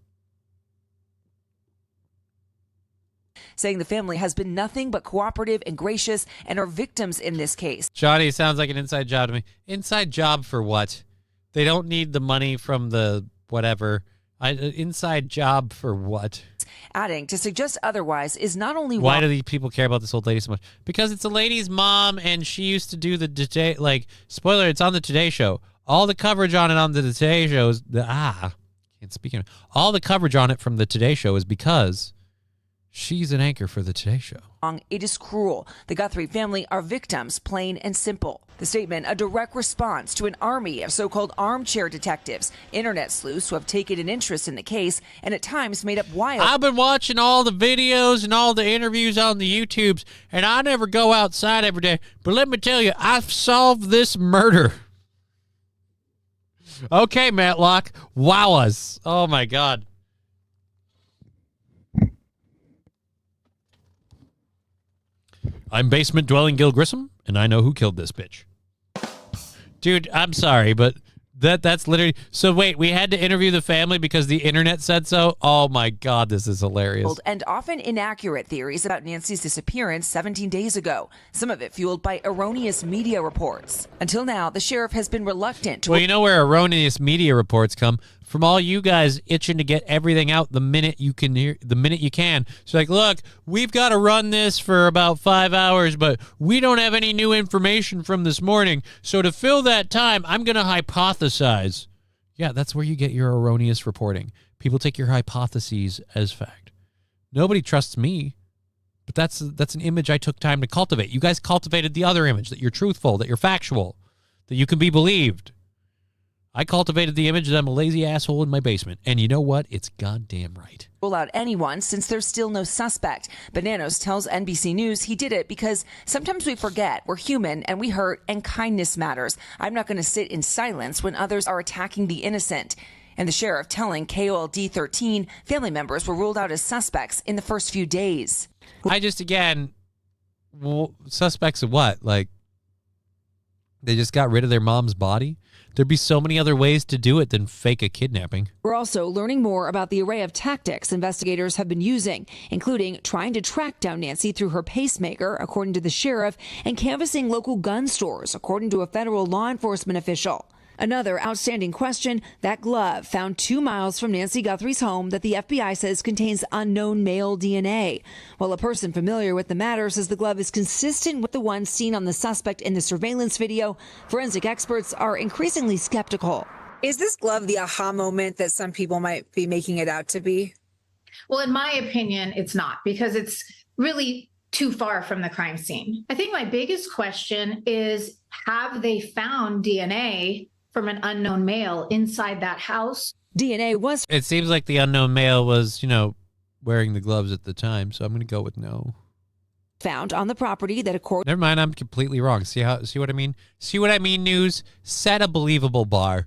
Saying the family has been nothing but cooperative and gracious and are victims in this case. Johnny, sounds like an inside job to me. Inside job for what? They don't need the money from the whatever. Inside job for what? Adding to suggest otherwise is not only why do these people care about this old lady so much? Because it's a lady's mom, and she used to do the Today, like, spoiler, it's on the Today Show. All the coverage on it on the Today Show is can't speak of it. All the coverage on it from the Today Show is because she's an anchor for the Today Show. It is cruel. The Guthrie family are victims, plain and simple. The statement, a direct response to an army of so-called armchair detectives, internet sleuths who have taken an interest in the case and at times made up wild. I've been watching all the videos and all the interviews on the YouTubes, and I never go outside every day. But let me tell you, I've solved this murder. Okay, Matlock. Wow us. Oh, my God. I'm basement-dwelling Gil Grissom, and I know who killed this bitch. Dude, I'm sorry, but that's literally... So wait, we had to interview the family because the internet said so? Oh my God, this is hilarious. And often inaccurate theories about Nancy's disappearance 17 days ago, some of it fueled by erroneous media reports. Until now, the sheriff has been reluctant to... Well, you know where erroneous media reports come? From all you guys itching to get everything out the minute you can hear, the minute you can. So like, look, we've got to run this for about 5 hours, but we don't have any new information from this morning. So to fill that time, I'm going to hypothesize. Yeah, that's where you get your erroneous reporting. People take your hypotheses as fact. Nobody trusts me, but that's an image I took time to cultivate. You guys cultivated the other image, that you're truthful, that you're factual, that you can be believed. I cultivated the image that I'm a lazy asshole in my basement. And you know what? It's goddamn right. Rule out anyone since there's still no suspect. Bananos tells NBC News he did it because sometimes we forget we're human and we hurt and kindness matters. I'm not going to sit in silence when others are attacking the innocent. And the sheriff telling KOLD 13 family members were ruled out as suspects in the first few days. Suspects of what? Like, they just got rid of their mom's body? There'd be so many other ways to do it than fake a kidnapping. We're also learning more about the array of tactics investigators have been using, including trying to track down Nancy through her pacemaker, according to the sheriff, and canvassing local gun stores, according to a federal law enforcement official. Another outstanding question, that glove found 2 miles from Nancy Guthrie's home that the FBI says contains unknown male DNA. While a person familiar with the matter says the glove is consistent with the one seen on the suspect in the surveillance video, forensic experts are increasingly skeptical. Is this glove the aha moment that some people might be making it out to be? Well, in my opinion, it's not, because it's really too far from the crime scene. I think my biggest question is, have they found DNA from an unknown male inside that house? DNA was... It seems like the unknown male was, wearing the gloves at the time, so I'm going to go with no. found on the property that according Never mind, I'm completely wrong. See what I mean? See what I mean, news? Set a believable bar.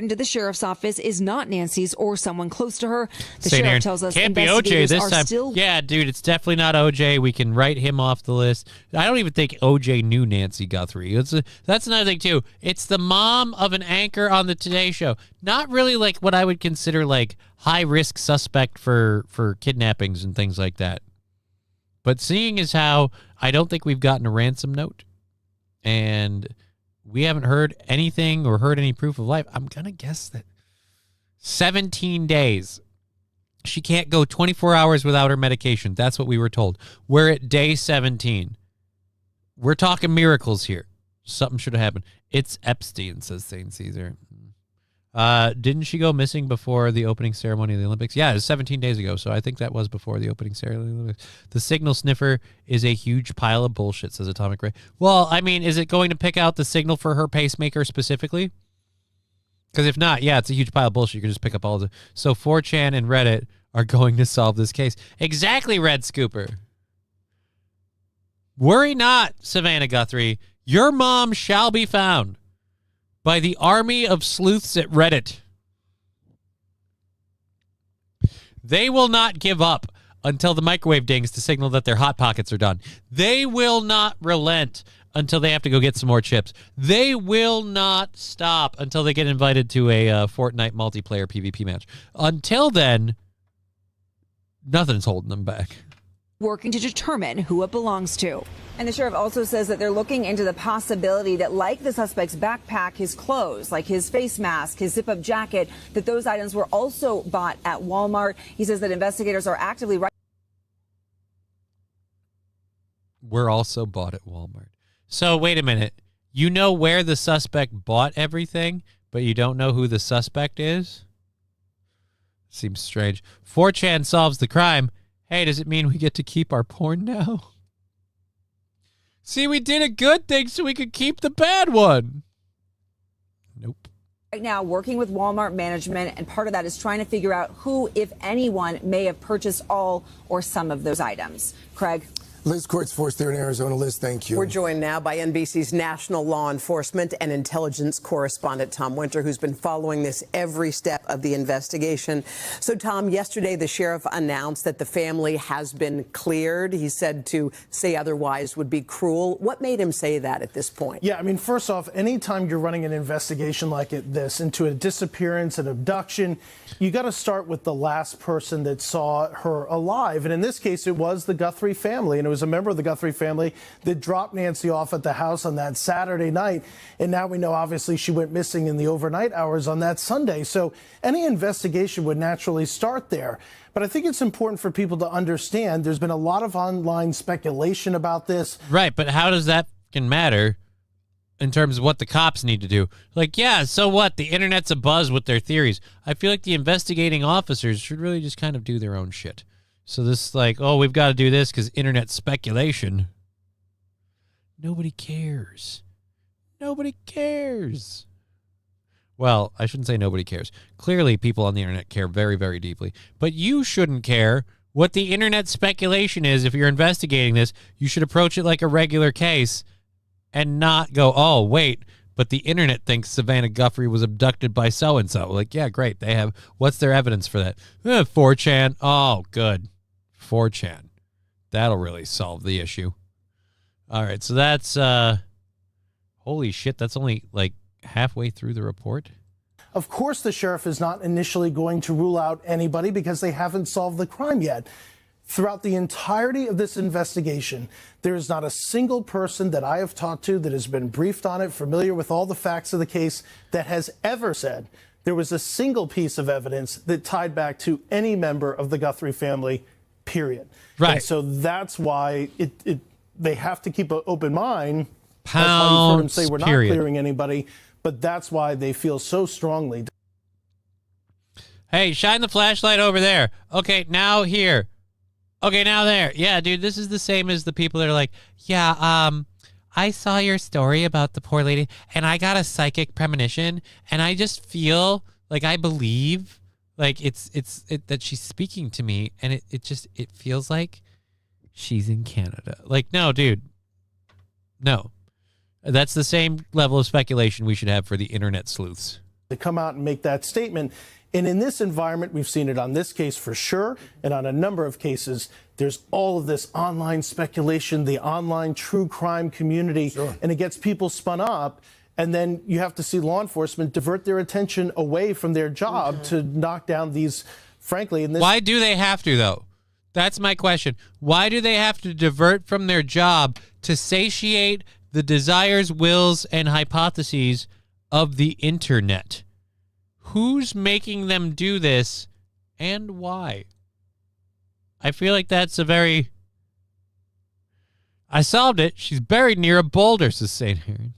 to the sheriff's office is not Nancy's or someone close to her. The St. sheriff Aaron. tells us Can't be OJ investigators this are time. still Yeah, dude, it's definitely not OJ. We can write him off the list. I don't even think OJ knew Nancy Guthrie. That's another thing, too. It's the mom of an anchor on the Today Show. Not really like what I would consider like high-risk suspect for kidnappings and things like that. But seeing as how I don't think we've gotten a ransom note and we haven't heard anything or heard any proof of life, I'm going to guess that 17 days. She can't go 24 hours without her medication. That's what we were told. We're at day 17. We're talking miracles here. Something should have happened. It's Epstein, says St. Caesar. Didn't she go missing before the opening ceremony of the Olympics? Yeah, it was 17 days ago, so I think that was before the opening ceremony of the Olympics. The signal sniffer is a huge pile of bullshit, says Atomic Ray. Well, I mean, is it going to pick out the signal for her pacemaker specifically? Because if not, yeah, it's a huge pile of bullshit. You can just pick up all of it. So 4chan and Reddit are going to solve this case. Exactly, Red Scooper. Worry not, Savannah Guthrie. Your mom shall be found by the army of sleuths at Reddit. They will not give up until the microwave dings to signal that their Hot Pockets are done. They will not relent until they have to go get some more chips. They will not stop until they get invited to a Fortnite multiplayer PvP match. Until then, nothing's holding them back. working to determine who it belongs to. And the sheriff also says that they're looking into the possibility that, like the suspect's backpack, his clothes, like his face mask, his zip-up jacket, that those items were also bought at Walmart. He says that investigators are actively Were also bought at Walmart. So wait a minute. You know where the suspect bought everything, but you don't know who the suspect is? Seems strange. 4chan solves the crime. Hey, does it mean we get to keep our porn now? See, we did a good thing so we could keep the bad one. Nope. right now working with Walmart management, and part of that is trying to figure out who, if anyone, may have purchased all or some of those items. Craig? Liz Court's Force there in Arizona. Liz, thank you. We're joined now by NBC's national law enforcement and intelligence correspondent, Tom Winter, who's been following this every step of the investigation. So, Tom, yesterday the sheriff announced that the family has been cleared. He said to say otherwise would be cruel. What made him say that at this point? Yeah, I mean, first off, anytime you're running an investigation like this into a disappearance, an abduction, you got to start with the last person that saw her alive. And in this case, it was the Guthrie family. And it was a member of the Guthrie family that dropped Nancy off at the house on that Saturday night. And now we know, obviously, she went missing in the overnight hours on that Sunday. So any investigation would naturally start there. But I think it's important for people to understand there's been a lot of online speculation about this. Right, but how does that fucking matter in terms of what the cops need to do? Like, yeah, so what? The internet's abuzz with their theories. I feel like the investigating officers should really just kind of do their own shit. So this is like, oh, we've got to do this because internet speculation. Nobody cares. Nobody cares. Well, I shouldn't say nobody cares. Clearly, people on the internet care very, very deeply. But you shouldn't care what the internet speculation is. If you're investigating this, you should approach it like a regular case and not go, oh, wait, but the internet thinks Savannah Guthrie was abducted by so-and-so. Like, yeah, great. They have, what's their evidence for that? 4chan. Oh, good. 4chan. That'll really solve the issue. All right, so that's, holy shit, that's only like halfway through the report. Of course, the sheriff is not initially going to rule out anybody because they haven't solved the crime yet. Throughout the entirety of this investigation, there is not a single person that I have talked to that has been briefed on it, familiar with all the facts of the case, that has ever said there was a single piece of evidence that tied back to any member of the Guthrie family, period. Right. And so that's why they have to keep an open mind. That's why you've heard them say we're not clearing anybody, but that's why they feel so strongly. Hey, shine the flashlight over there. Okay, now here. Okay, now there. Yeah, dude, this is the same as the people that are like, yeah, I saw your story about the poor lady, and I got a psychic premonition, and I just feel like I believe, like it's that she's speaking to me, and it feels like she's in Canada. Like, no, dude. No. That's the same level of speculation we should have for the internet sleuths. To come out and make that statement. And in this environment, we've seen it on this case for sure, and on a number of cases, there's all of this online speculation, the online true crime community, and it gets people spun up. And then you have to see law enforcement divert their attention away from their job to knock down these, frankly, in this. Why do they have to, though? That's my question. Why do they have to divert from their job to satiate the desires, wills, and hypotheses of the internet? Who's making them do this, and why? I feel like that's a very... I solved it. She's buried near a boulder, says St. Aaron.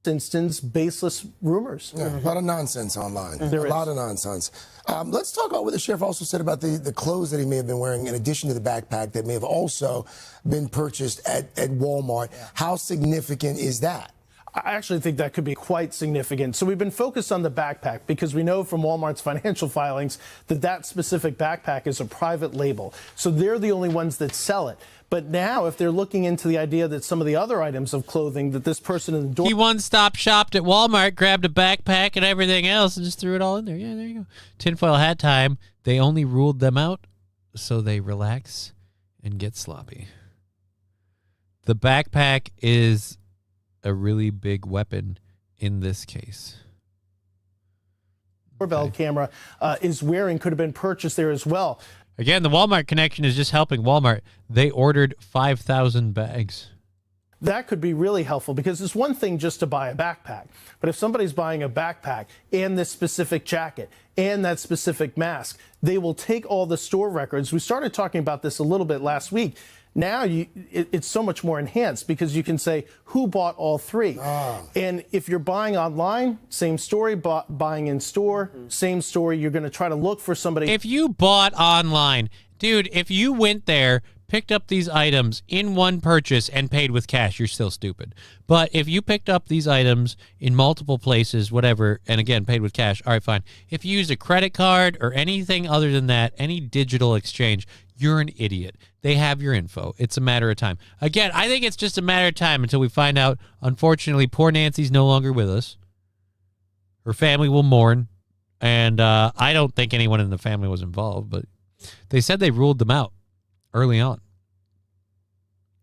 Instance, baseless rumors. Yeah, a lot of nonsense online. There a lot of nonsense. Let's talk about what the sheriff also said about the clothes that he may have been wearing in addition to the backpack that may have also been purchased at Walmart. Yeah. How significant is that? I actually think that could be quite significant. So we've been focused on the backpack because we know from Walmart's financial filings that that specific backpack is a private label. So they're the only ones that sell it. But now, if they're looking into the idea that some of the other items of clothing that this person in the door... He one-stop shopped at Walmart, grabbed a backpack and everything else, and just threw it all in there. Yeah, there you go. Tinfoil hat time. They only ruled them out, so they relax and get sloppy. The backpack is a really big weapon in this case. Doorbell camera is wearing could have been purchased there as well. Again, the Walmart connection is just helping Walmart. They ordered 5,000 bags. That could be really helpful because it's one thing just to buy a backpack. But if somebody's buying a backpack and this specific jacket and that specific mask, they will take all the store records. We started talking about this a little bit last week. Now it's so much more enhanced because you can say who bought all three. And if you're buying online, same story. Buying in store, same story. You're going to try to look for somebody. If you bought online, dude, if you went there, picked up these items in one purchase and paid with cash, you're still stupid. But if you picked up these items in multiple places, whatever, and again, paid with cash, all right, fine. If you used a credit card or anything other than that, any digital exchange, you're an idiot. They have your info. It's a matter of time. Again, I think it's just a matter of time until we find out, unfortunately, poor Nancy's no longer with us. Her family will mourn. And I don't think anyone in the family was involved, but they said they ruled them out early on.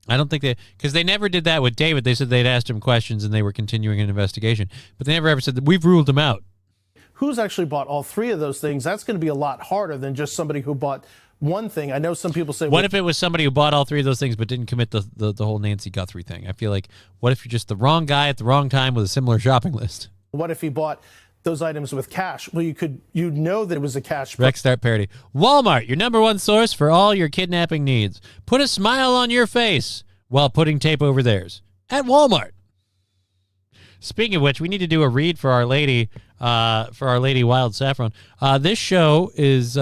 I don't think because they never did that with David. They said they'd asked him questions and they were continuing an investigation. But they never ever said that we've ruled them out. Who's actually bought all three of those things? That's going to be a lot harder than just somebody who bought one thing. I know some people say... What if it was somebody who bought all three of those things but didn't commit the whole Nancy Guthrie thing? I feel like, what if you're just the wrong guy at the wrong time with a similar shopping list? What if he bought those items with cash? Well, you know that it was a cash... Rec Start parody. Walmart, your number one source for all your kidnapping needs. Put a smile on your face while putting tape over theirs. At Walmart. Speaking of which, we need to do a read for Our Lady, Wild Saffron. This show is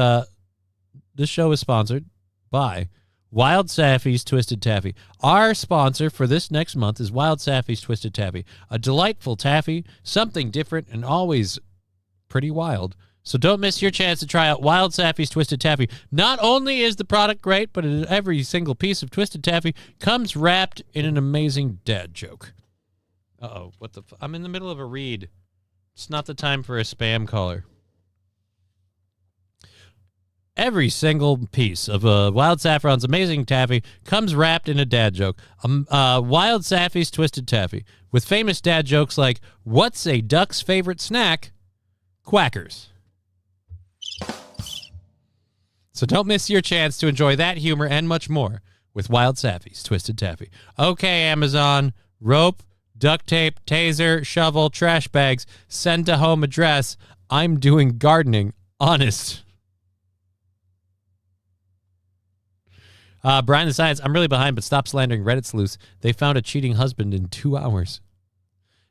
sponsored by Wild Saffy's Twisted Taffy. Our sponsor for this next month is Wild Saffy's Twisted Taffy, a delightful taffy, something different and always pretty wild. So don't miss your chance to try out Wild Saffy's Twisted Taffy. Not only is the product great, but every single piece of Twisted Taffy comes wrapped in an amazing dad joke. Uh-oh, I'm in the middle of a read. It's not the time for a spam caller. Every single piece of Wild Saffron's amazing taffy comes wrapped in a dad joke. Wild Saffy's Twisted Taffy, with famous dad jokes like, what's a duck's favorite snack? Quackers. So don't miss your chance to enjoy that humor and much more with Wild Saffy's Twisted Taffy. Okay, Amazon, rope, duct tape, taser, shovel, trash bags, send to home address. I'm doing gardening. Honest. Brian the Science, I'm really behind, but stop slandering Reddit sleuths. They found a cheating husband in 2 hours.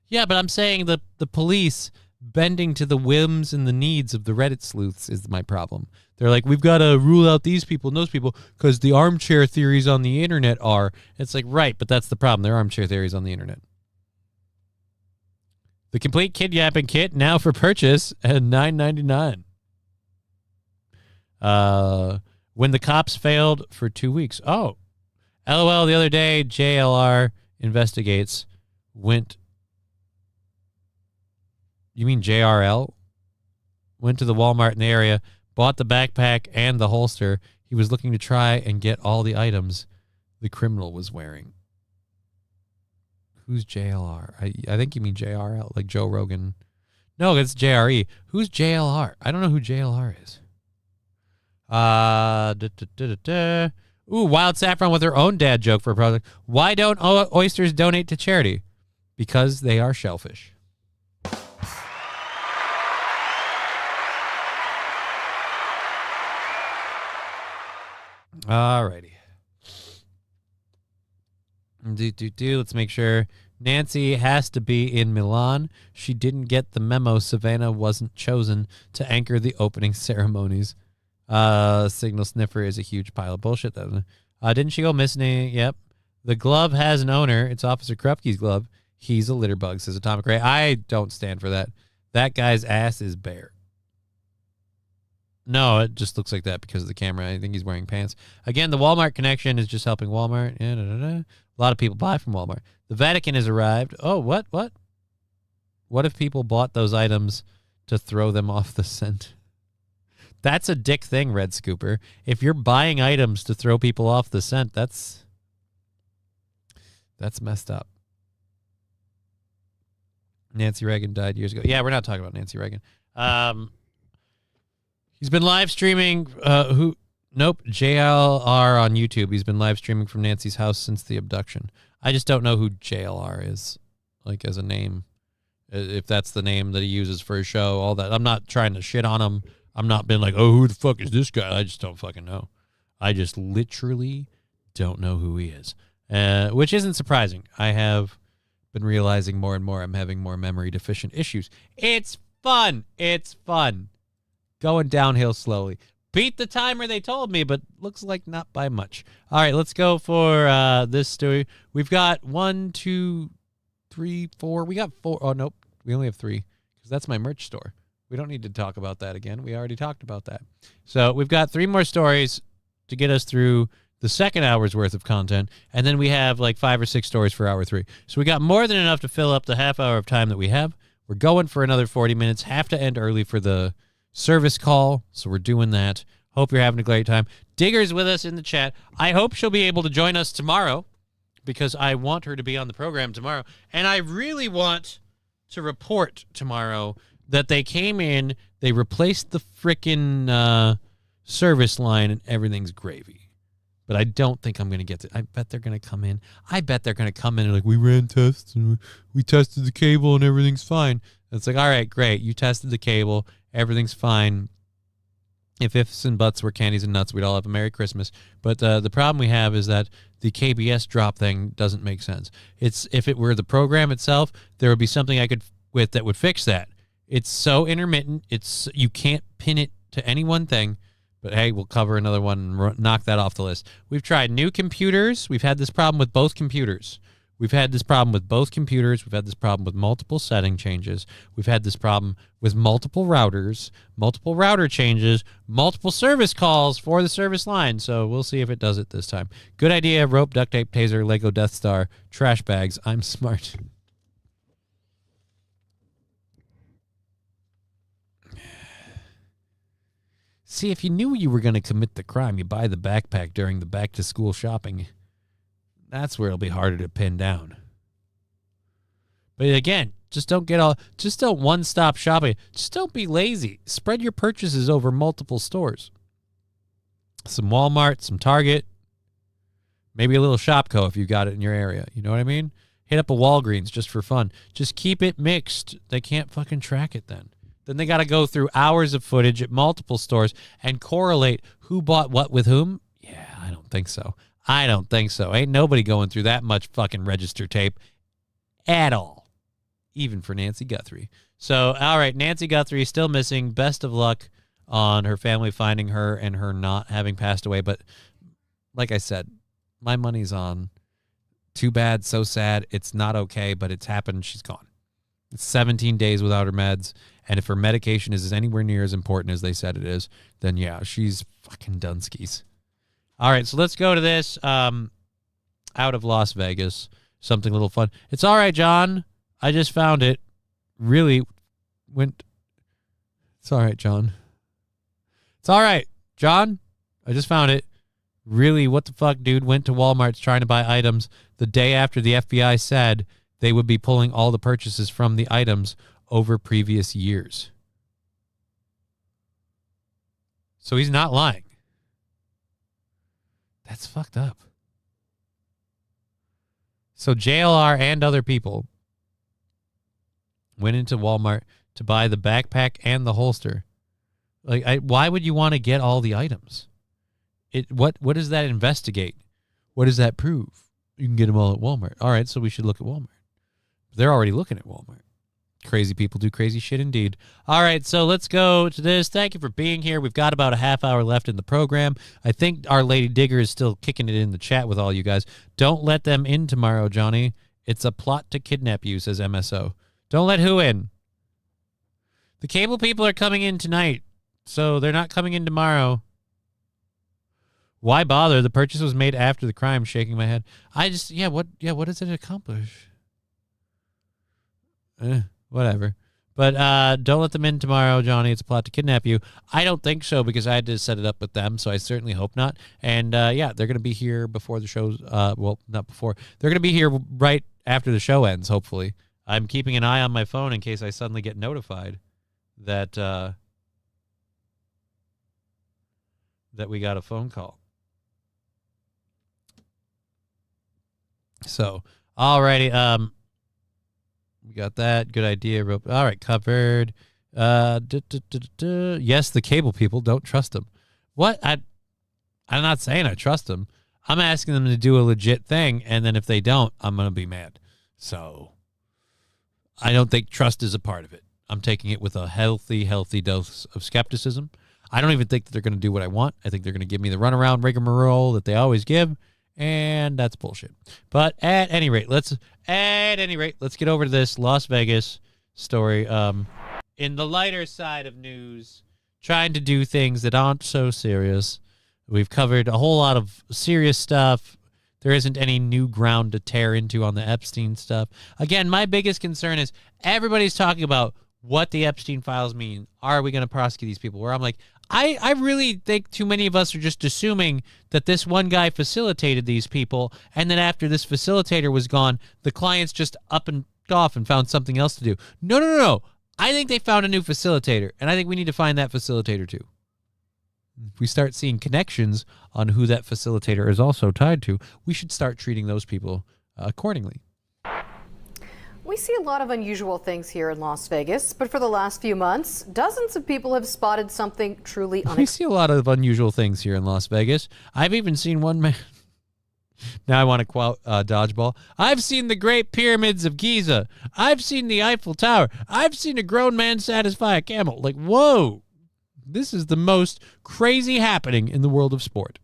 Yeah, but I'm saying the police bending to the whims and the needs of the Reddit sleuths is my problem. They're like, we've got to rule out these people and those people because the armchair theories on the internet are. It's like, right, but that's the problem. There are armchair theories on the internet. The complete kidnapping kit now for purchase at $9.99. When the cops failed for 2 weeks. Oh, LOL, the other day, JLR investigates went. You mean JRL? Went to the Walmart in the area, bought the backpack and the holster. He was looking to try and get all the items the criminal was wearing. Who's JLR? I think you mean JRL, like Joe Rogan. No, it's JRE. Who's JLR? I don't know who JLR is. Ooh, Wild Saffron with her own dad joke for a project. Why don't oysters donate to charity? Because they are shellfish. Alrighty. Let's make sure. Nancy has to be in Milan. She didn't get the memo. Savannah wasn't chosen to anchor the opening ceremonies. Signal sniffer is a huge pile of bullshit. Didn't she go missing? Yep. The glove has an owner. It's Officer Krupke's glove. He's a litter bug, says Atomic Ray. I don't stand for that. That guy's ass is bare. No, it just looks like that because of the camera. I think he's wearing pants. Again, the Walmart connection is just helping Walmart. A lot of people buy from Walmart. The Vatican has arrived. Oh, what? What if people bought those items to throw them off the scent? That's a dick thing, Red Scooper. If you're buying items to throw people off the scent, that's messed up. Nancy Reagan died years ago. Yeah, we're not talking about Nancy Reagan. He's been live streaming. JLR on YouTube. He's been live streaming from Nancy's house since the abduction. I just don't know who JLR is, like as a name. If that's the name that he uses for his show, all that. I'm not trying to shit on him. I'm not been like, oh, who the fuck is this guy? I just don't fucking know. I just literally don't know who he is, which isn't surprising. I have been realizing more and more I'm having more memory deficient issues. It's fun. It's fun. Going downhill slowly. Beat the timer they told me, but looks like not by much. All right, let's go for this story. We've got 1, 2, 3, 4. We got 4. Oh, nope. We only have 3 because that's my merch store. We don't need to talk about that again. We already talked about that. So we've got 3 more stories to get us through the second hour's worth of content, and then we have like 5 or 6 stories for hour 3. So we got more than enough to fill up the half hour of time that we have. We're going for another 40 minutes. Have to end early for the service call, so we're doing that. Hope you're having a great time. Digger's with us in the chat. I hope she'll be able to join us tomorrow because I want her to be on the program tomorrow, and I really want to report tomorrow that they came in, they replaced the frickin' service line, and everything's gravy. But I don't think I'm going to get to. I bet they're going to come in. And like, we ran tests, and we tested the cable, and everything's fine. And it's like, all right, great. You tested the cable. Everything's fine. If ifs and buts were candies and nuts, we'd all have a Merry Christmas. But the problem we have is that the KBS drop thing doesn't make sense. It's if it were the program itself, there would be something I could with that would fix that. It's so intermittent. You can't pin it to any one thing. But hey, we'll cover another one and knock that off the list. We've tried new computers. We've had this problem with both computers. We've had this problem with both computers. We've had this problem with multiple setting changes. We've had this problem with multiple routers, multiple router changes, multiple service calls for the service line. So we'll see if it does it this time. Good idea. Rope, duct tape, taser, Lego Death Star, trash bags. I'm smart. See, if you knew you were going to commit the crime, you buy the backpack during the back-to-school shopping. That's where it'll be harder to pin down. But again, just don't one-stop shopping. Just don't be lazy. Spread your purchases over multiple stores. Some Walmart, some Target, maybe a little Shopko if you got it in your area. You know what I mean? Hit up a Walgreens just for fun. Just keep it mixed. They can't fucking track it then. Then they got to go through hours of footage at multiple stores and correlate who bought what with whom. Yeah, I don't think so. Ain't nobody going through that much fucking register tape at all, even for Nancy Guthrie. So, all right, Nancy Guthrie is still missing. Best of luck on her family finding her and her not having passed away. But like I said, my money's on too bad, so sad. It's not okay, but it's happened. She's gone. It's 17 days without her meds. And if her medication is anywhere near as important as they said it is, then yeah, she's fucking Dunskies. All right, so let's go to this. out of Las Vegas. Something a little fun. It's all right, John. I just found it. Really went. It's all right, John. It's all right, John. I just found it. Really, what the fuck, dude? Went to Walmart trying to buy items the day after the FBI said they would be pulling all the purchases from the items over previous years. So he's not lying. That's fucked up. So JLR and other people went into Walmart to buy the backpack and the holster. Like, why would you want to get all the items? What does that investigate? What does that prove? You can get them all at Walmart. All right, so we should look at Walmart. They're already looking at Walmart. Crazy people do crazy shit indeed. All right, so let's go to this. Thank you for being here. We've got about a half hour left in the program. I think Our Lady Digger is still kicking it in the chat with all you guys. Don't let them in tomorrow, Johnny. It's a plot to kidnap you, says MSO. Don't let who in? The cable people are coming in tonight, so they're not coming in tomorrow. Why bother? The purchase was made after the crime. Shaking my head. What does it accomplish? Whatever. But don't let them in tomorrow, Johnny. It's a plot to kidnap you. I don't think so because I had to set it up with them, so I certainly hope not. And they're going to be here before the show's. Well, not before. They're going to be here right after the show ends. Hopefully, I'm keeping an eye on my phone in case I suddenly get notified that that we got a phone call. So, alrighty, we got that. Good idea. All right, covered. Yes, the cable people, don't trust them. What? I'm not saying I trust them. I'm asking them to do a legit thing, and then if they don't, I'm going to be mad. So, I don't think trust is a part of it. I'm taking it with a healthy dose of skepticism. I don't even think that they're going to do what I want. I think they're going to give me the runaround rigmarole that they always give. And that's bullshit. But at any rate, let's get over to this Las Vegas story. In the lighter side of news, trying to do things that aren't so serious. We've covered a whole lot of serious stuff. There isn't any new ground to tear into on the Epstein stuff. Again, my biggest concern is everybody's talking about what the Epstein files mean. Are we going to prosecute these people? Where I'm like, I really think too many of us are just assuming that this one guy facilitated these people, and then after this facilitator was gone, the clients just up and off and found something else to do. No. I think they found a new facilitator, and I think we need to find that facilitator too. If we start seeing connections on who that facilitator is also tied to, we should start treating those people accordingly. We see a lot of unusual things here in Las Vegas, but for the last few months, dozens of people have spotted something truly unexpected. We see a lot of unusual things here in Las Vegas. I've even seen one man. Now I want to quote Dodgeball. I've seen the Great Pyramids of Giza. I've seen the Eiffel Tower. I've seen a grown man satisfy a camel. Like, whoa. This is the most crazy happening in the world of sport.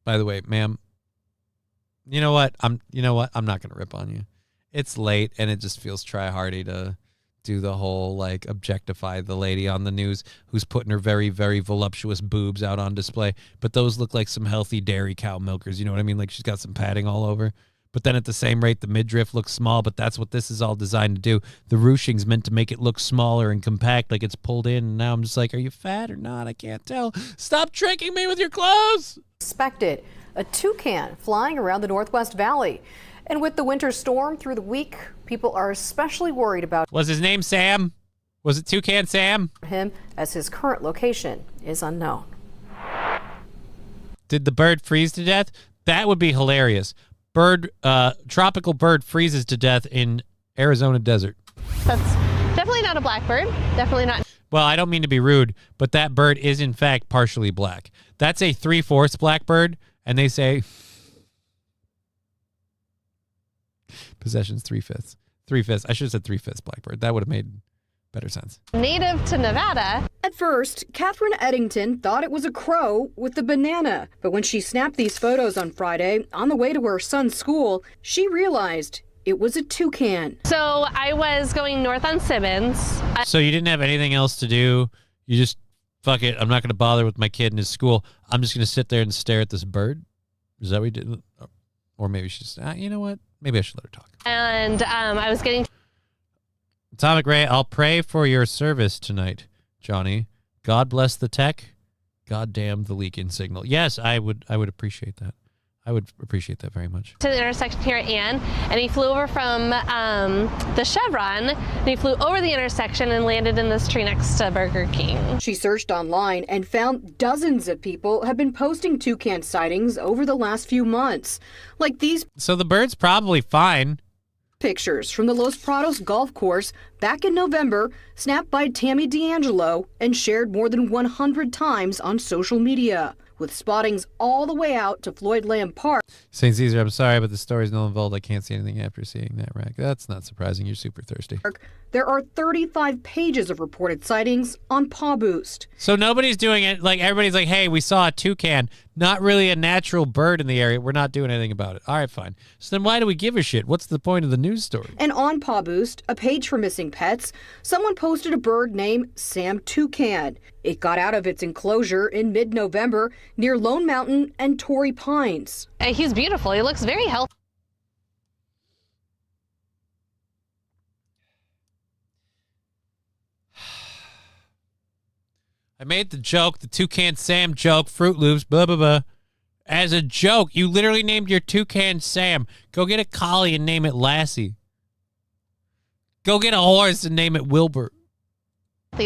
By the way, ma'am, you know what? I'm not going to rip on you. It's late, and it just feels try-hardy to do the whole, like, objectify the lady on the news who's putting her very, very voluptuous boobs out on display. But those look like some healthy dairy cow milkers. You know what I mean? Like, she's got some padding all over. But then at the same rate, the midriff looks small, but that's what this is all designed to do. The ruching's meant to make it look smaller and compact, like it's pulled in. And now I'm just like, are you fat or not? I can't tell. Stop tricking me with your clothes. Expected. A toucan flying around the Northwest Valley. And with the winter storm through the week, people are especially worried about Was his name Sam? Was it Toucan Sam? Him, as his current location is unknown. Did the bird freeze to death? That would be hilarious. Tropical bird freezes to death in Arizona desert. That's definitely not a blackbird. Definitely not. Well, I don't mean to be rude, but that bird is in fact partially black. That's a 3/4 blackbird. And they say possessions 3/5. 3/5. I should have said 3/5 blackbird. That would have made better sense. Native to Nevada. At first, Catherine Eddington thought it was a crow with the banana. But when she snapped these photos on Friday on the way to her son's school, she realized it was a toucan. So I was going north on Simmons. So you didn't have anything else to do. You just, fuck it, I'm not going to bother with my kid in his school. I'm just going to sit there and stare at this bird. Is that what we did? Or maybe she's, you know what? Maybe I should let her talk. And I was getting Atomic Ray, I'll pray for your service tonight, Johnny. God bless the tech. God damn the leak in signal. Yes, I would appreciate that. I would appreciate that very much. to the intersection here at Ann, and he flew over from the Chevron, and he flew over the intersection and landed in this tree next to Burger King. She searched online and found dozens of people have been posting toucan sightings over the last few months. Like these So the bird's probably fine. pictures from the Los Prados golf course back in November, snapped by Tammy D'Angelo and shared more than 100 times on social media, with spottings all the way out to Floyd Lamb Park. St. Caesar, I'm sorry, but the story's null and void. I can't see anything after seeing that rack. That's not surprising. You're super thirsty. There are 35 pages of reported sightings on Paw Boost. So nobody's doing it. Like, everybody's like, hey, we saw a toucan. Not really a natural bird in the area. We're not doing anything about it. All right, fine. So then why do we give a shit? What's the point of the news story? And on Paw Boost, a page for missing pets, someone posted a bird named Sam Toucan. It got out of its enclosure in mid-November near Lone Mountain and Torrey Pines. He's beautiful. He looks very healthy. I made the joke, the Toucan Sam joke, Fruit Loops, blah, blah, blah. As a joke, you literally named your toucan Sam. Go get a collie and name it Lassie. Go get a horse and name it Wilbur.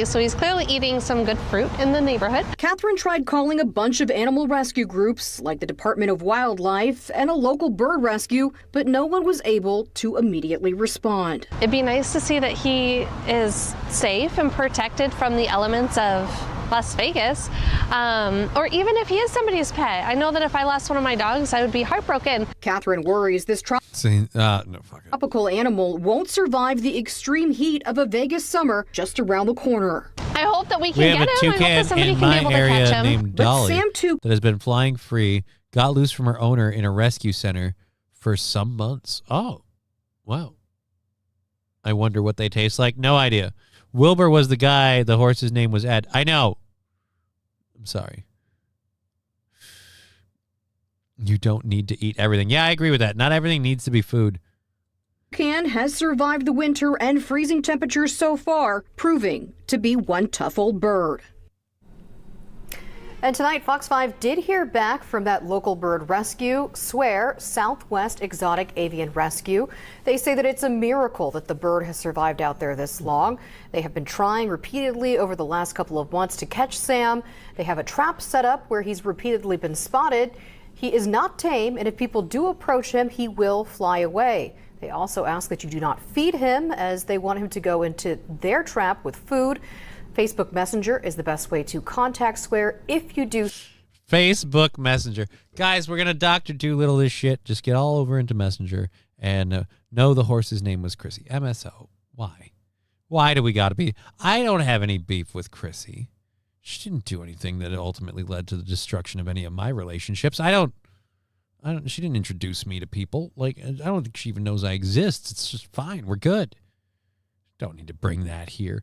So he's clearly eating some good fruit in the neighborhood. Catherine tried calling a bunch of animal rescue groups like the Department of Wildlife and a local bird rescue, but no one was able to immediately respond. It'd be nice to see that he is safe and protected from the elements of Las Vegas, or even if he is somebody's pet. I know that if I lost one of my dogs, I would be heartbroken. Catherine worries this No, fuck it. tropical animal won't survive the extreme heat of a Vegas summer just around the corner. I hope that we can We have get a him. I hope that toucan somebody in can be my able to catch area him. named But Dolly Sam too. that has been flying free, got loose from her owner in a rescue center for some months. Oh, wow. I wonder what they taste like. No idea. Wilbur was the guy. The horse's name was Ed. I know. I'm sorry. You don't need to eat everything. Yeah, I agree with that. Not everything needs to be food. Toucan has survived the winter and freezing temperatures so far, proving to be one tough old bird. And tonight, Fox 5 did hear back from that local bird rescue, Swear Southwest Exotic Avian Rescue. They say that it's a miracle that the bird has survived out there this long. They have been trying repeatedly over the last couple of months to catch Sam. They have a trap set up where he's repeatedly been spotted. He is not tame, and if people do approach him, he will fly away. They also ask that you do not feed him, as they want him to go into their trap with food. Facebook Messenger is the best way to contact Swear if you do. Facebook Messenger. Guys, we're going to Dr. Doolittle this shit. Just get all over into Messenger and know the horse's name was Chrissy. MSO. Why? Why do we got to be? I don't have any beef with Chrissy. She didn't do anything that ultimately led to the destruction of any of my relationships. She didn't introduce me to people. Like, I don't think she even knows I exist. It's just fine. We're good. Don't need to bring that here.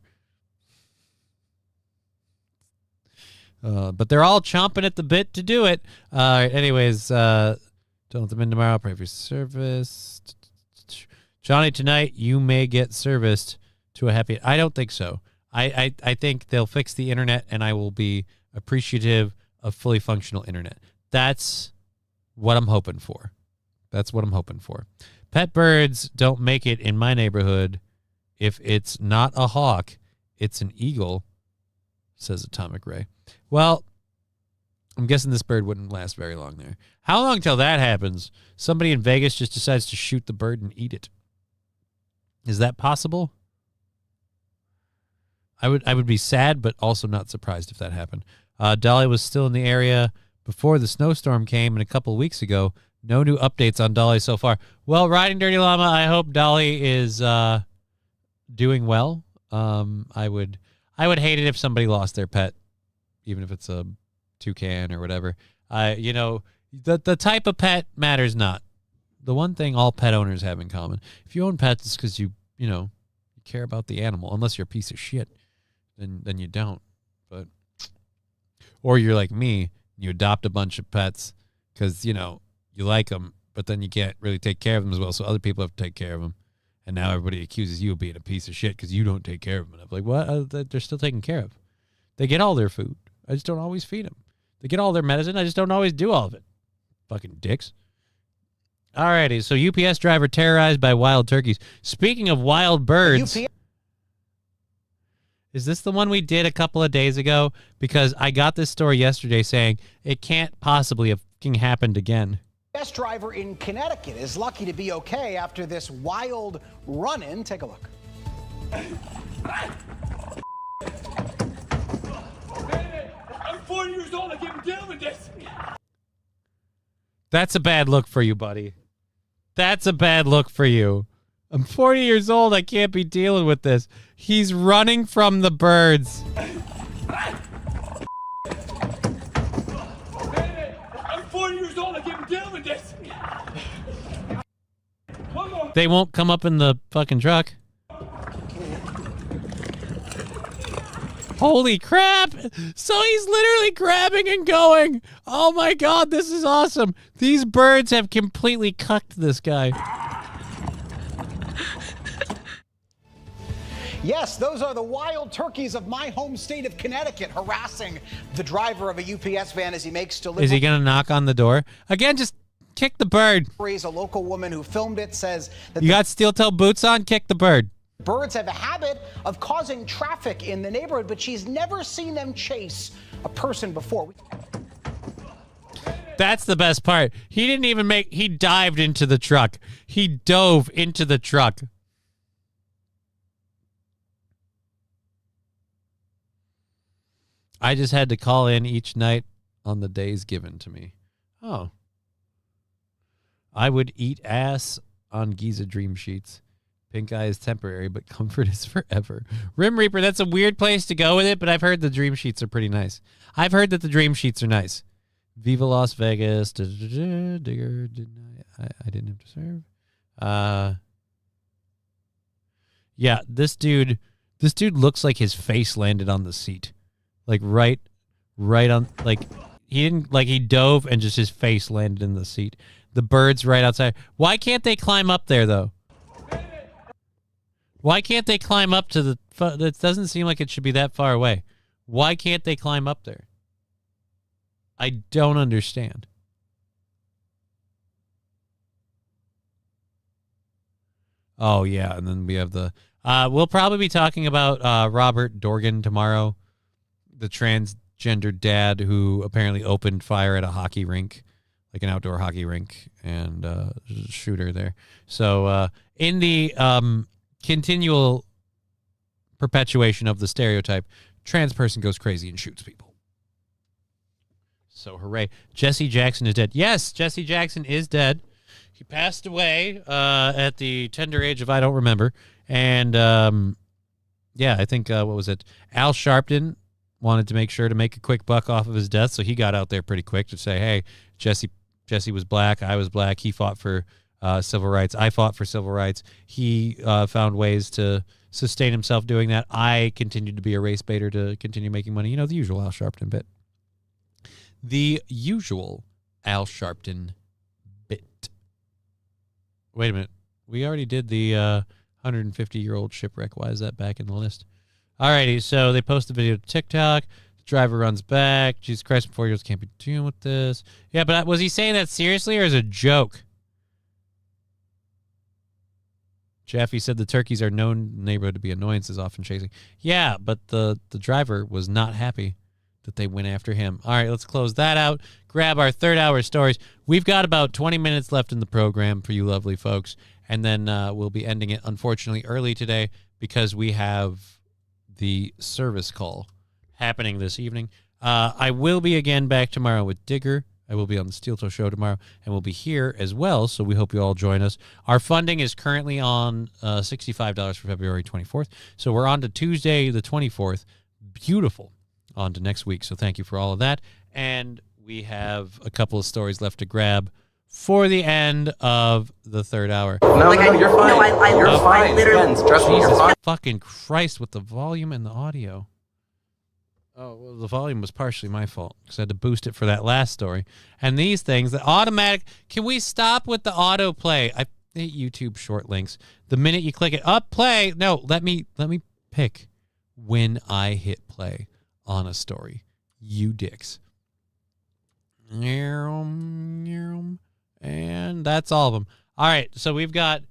But they're all chomping at the bit to do it. Anyways, don't let them in tomorrow. Pray for service. Johnny, tonight you may get serviced to a happy... I don't think so. I think they'll fix the internet and I will be appreciative of fully functional internet. That's what I'm hoping for. That's what I'm hoping for. Pet birds don't make it in my neighborhood. If it's not a hawk, it's an eagle, says Atomic Ray. Well, I'm guessing this bird wouldn't last very long there. How long till that happens? Somebody in Vegas just decides to shoot the bird and eat it. Is that possible? I would be sad, but also not surprised if that happened. Dolly was still in the area before the snowstorm came, and a couple of weeks ago, no new updates on Dolly so far. Well, Riding Dirty Llama, I hope Dolly is doing well. I would hate it if somebody lost their pet, even if it's a toucan or whatever. The type of pet matters not. The one thing all pet owners have in common: if you own pets, it's because you care about the animal. Unless you're a piece of shit, then you don't. Or you're like me, you adopt a bunch of pets because you you like them, but then you can't really take care of them as well, so other people have to take care of them. And now everybody accuses you of being a piece of shit because you don't take care of them. And I'm like, what? They're still taken care of. They get all their food. I just don't always feed them. They get all their medicine. I just don't always do all of it. Fucking dicks. Alrighty, so UPS driver terrorized by wild turkeys. Speaking of wild birds, is this the one we did a couple of days ago? Because I got this story yesterday saying it can't possibly have fucking happened again. UPS driver in Connecticut is lucky to be okay after this wild run-in. Take a look. I'm 40 years old. I can't deal with this. That's a bad look for you, buddy. That's a bad look for you. I'm 40 years old. I can't be dealing with this. He's running from the birds. I'm 40 years old. I can't deal with this. They won't come up in the fucking truck. Holy crap! So he's literally grabbing and going. Oh my god, this is awesome. These birds have completely cucked this guy. Yes, those are the wild turkeys of my home state of Connecticut harassing the driver of a UPS van as he makes delivery. Is he going to knock on the door? Again, just kick the bird. A local woman who filmed it says that you got steel-toe boots on? Kick the bird. birds have a habit of causing traffic in the neighborhood, but she's never seen them chase a person before. That's the best part. He didn't even he dived into the truck. He dove into the truck. I just had to call in each night on the days given to me. Oh. I would eat ass on Giza dream sheets. Pink eye is temporary, but comfort is forever. Rim Reaper, that's a weird place to go with it, but I've heard the dream sheets are pretty nice. I've heard that the dream sheets are nice. Viva Las Vegas. Digger, I didn't have to serve. Yeah, this dude looks like his face landed on the seat. Like right on, like he dove and just his face landed in the seat. The bird's right outside. Why can't they climb up there though? Why can't they climb up to the, it doesn't seem like it should be that far away. Why can't they climb up there? I don't understand. Oh yeah, and then we have the, we'll probably be talking about Robert Dorgan tomorrow. The transgender dad who apparently opened fire at a hockey rink, like an outdoor hockey rink, and shooter there. So in the continual perpetuation of the stereotype, trans person goes crazy and shoots people. So hooray. Jesse Jackson is dead. Yes, Jesse Jackson is dead. He passed away at the tender age of I don't remember. And yeah, I think, what was it? Al Sharpton wanted to make sure to make a quick buck off of his death, so he got out there pretty quick to say, hey, Jesse was black, I was black, he fought for civil rights, I fought for civil rights. He found ways to sustain himself doing that. I continued to be a race baiter to continue making money. You know, the usual Al Sharpton bit. The usual Al Sharpton bit. Wait a minute. We already did the 150-year-old shipwreck. Why is that back in the list? Alrighty, so they post the video to TikTok. The driver runs back. Jesus Christ, 4 years can't be dealing with this. Yeah, but was he saying that seriously or as a joke? Jeffy said the turkeys are known in the neighborhood to be annoyances, often chasing. Yeah, but the driver was not happy that they went after him. All right, let's close that out. Grab our third hour stories. We've got about 20 minutes left in the program for you lovely folks, and then we'll be ending it, unfortunately, early today because we have the service call happening this evening. I will be again back tomorrow with Digger. I will be on the Steel Toe Show tomorrow, and we'll be here as well, so we hope you all join us. Our funding is currently on $65 for February 24th, so we're on to Tuesday the 24th. Beautiful. On to next week, so thank you for all of that. And we have a couple of stories left to grab for the end of the third hour. No, you're fine. No, you're fine. Literally. Trust me, you're fine. Fucking Christ with the volume and the audio. Oh, well, the volume was partially my fault because I had to boost it for that last story. And these things, the automatic, can we stop with the autoplay? I hate YouTube short links. The minute you click it, up, play. No, let me pick when I hit play on a story. You dicks. And that's all of them. All right, so we've got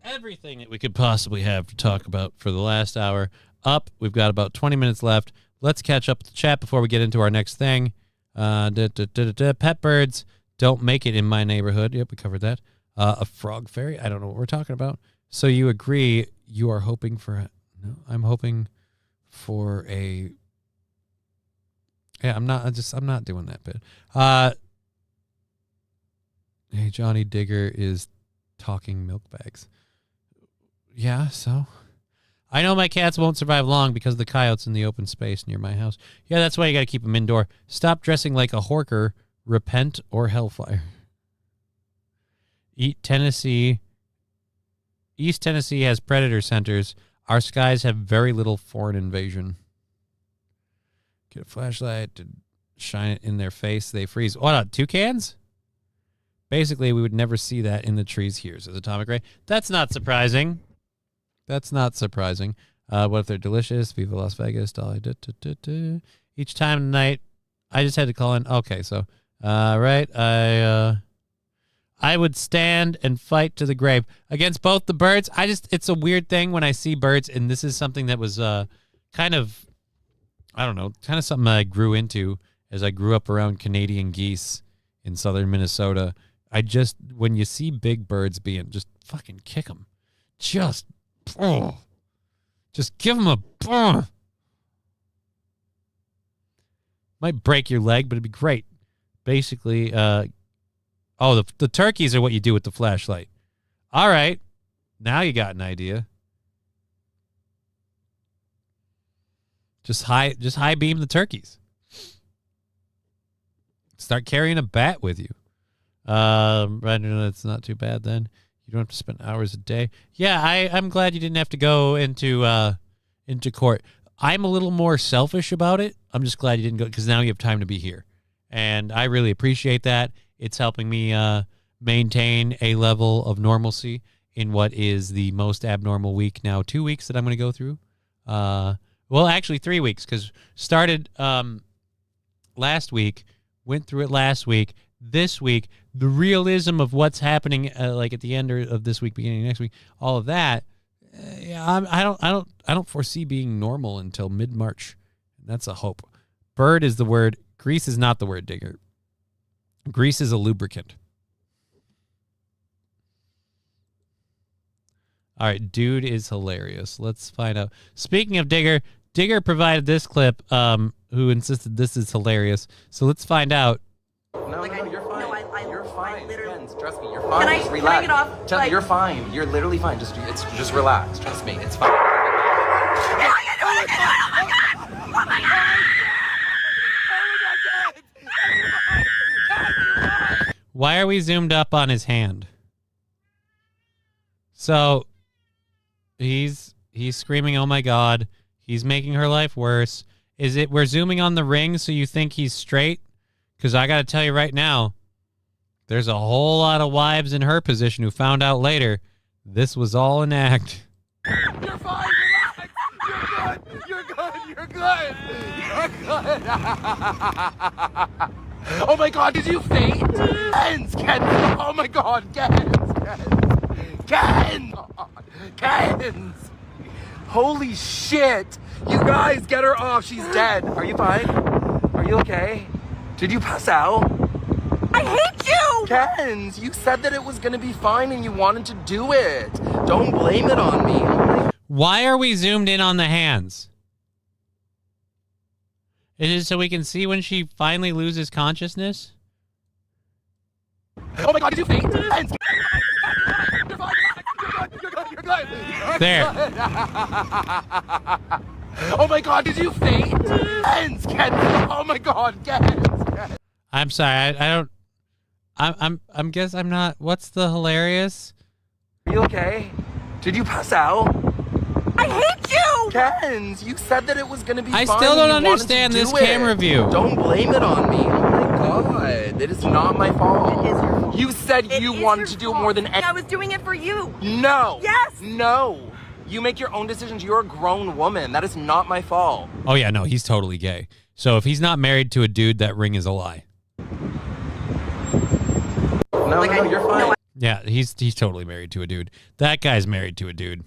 everything that we could possibly have to talk about for the last hour up. We've got about 20 minutes left. Let's catch up with the chat before we get into our next thing. Pet birds don't make it in my neighborhood. Yep, we covered that. A frog fairy. I don't know what we're talking about. So you agree you are hoping for no, I'm hoping for a I'm not doing that bit. Hey, Johnny Digger is talking milk bags. Yeah, so I know my cats won't survive long because of the coyotes in the open space near my house. Yeah, that's why you got to keep them indoor. Stop dressing like a horker. Repent or hellfire. East Tennessee has predator centers. Our skies have very little foreign invasion. Get a flashlight to shine it in their face. They freeze. What, toucans? Basically, we would never see that in the trees here, says Atomic Ray. That's not surprising. That's not surprising. What if they're delicious? Viva Las Vegas. Dolly. Each time tonight, I just had to call in. Okay, so, right. I would stand and fight to the grave against both the birds. It's a weird thing when I see birds, and this is something that was kind of, I don't know, kind of something I grew into as I grew up around Canadian geese in southern Minnesota. When you see big birds just fucking kick them. Just give them a, might break your leg, but it'd be great. Basically, the turkeys are what you do with the flashlight. All right. Now you got an idea. Just high beam the turkeys. Start carrying a bat with you. Right, that's not too bad then. You don't have to spend hours a day. Yeah, I'm glad you didn't have to go into court. I'm a little more selfish about it. I'm just glad you didn't go because now you have time to be here. And I really appreciate that. It's helping me maintain a level of normalcy in what is the most abnormal week now. 2 weeks that I'm going to go through. Well, actually 3 weeks because started last week, went through it last week. This week, the realism of what's happening, like at the end of this week, beginning of next week, all of that. I don't foresee being normal until mid-March. That's a hope. Bird is the word. Grease is not the word, Digger. Grease is a lubricant. All right, dude is hilarious. Let's find out. Speaking of Digger provided this clip, who insisted this is hilarious. So let's find out. No, you're fine. No, you're fine. literally. Trust me, you're fine. Can I just relax. turn it off? Tell me, you're fine. You're literally fine. Just relax. Trust me, it's fine. Why are we zoomed up on his hand? So he's screaming, "Oh my God!" He's making her life worse. Is it we're zooming on the ring so you think he's straight? Because I got to tell you right now, there's a whole lot of wives in her position who found out later this was all an act. You're fine. Relax. You're good. You're good. Oh my God, did you faint? Ken! Oh my God, Ken! Holy shit! You guys, get her off. She's dead. Are you fine? Are you okay? Did you pass out? I hate you! Kens, you said that it was gonna be fine and you wanted to do it. Don't blame it on me. Why are we zoomed in on the hands? Is it so we can see when she finally loses consciousness? Oh my God, did you faint? Kens! You're fine. You're good. There. Oh my God, did you faint? Ken! Oh my God, Ken! I'm sorry, I don't. I'm guess I'm not. What's the hilarious? Are you okay? Did you pass out? I hate you! depends. You said that it was going to be I fun. still don't You wanted to understand do this it. camera view. Don't blame it on me. Oh my god. It is not my fault. It is your fault. You said you wanted to do it more than I was doing it for you. No. Yes. No. You make your own decisions. You're a grown woman. That is not my fault. Oh, yeah, no, he's totally gay. So if he's not married to a dude, that ring is a lie. No, you're fine. Yeah, he's totally married to a dude. That guy's married to a dude.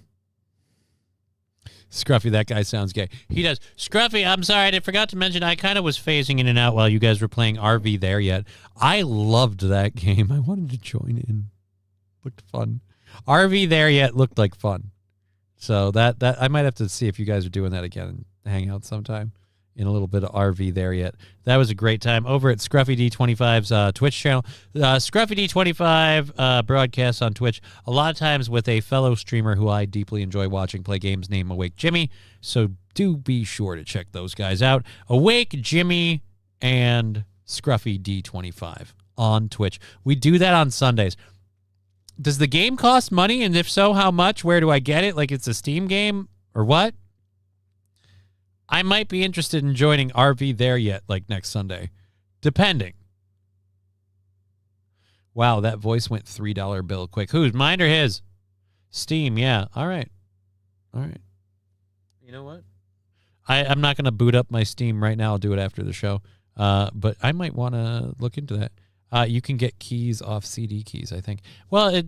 Scruffy, that guy sounds gay. He does. Scruffy, I'm sorry, I forgot to mention, I kind of was phasing in and out while you guys were playing RV There Yet. I loved that game. I wanted to join in. Looked fun. RV There Yet looked like fun. So that I might have to see if you guys are doing that again and hang out sometime in a little bit of RV There Yet. That was a great time over at Scruffy D25's Twitch channel. Scruffy D25 broadcasts on Twitch a lot of times with a fellow streamer who I deeply enjoy watching play games named Awake Jimmy. So do be sure to check those guys out. Awake Jimmy and Scruffy D25 on Twitch. We do that on Sundays. Does the game cost money? And if so, how much? Where do I get it? Like it's a Steam game or what? I might be interested in joining RV There Yet, like next Sunday. Depending. Wow, that voice went $3 bill quick. Whose? Mine or his? Steam, yeah. All right. All right. You know what? I'm not going to boot up my Steam right now. I'll do it after the show. But I might want to look into that. You can get keys off CD keys, I think. Well,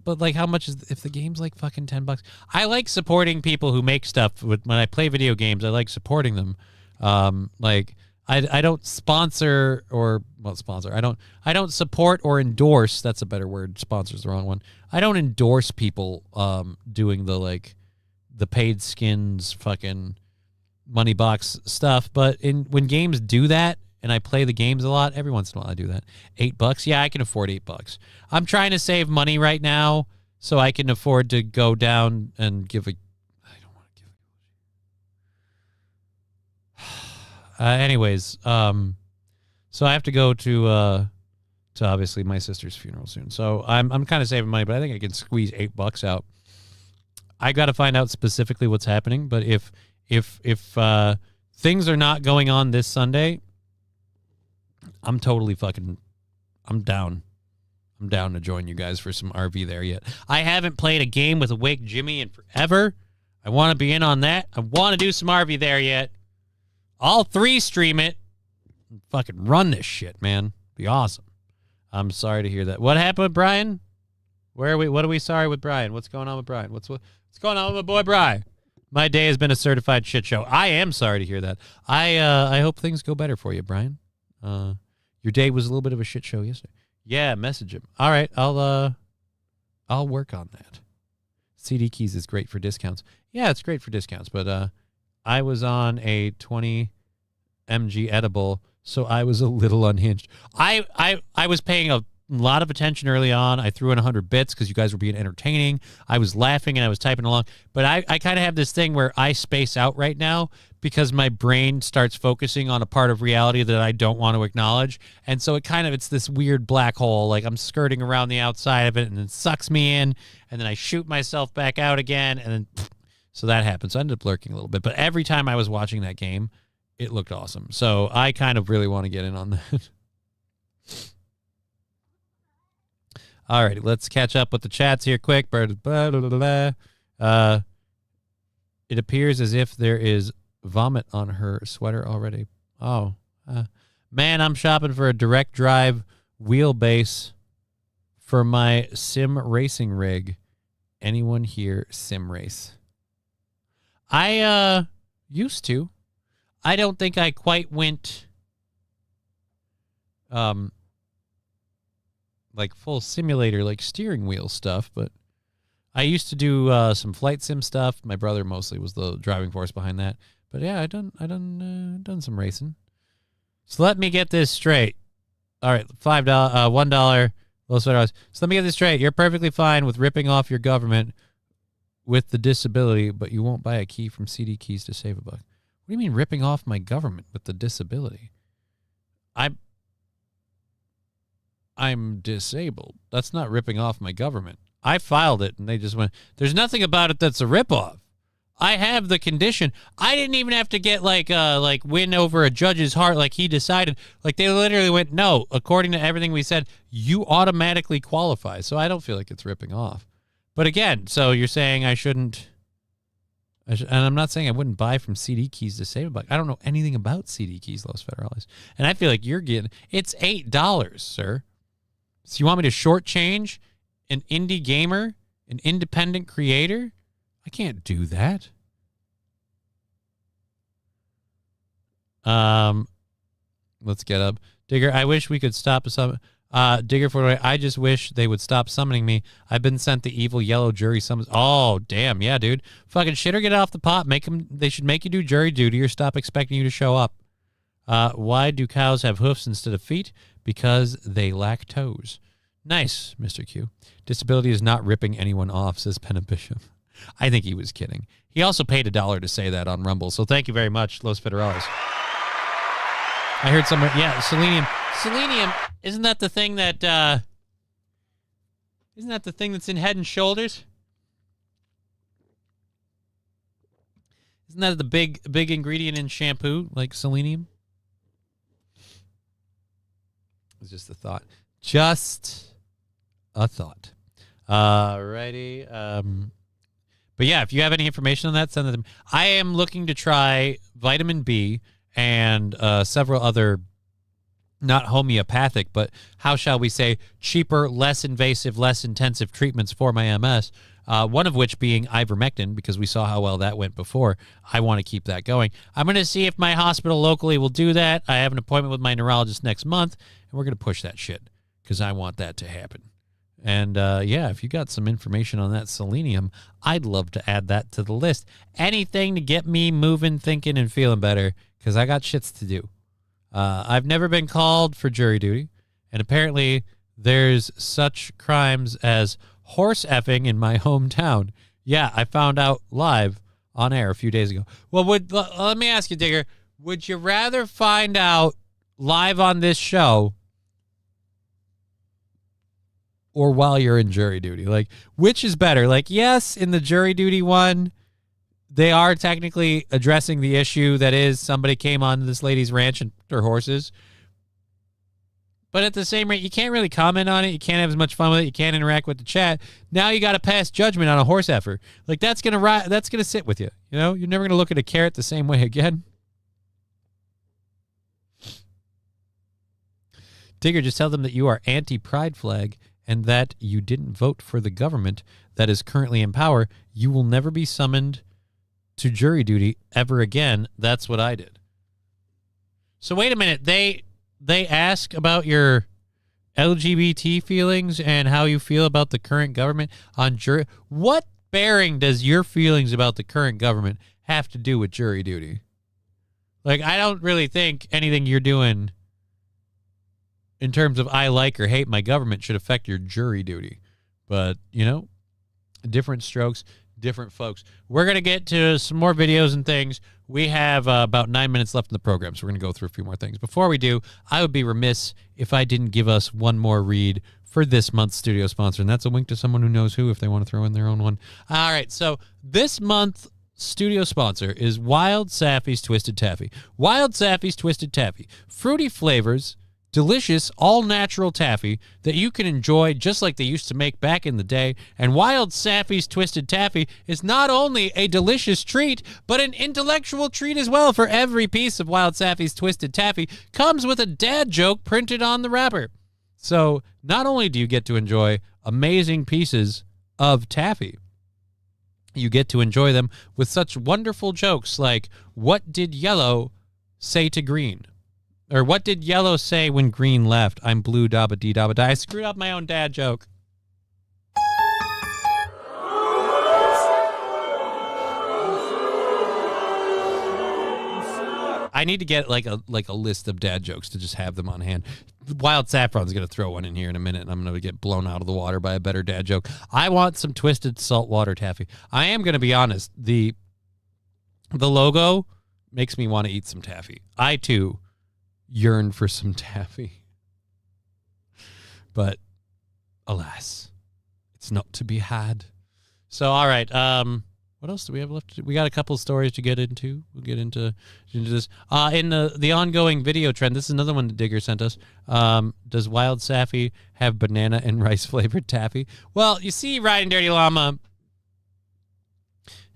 but like, how much is if the game's like fucking $10? I like supporting people who make stuff. When I play video games, I like supporting them. Like I don't sponsor or sponsor. I don't support or endorse. That's a better word. Sponsor's the wrong one. I don't endorse people doing the paid skins fucking money box stuff. But when games do that, and I play the games a lot, every once in a while I do that. $8? Yeah, I can afford $8. I'm trying to save money right now so I can afford to go down and give a... I don't want to give a... anyways, so I have to go to obviously my sister's funeral soon. So I'm kind of saving money, but I think I can squeeze $8 out. I got to find out specifically what's happening, but if things are not going on this Sunday... I'm down. I'm down to join you guys for some RV There Yet. I haven't played a game with Awake Jimmy in forever. I want to be in on that. I want to do some RV There Yet. All 3 stream it. Fucking run this shit, man. Be awesome. I'm sorry to hear that. What happened with Brian? Where are we? What are we sorry with Brian? What's going on with Brian? What's going on with my boy Brian? My day has been a certified shit show. I am sorry to hear that. I hope things go better for you, Brian. Your day was a little bit of a shit show yesterday. Yeah, message him. All right, I'll work on that. CD keys is great for discounts. Yeah, it's great for discounts, but I was on a 20 mg edible, so I was a little unhinged. I was paying a lot of attention early on. I threw in 100 bits because you guys were being entertaining. I was laughing and I was typing along, but I kind of have this thing where I space out right now because my brain starts focusing on a part of reality that I don't want to acknowledge. And so it's this weird black hole. Like I'm skirting around the outside of it and it sucks me in and then I shoot myself back out again. And then, so that happens. So I ended up lurking a little bit, but every time I was watching that game, it looked awesome. So I kind of really want to get in on that. All right, let's catch up with the chats here quick. It appears as if there is vomit on her sweater already. Oh, man, I'm shopping for a direct drive wheelbase for my sim racing rig. Anyone here sim race? I used to. I don't think I quite went like full simulator, like steering wheel stuff, but I used to do some flight sim stuff. My brother mostly was the driving force behind that. But yeah, I done some racing. So let me get this straight. All right, $1. So let me get this straight. You're perfectly fine with ripping off your government with the disability, but you won't buy a key from CD Keys to save $1. What do you mean ripping off my government with the disability? I'm disabled. That's not ripping off my government. I filed it, and they just went, there's nothing about it that's a ripoff. I have the condition. I didn't even have to get like win over a judge's heart like he decided. Like they literally went, no, according to everything we said, you automatically qualify. So I don't feel like it's ripping off. But again, so you're saying I shouldn't, and I'm not saying I wouldn't buy from CD Keys to save a buck. I don't know anything about CD Keys, Los Federales. And I feel like you're getting, it's $8, sir. So you want me to shortchange an indie gamer, an independent creator? I can't do that. Let's get up. Digger, I wish we could stop some. Digger, I just wish they would stop summoning me. I've been sent the evil yellow jury summons. Oh, damn. Yeah, dude. Fucking shit or get off the pot. They should make you do jury duty or stop expecting you to show up. Why do cows have hoofs instead of feet? Because they lack toes. Nice, Mr. Q. Disability is not ripping anyone off, says Penna Bishop. I think he was kidding. He also paid $1 to say that on Rumble, so thank you very much, Los Federales. I heard someone, yeah, selenium. Selenium, isn't that the thing that, isn't that the thing that's in Head and Shoulders? Isn't that the big ingredient in shampoo, like selenium? It's just a thought. Just a thought. Alrighty. But yeah, if you have any information on that, send it to me. I am looking to try vitamin B and several other, not homeopathic, but how shall we say, cheaper, less invasive, less intensive treatments for my MS. One of which being ivermectin, because we saw how well that went before. I want to keep that going. I'm going to see if my hospital locally will do that. I have an appointment with my neurologist next month, and we're going to push that shit because I want that to happen. And, yeah, if you got some information on that selenium, I'd love to add that to the list. Anything to get me moving, thinking, and feeling better, because I got shits to do. I've never been called for jury duty, and apparently there's such crimes as horse effing in my hometown. Yeah, I found out live on air a few days ago. Well, let me ask you, Digger, would you rather find out live on this show or while you're in jury duty? Like, which is better? Like, yes, in the jury duty one, they are technically addressing the issue that is somebody came on this lady's ranch and her horses. But at the same rate, you can't really comment on it. You can't have as much fun with it. You can't interact with the chat. Now you got to pass judgment on a horse effer. Like, that's gonna sit with you. You know, you're never gonna look at a carrot the same way again. Digger, just tell them that you are anti-pride flag and that you didn't vote for the government that is currently in power. You will never be summoned to jury duty ever again. That's what I did. So wait a minute. They ask about your LGBT feelings and how you feel about the current government on jury. What bearing does your feelings about the current government have to do with jury duty? Like, I don't really think anything you're doing in terms of I like or hate my government should affect your jury duty. But, you know, different strokes, different folks. We're going to get to some more videos and things. We have about 9 minutes left in the program, so we're going to go through a few more things. Before we do, I would be remiss if I didn't give us one more read for this month's studio sponsor, and that's a wink to someone who knows who if they want to throw in their own one. All right, so this month studio sponsor is Wild Saffy's Twisted Taffy. Wild Saffy's Twisted Taffy. Fruity flavors, delicious, all-natural taffy that you can enjoy just like they used to make back in the day. And Wild Saffy's Twisted Taffy is not only a delicious treat, but an intellectual treat as well. For every piece of Wild Saffy's Twisted Taffy comes with a dad joke printed on the wrapper. So not only do you get to enjoy amazing pieces of taffy, you get to enjoy them with such wonderful jokes like, what did yellow say to green? Or what did yellow say when green left? I'm blue, dabba dee dabba die. I screwed up my own dad joke. I need to get like a list of dad jokes to just have them on hand. Wild Saffron's going to throw one in here in a minute, and I'm going to get blown out of the water by a better dad joke. I want some twisted saltwater taffy. I am going to be honest. The logo makes me want to eat some taffy. I, too, yearn for some taffy. But, alas, it's not to be had. So, all right. What else do we have left? We got a couple stories to get into. We'll get into this. In the ongoing video trend, this is another one that Digger sent us. Does Wild Saffy have banana and rice flavored taffy? Well, you see, Riding Dirty Llama,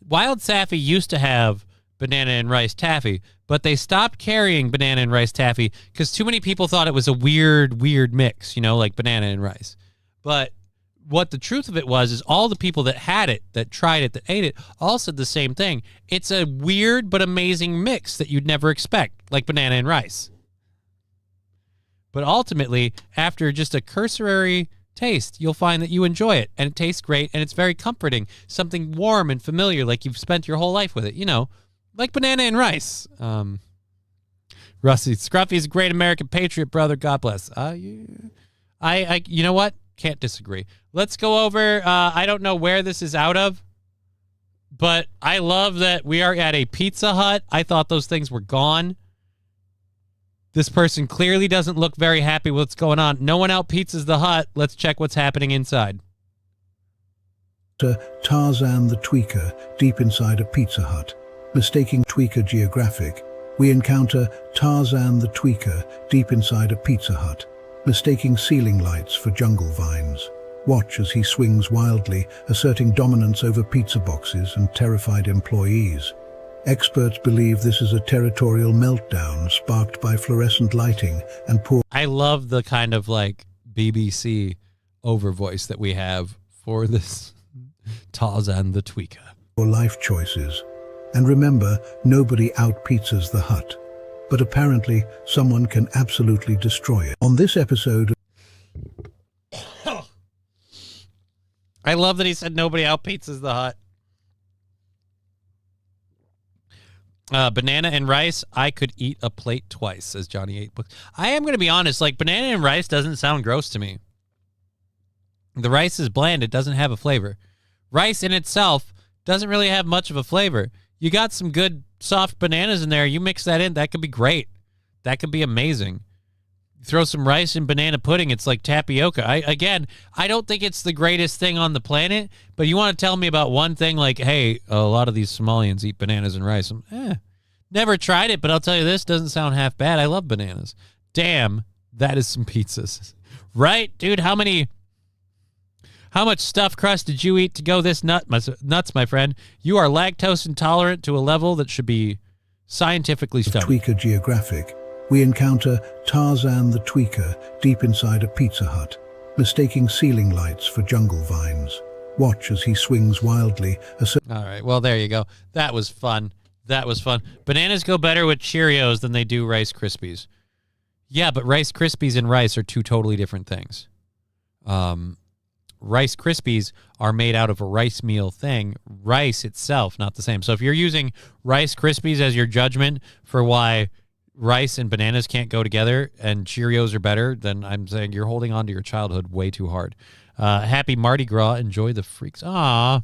Wild Saffy used to have banana and rice taffy, but they stopped carrying banana and rice taffy because too many people thought it was a weird mix, like banana and rice. But what the truth of it was is all the people that had it, that tried it, that ate it, all said the same thing. It's a weird but amazing mix that you'd never expect, like banana and rice. But ultimately, after just a cursory taste, you'll find that you enjoy it, and it tastes great, and it's very comforting, something warm and familiar, like you've spent your whole life with it, like banana and rice. Rusty, Scruffy's a great American patriot, brother. God bless. You know what? Can't disagree. Let's go over, I don't know where this is out of, but I love that we are at a Pizza Hut. I thought those things were gone. This person clearly doesn't look very happy with what's going on. No one out pizzas the hut. Let's check what's happening inside. Tarzan the Tweaker, deep inside a Pizza Hut. Mistaking Tweaker geographic, we encounter Tarzan the Tweaker, deep inside a Pizza Hut. Mistaking ceiling lights for jungle vines. Watch as he swings wildly, asserting dominance over pizza boxes and terrified employees. Experts believe this is a territorial meltdown sparked by fluorescent lighting and poor... I love the kind of BBC overvoice that we have for this Tarzan the Tweaker. ...life choices. And remember, nobody out-pizzas the hut. But apparently, someone can absolutely destroy it. On this episode... I love that he said nobody out-pizzas the hut. Banana and rice, I could eat a plate twice, says Johnny 8 Books. I am going to be honest, banana and rice doesn't sound gross to me. The rice is bland. It doesn't have a flavor. Rice in itself doesn't really have much of a flavor. You got some good soft bananas in there. You mix that in, that could be great. That could be amazing. Throw some rice and banana pudding. It's like tapioca. I don't think it's the greatest thing on the planet, but you want to tell me about one thing hey, a lot of these Somalians eat bananas and rice. Never tried it, but I'll tell you this doesn't sound half bad. I love bananas. Damn, that is some pizzas. Right, dude? How much stuffed crust did you eat to go this nuts, my friend? You are lactose intolerant to a level that should be scientifically studied. Tweaker geographic. We encounter Tarzan the Tweaker deep inside a Pizza Hut, mistaking ceiling lights for jungle vines. Watch as he swings wildly. All right, well, there you go. That was fun. Bananas go better with Cheerios than they do Rice Krispies. Yeah, but Rice Krispies and rice are two totally different things. Rice Krispies are made out of a rice meal thing. Rice itself, not the same. So if you're using Rice Krispies as your judgment for why rice and bananas can't go together and Cheerios are better, then I'm saying you're holding on to your childhood way too hard. Happy Mardi Gras. Enjoy the freaks. Aww.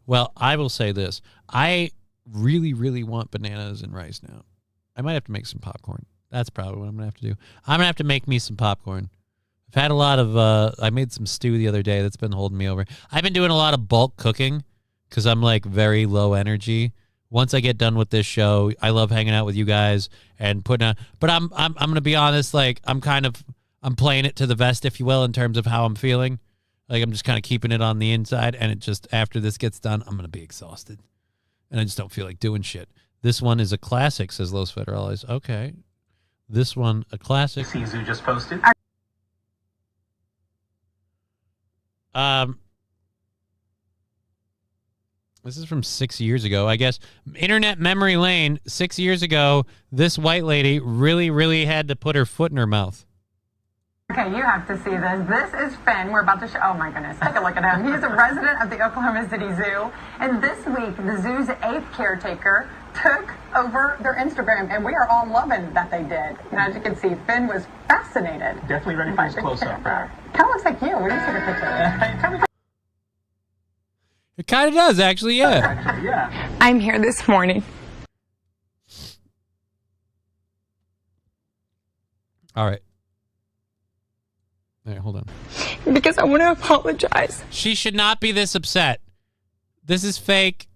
Well, I will say this. I really, really want bananas and rice now. I might have to make some popcorn. That's probably what I'm going to have to do. I'm going to have to make me some popcorn. I've had a lot of, I made some stew the other day that's been holding me over. I've been doing a lot of bulk cooking because I'm very low energy. Once I get done with this show, I love hanging out with you guys and putting on, but I'm going to be honest, I'm playing it to the vest, if you will, in terms of how I'm feeling. I'm just kind of keeping it on the inside, and it just, after this gets done, I'm going to be exhausted. And I just don't feel like doing shit. This one is a classic, says Los Federales. Okay. This one, a classic. See who just posted? This is from 6 years ago, I guess. Internet memory lane, 6 years ago, this white lady really, really had to put her foot in her mouth. Okay, you have to see this. This is Finn. We're about to show. Oh my goodness, take a look at him. He's a resident of the Oklahoma City Zoo. And this week, the zoo's 8th caretaker took over their Instagram, and we are all loving that they did. And as you can see, Finn was fascinated. Definitely ready for his close-up. Kind of looks like you. We didn't take a picture. It kind of does, actually, yeah. Actually, yeah. I'm here this morning. All right. Hold on. because I want to apologize. She should not be this upset. This is fake.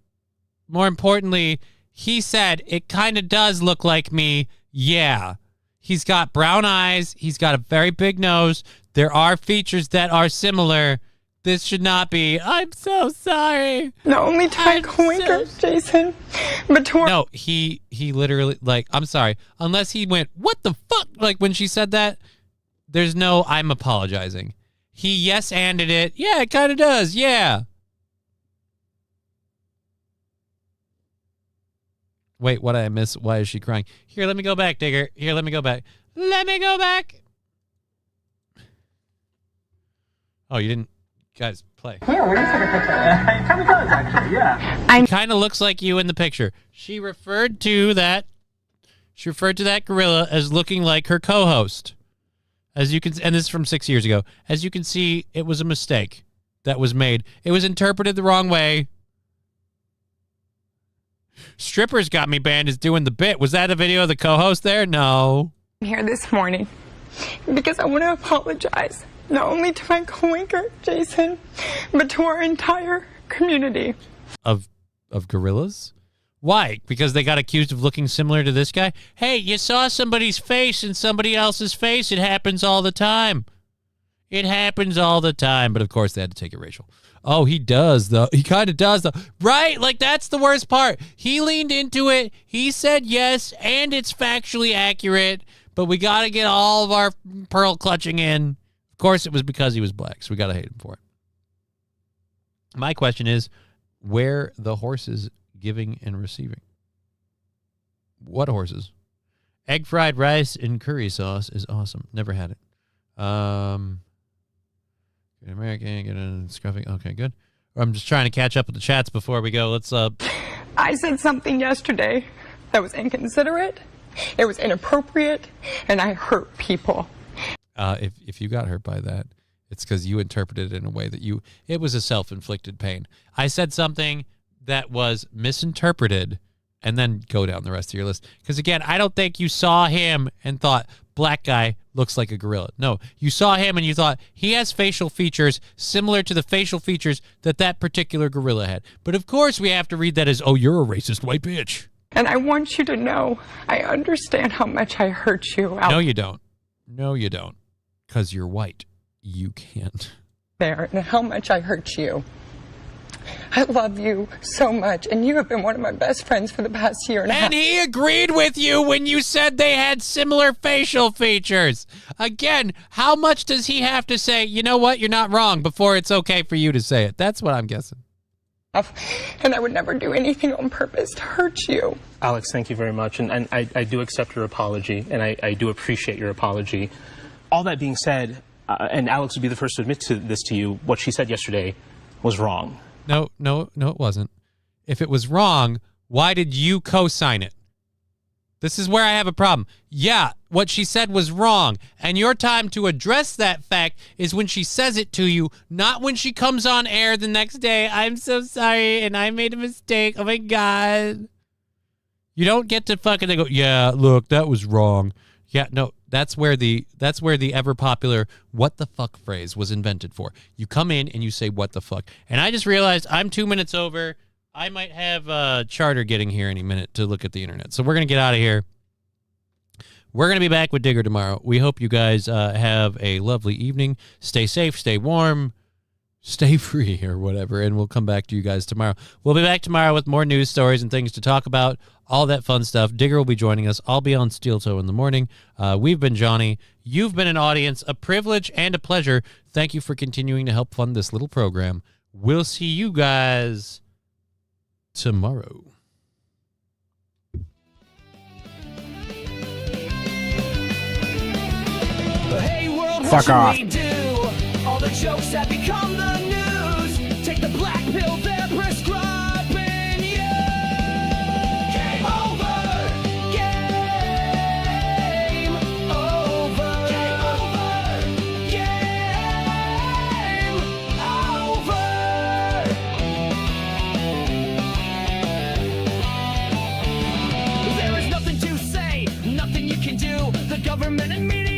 More importantly, he said, it kind of does look like me. Yeah. He's got brown eyes. He's got a very big nose. There are features that are similar. This should not be. I'm so sorry. Not only did I coinker, Jason, but No, he literally, like, I'm sorry. Unless he went, what the fuck? Like, when she said that, there's no, I'm apologizing. He yes-anded it. Yeah, it kind of does. Yeah. Wait, what did I miss? Why is she crying? Here, let me go back, Digger. Here, let me go back. Let me go back. Oh, you didn't. Guys, play. Yeah, what do you take a picture? It kind of does, actually, yeah. It kind of looks like you in the picture. She referred to that gorilla as looking like her co-host. As you can, and this is from 6 years ago. As you can see, it was a mistake that was made. It was interpreted the wrong way. Strippers Got Me Banned is doing the bit. Was that a video of the co-host there? No. I'm here this morning because I want to apologize. Not only to my coworker, Jason, but to our entire community. Of gorillas? Why? Because they got accused of looking similar to this guy? Hey, you saw somebody's face in somebody else's face. It happens all the time. It happens all the time. But of course, they had to take it racial. Oh, he does, though. He kind of does, though. Right? Like, that's the worst part. He leaned into it. He said yes, and it's factually accurate. But we got to get all of our pearl clutching in. Of course, it was because he was black, so we got to hate him for it. My question is, where the horses giving and receiving? What horses? Egg fried rice and curry sauce is awesome. Never had it. Good American, get in scruffing. Okay, good. I'm just trying to catch up with the chats before we go. Let's I said something yesterday that was inconsiderate, it was inappropriate, and I hurt people. If you got hurt by that, it's because you interpreted it in a way that it was a self-inflicted pain. I said something that was misinterpreted, and then go down the rest of your list. Because again, I don't think you saw him and thought, black guy looks like a gorilla. No, you saw him and you thought, he has facial features similar to the facial features that particular gorilla had. But of course we have to read that as, oh, you're a racist white bitch. And I want you to know, I understand how much I hurt you. No, you don't. No, you don't. Because you're white. You can't. There, and how much I hurt you. I love you so much, and you have been one of my best friends for the past year and a half. And he agreed with you when you said they had similar facial features. Again, how much does he have to say, you know what, you're not wrong, before it's okay for you to say it? That's what I'm guessing. And I would never do anything on purpose to hurt you. Alex, thank you very much, and I do accept your apology, and I do appreciate your apology. All that being said, and Alex would be the first to admit to this to you, what she said yesterday was wrong. No, it wasn't. If it was wrong, why did you co-sign it? This is where I have a problem. Yeah, what she said was wrong, and your time to address that fact is when she says it to you, not when she comes on air the next day. I'm so sorry, and I made a mistake. Oh, my God. You don't get to fucking go, yeah, look, that was wrong. Yeah, no, that's where the ever popular what the fuck phrase was invented for. You come in and you say what the fuck. And I just realized I'm 2 minutes over. I might have Charter getting here any minute to look at the internet. So we're going to get out of here. We're going to be back with Digger tomorrow. We hope you guys have a lovely evening. Stay safe, stay warm, stay free or whatever, and we'll come back to you guys tomorrow. We'll be back tomorrow with more news stories and things to talk about. All that fun stuff. Digger will be joining us. I'll be on Steel Toe in the morning. We've been Johnny. You've been an audience. A privilege and a pleasure. Thank you for continuing to help fund this little program. We'll see you guys tomorrow. Hey world, Fuck what off. should we do? All the jokes that become the news. Take the black pill they're prescribing you. Game over. Game over. Game over. Game over. There is nothing to say, nothing you can do. The government and media